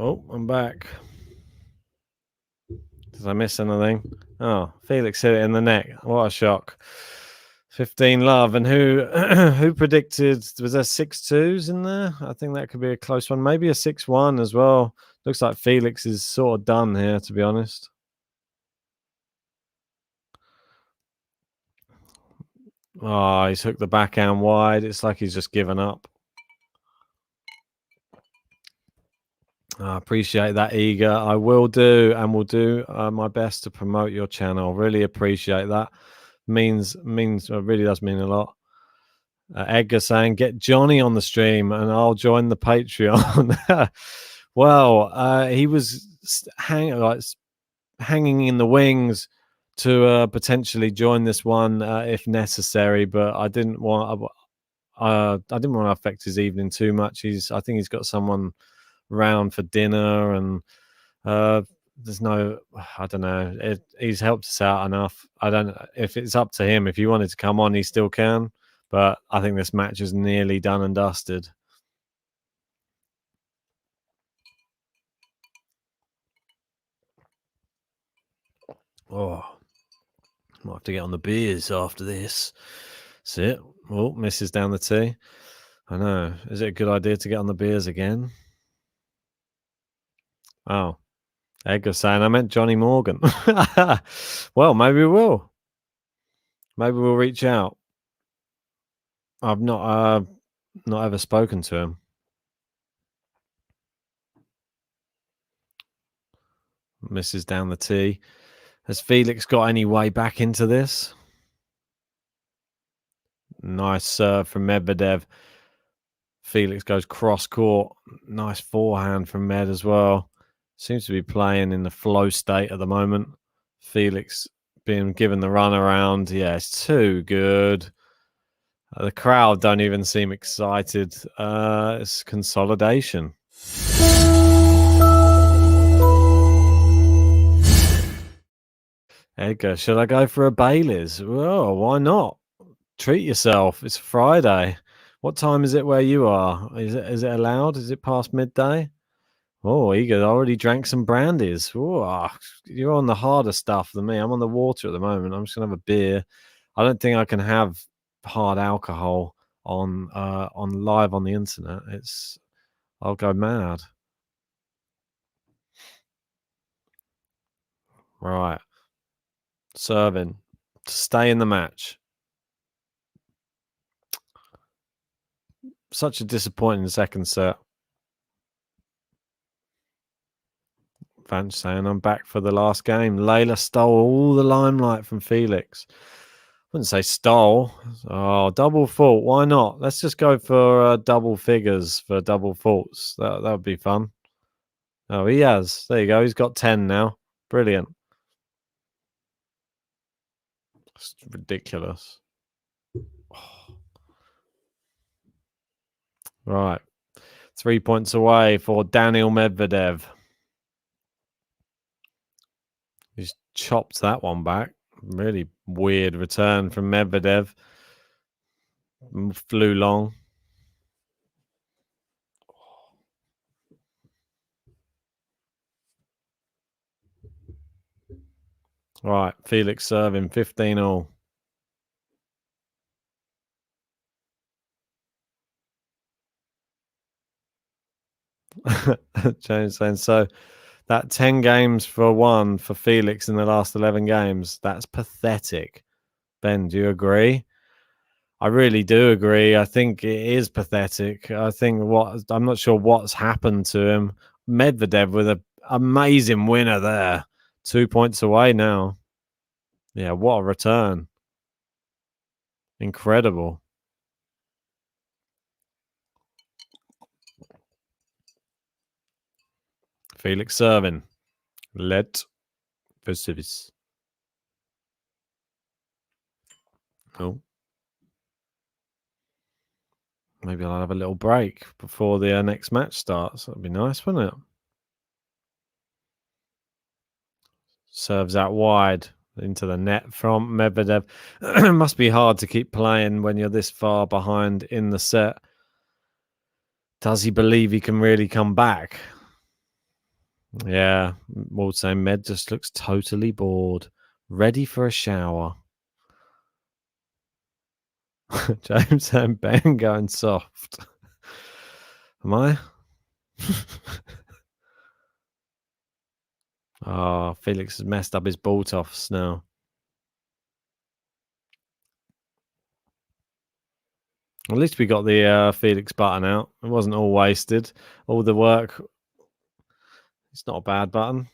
Oh, I'm back. Did I miss anything? Oh, Felix hit it in the neck. What a shock. 15 love. And who predicted, was there 6-2s in there? I think that could be a close one. Maybe a 6-1 as well. Looks like Felix is sort of done here, to be honest. Oh, he's hooked the backhand wide. It's like he's just given up. I appreciate that, Eager. I will do, and will do my best to promote your channel. Really appreciate that. Means really does mean a lot. Edgar saying, get Johnny on the stream and I'll join the Patreon. Well, he was hanging in the wings to potentially join this one if necessary, but I didn't want to affect his evening too much. I think he's got someone round for dinner, and there's no, I don't know. He's helped us out enough. I don't know if it's up to him. If he wanted to come on, he still can. But I think this match is nearly done and dusted. Oh, might have to get on the beers after this. That's it. Oh, misses down the tee. I know. Is it a good idea to get on the beers again? Oh, Edgar saying I meant Johnny Morgan. Well, maybe we will. Maybe we'll reach out. I've not ever spoken to him. Misses down the tee. Has Felix got any way back into this? Nice serve from Medvedev. Felix goes cross court. Nice forehand from Med as well. Seems to be playing in the flow state at the moment. Felix being given the run around. Yeah, it's too good. The crowd don't even seem excited. It's consolidation. Edgar, should I go for a Bailey's? Well, why not? Treat yourself. It's Friday. What time is it where you are? Is it allowed? Is it past midday? Oh, Igor already drank some brandies. Oh, you're on the harder stuff than me. I'm on the water at the moment. I'm just gonna have a beer. I don't think I can have hard alcohol on live on the internet. I'll go mad. Right. Serving to stay in the match. Such a disappointing second set. Vance saying I'm back for the last game. Layla stole all the limelight from Felix. Wouldn't say stole. Oh, double fault. Why not? Let's just go for double figures for double faults. That would be fun. Oh, he has. There you go. He's got 10 now. Brilliant. It's ridiculous. Right. 3 points away for Daniil Medvedev. He's chopped that one back. Really weird return from Medvedev. Flew long. Right, Felix serving 15-all. James saying, so that 10 games for one for Felix in the last 11 games, that's pathetic. Ben, do you agree? I really do agree. I think it is pathetic. I think I'm not sure what's happened to him. Medvedev with an amazing winner there. 2 points away now. Yeah, what a return. Incredible. Felix serving. Let for service. Oh. Maybe I'll have a little break before the next match starts. That'd be nice, wouldn't it? Serves out wide into the net from Medvedev. Must be hard to keep playing when you're this far behind in the set. Does he believe he can really come back? Yeah, Ward saying Med just looks totally bored. Ready for a shower. James saying Ben going soft. Am I? Oh, Felix has messed up his ball toss now. At least we got the Felix button out. It wasn't all wasted. All the work. It's not a bad button.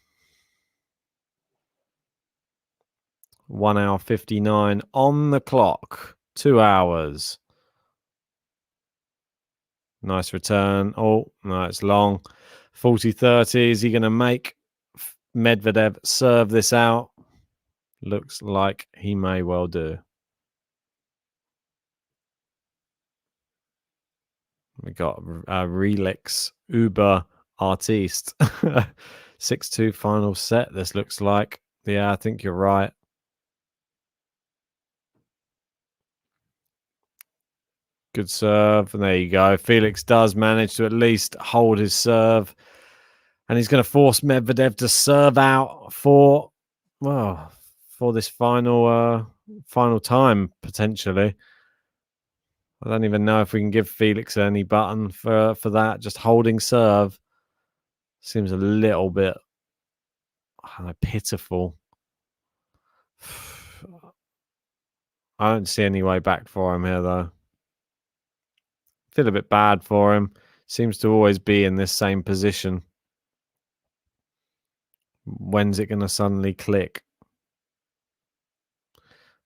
1 hour 59 on the clock. 2 hours. Nice return. Oh, no, it's long. 40-30. Is he going to make Medvedev serve this out? Looks like he may well do. We got Relix Uber Artiste. 6-2 final set, this looks like. Yeah, I think you're right. Good serve. And there you go. Felix does manage to at least hold his serve. And he's going to force Medvedev to serve out for this final time, potentially. I don't even know if we can give Felix any button for that. Just holding serve seems a little bit pitiful. I don't see any way back for him here, though. Feel a bit bad for him. Seems to always be in this same position. When's it going to suddenly click?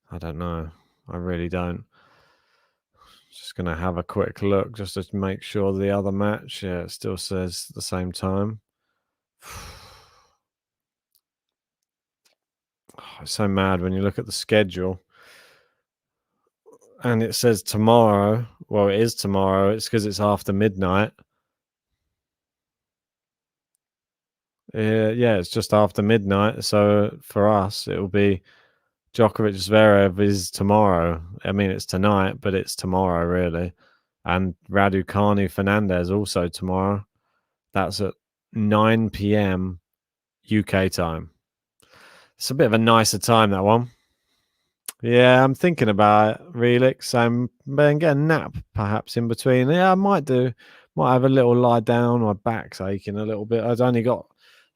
I don't know. I really don't. Just going to have a quick look just to make sure the other match, yeah, it still says the same time. It's so mad when you look at the schedule and it says tomorrow. Well, it is tomorrow. It's because it's after midnight. Yeah, it's just after midnight. So for us, it will be Djokovic Zverev is tomorrow. I mean, it's tonight, but it's tomorrow, really. And Raducanu Fernandez also tomorrow. That's at 9 p.m. UK time. It's a bit of a nicer time, that one. Yeah, I'm thinking about it, Felix. I'm going to get a nap perhaps in between. Yeah, I might do. Might have a little lie down. My back's aching a little bit. I'd only got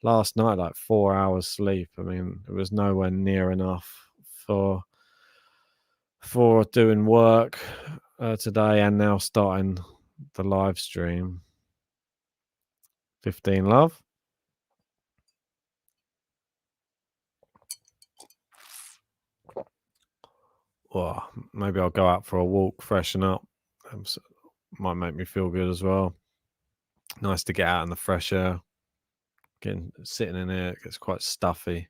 last night like 4 hours sleep. I mean, it was nowhere near enough for doing work today and now starting the live stream. 15 love. Well, maybe I'll go out for a walk, freshen up. Might make me feel good as well. Nice to get out in the fresh air. Sitting in here, it gets quite stuffy.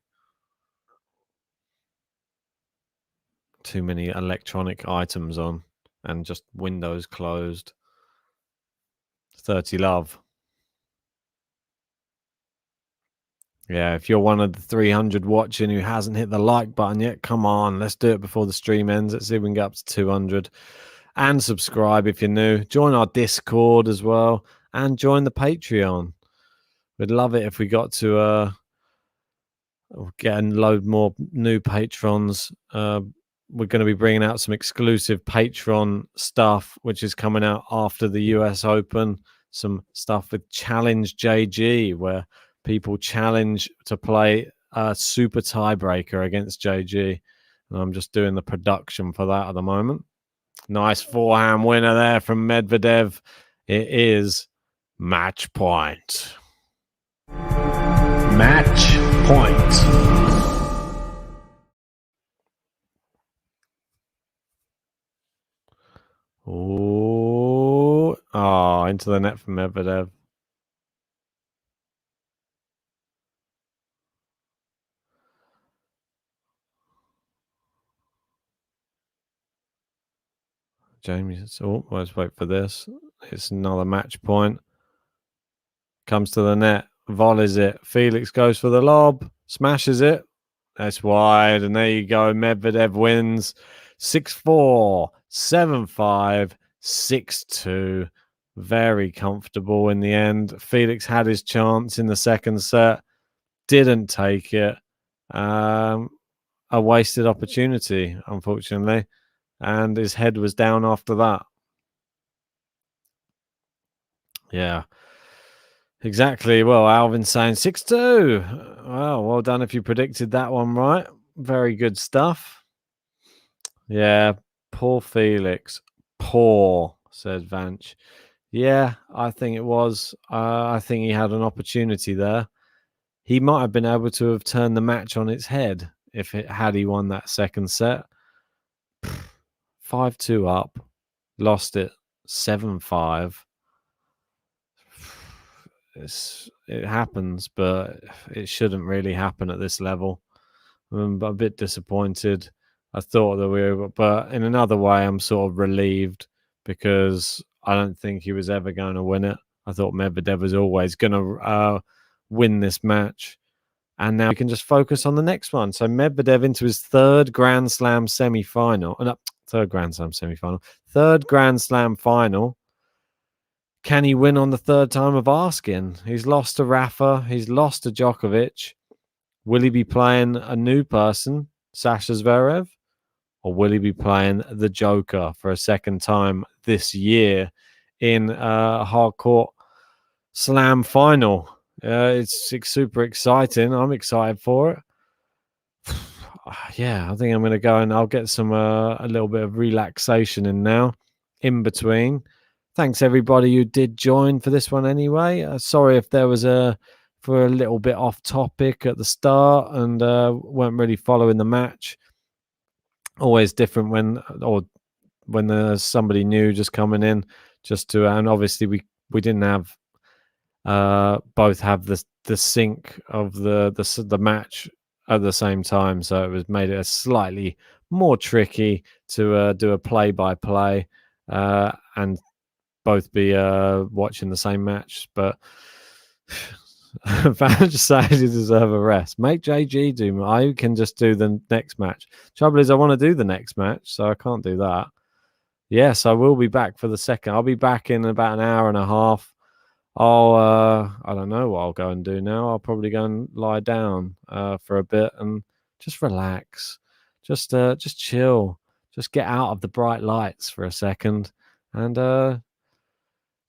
Too many electronic items on and just windows closed. 30 love. Yeah, if you're one of the 300 watching who hasn't hit the like button yet, come on, let's do it before the stream ends. Let's see if we can get up to 200. And subscribe if you're new. Join our Discord as well. And join the Patreon. We'd love it if we got to get a load more new patrons. We're going to be bringing out some exclusive Patreon stuff, which is coming out after the US Open. Some stuff with Challenge JG, where people challenge to play a super tiebreaker against JG. And I'm just doing the production for that at the moment. Nice forehand winner there from Medvedev. It is match point. Match point. Oh, into the net from Medvedev. Jamie, let's wait for this. It's another match point. Comes to the net, volleys it. Felix goes for the lob, smashes it. That's wide, and there you go. Medvedev wins 6-4, 7-5, 6-2. Very comfortable in the end. Felix had his chance in the second set, didn't take it. A wasted opportunity, unfortunately. And his head was down after that. Yeah. Exactly. Well, Alvin's saying 6-2. Well done if you predicted that one right. Very good stuff. Yeah, poor Felix. Poor, said Vanch. Yeah, I think it was. I think he had an opportunity there. He might have been able to have turned the match on its head had he won that second set. 5-2 up, lost it 7-5. It happens, but it shouldn't really happen at this level. I'm a bit disappointed. I thought that we were, but in another way, I'm sort of relieved because I don't think he was ever going to win it. I thought Medvedev was always going to win this match. And now we can just focus on the next one. So Medvedev into his third Grand Slam semi-final. Third Grand Slam semi-final. Third Grand Slam final. Can he win on the third time of asking? He's lost to Rafa. He's lost to Djokovic. Will he be playing a new person, Sasha Zverev? Or will he be playing the Joker for a second time this year in a hardcourt slam final? It's super exciting. I'm excited for it. Yeah, I think I'm going to go and I'll get some a little bit of relaxation in now in between. Thanks everybody who did join for this one anyway. Sorry if there was for a little bit off topic at the start and weren't really following the match. Always different when there's somebody new just coming in, and obviously we didn't have both have the sync of the match at the same time, so it was made it a slightly more tricky to do a play-by-play and both be watching the same match. But Fans say you deserve a rest. Make JG do. I can just do the next match. Trouble is, I want to do the next match, so I can't do that. Yes, I will be back for the second. I'll be back in about an hour and a half. I don't know what I'll go and do now. I'll probably go and lie down for a bit and just relax, just chill, just get out of the bright lights for a second, and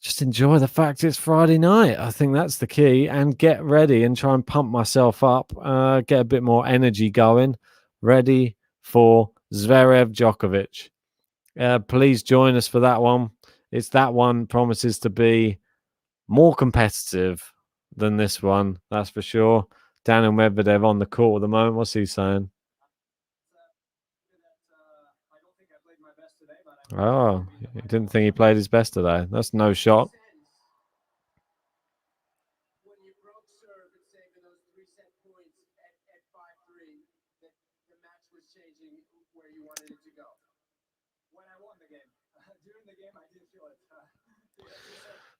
just enjoy the fact it's Friday night. I think that's the key, and get ready and try and pump myself up, get a bit more energy going, ready for Zverev Djokovic. Please join us for that one. That one promises to be more competitive than this one, that's for sure. Daniil Medvedev on the court at the moment. What's he saying? Oh, he didn't think he played his best today. That's no shot.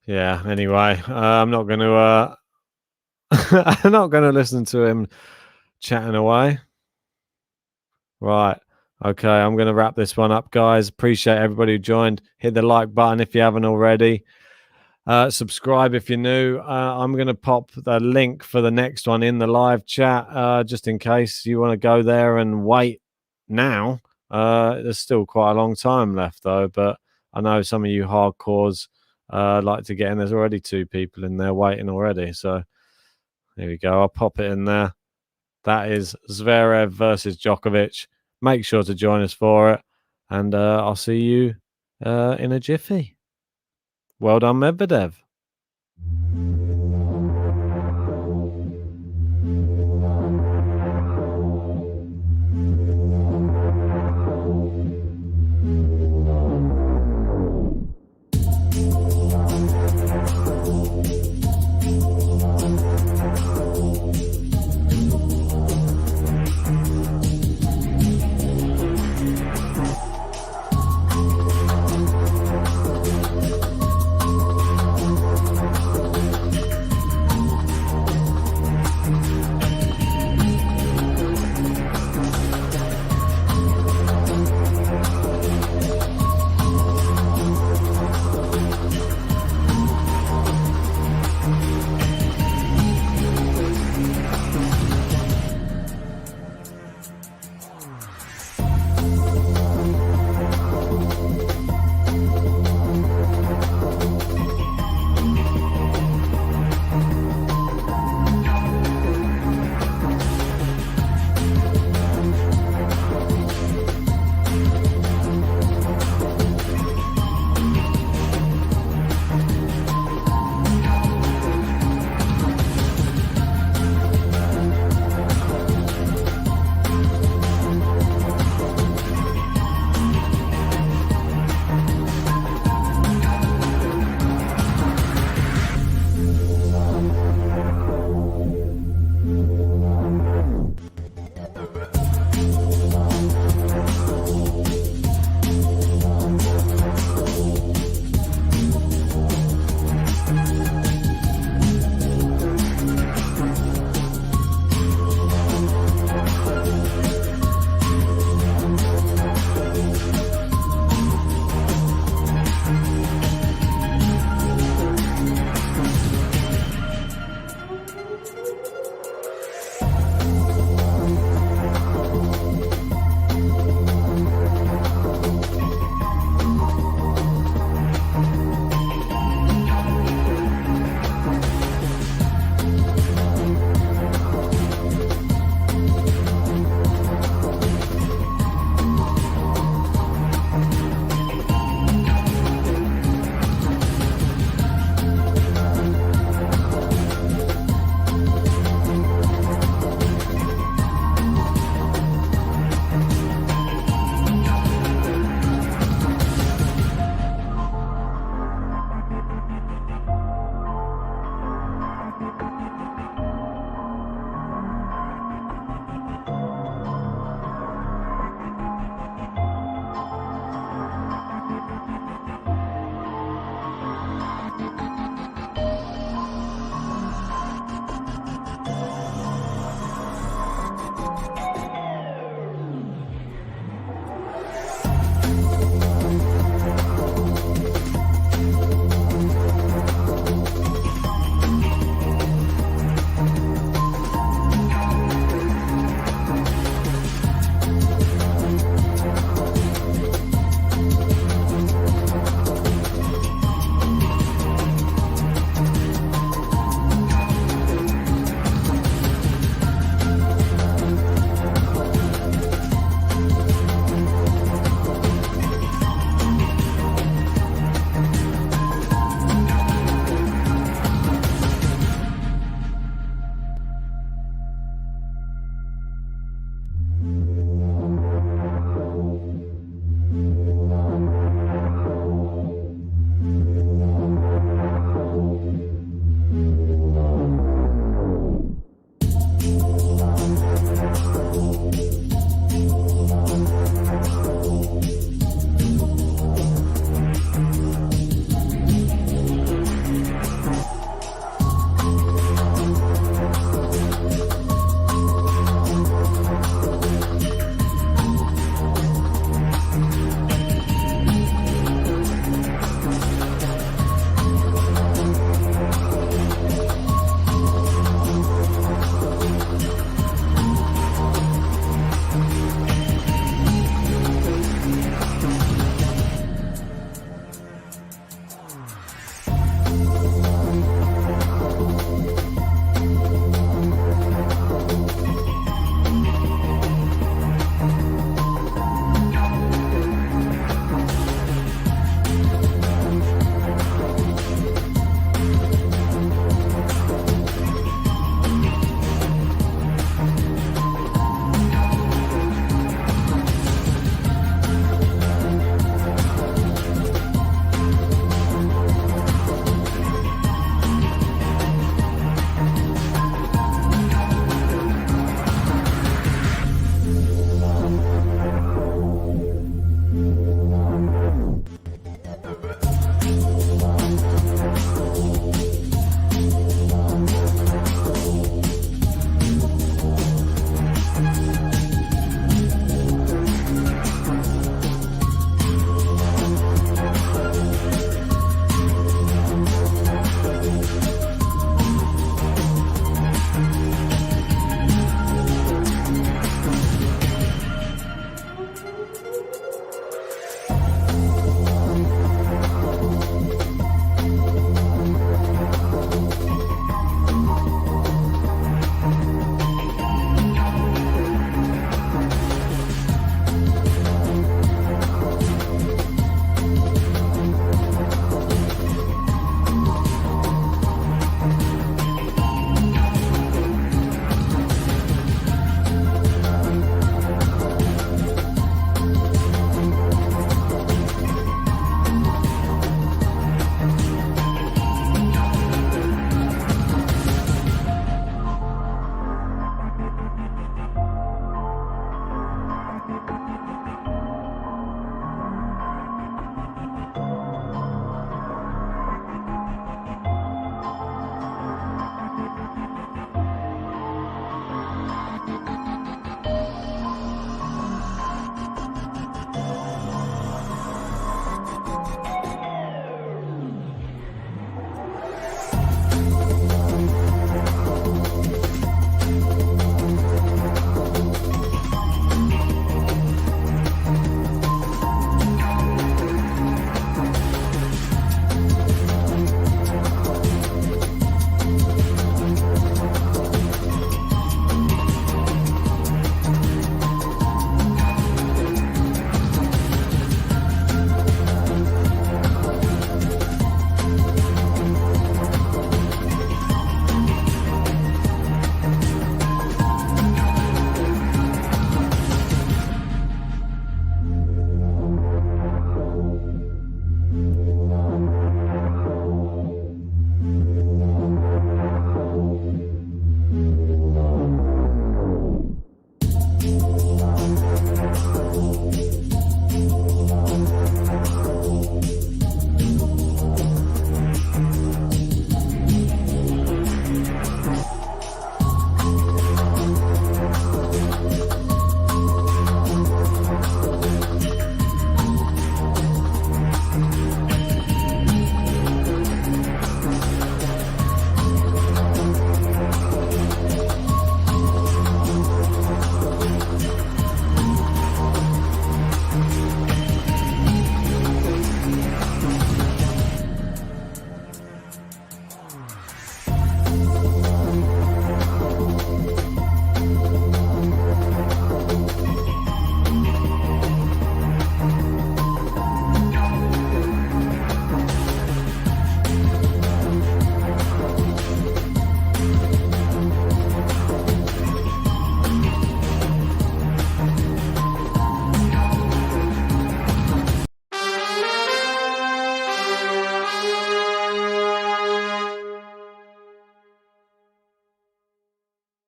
Yeah, anyway, I'm not going to I'm not going to listen to him chatting away. Right. Okay, I'm going to wrap this one up, guys. Appreciate everybody who joined. Hit the like button if you haven't already. Subscribe if you're new. I'm going to pop the link for the next one in the live chat, just in case you want to go there and wait now. There's still quite a long time left, though, but I know some of you hardcores like to get in. There's already 2 people in there waiting already. So here we go. I'll pop it in there. That is Zverev versus Djokovic. Make sure to join us for it. And I'll see you in a jiffy. Well done, Medvedev.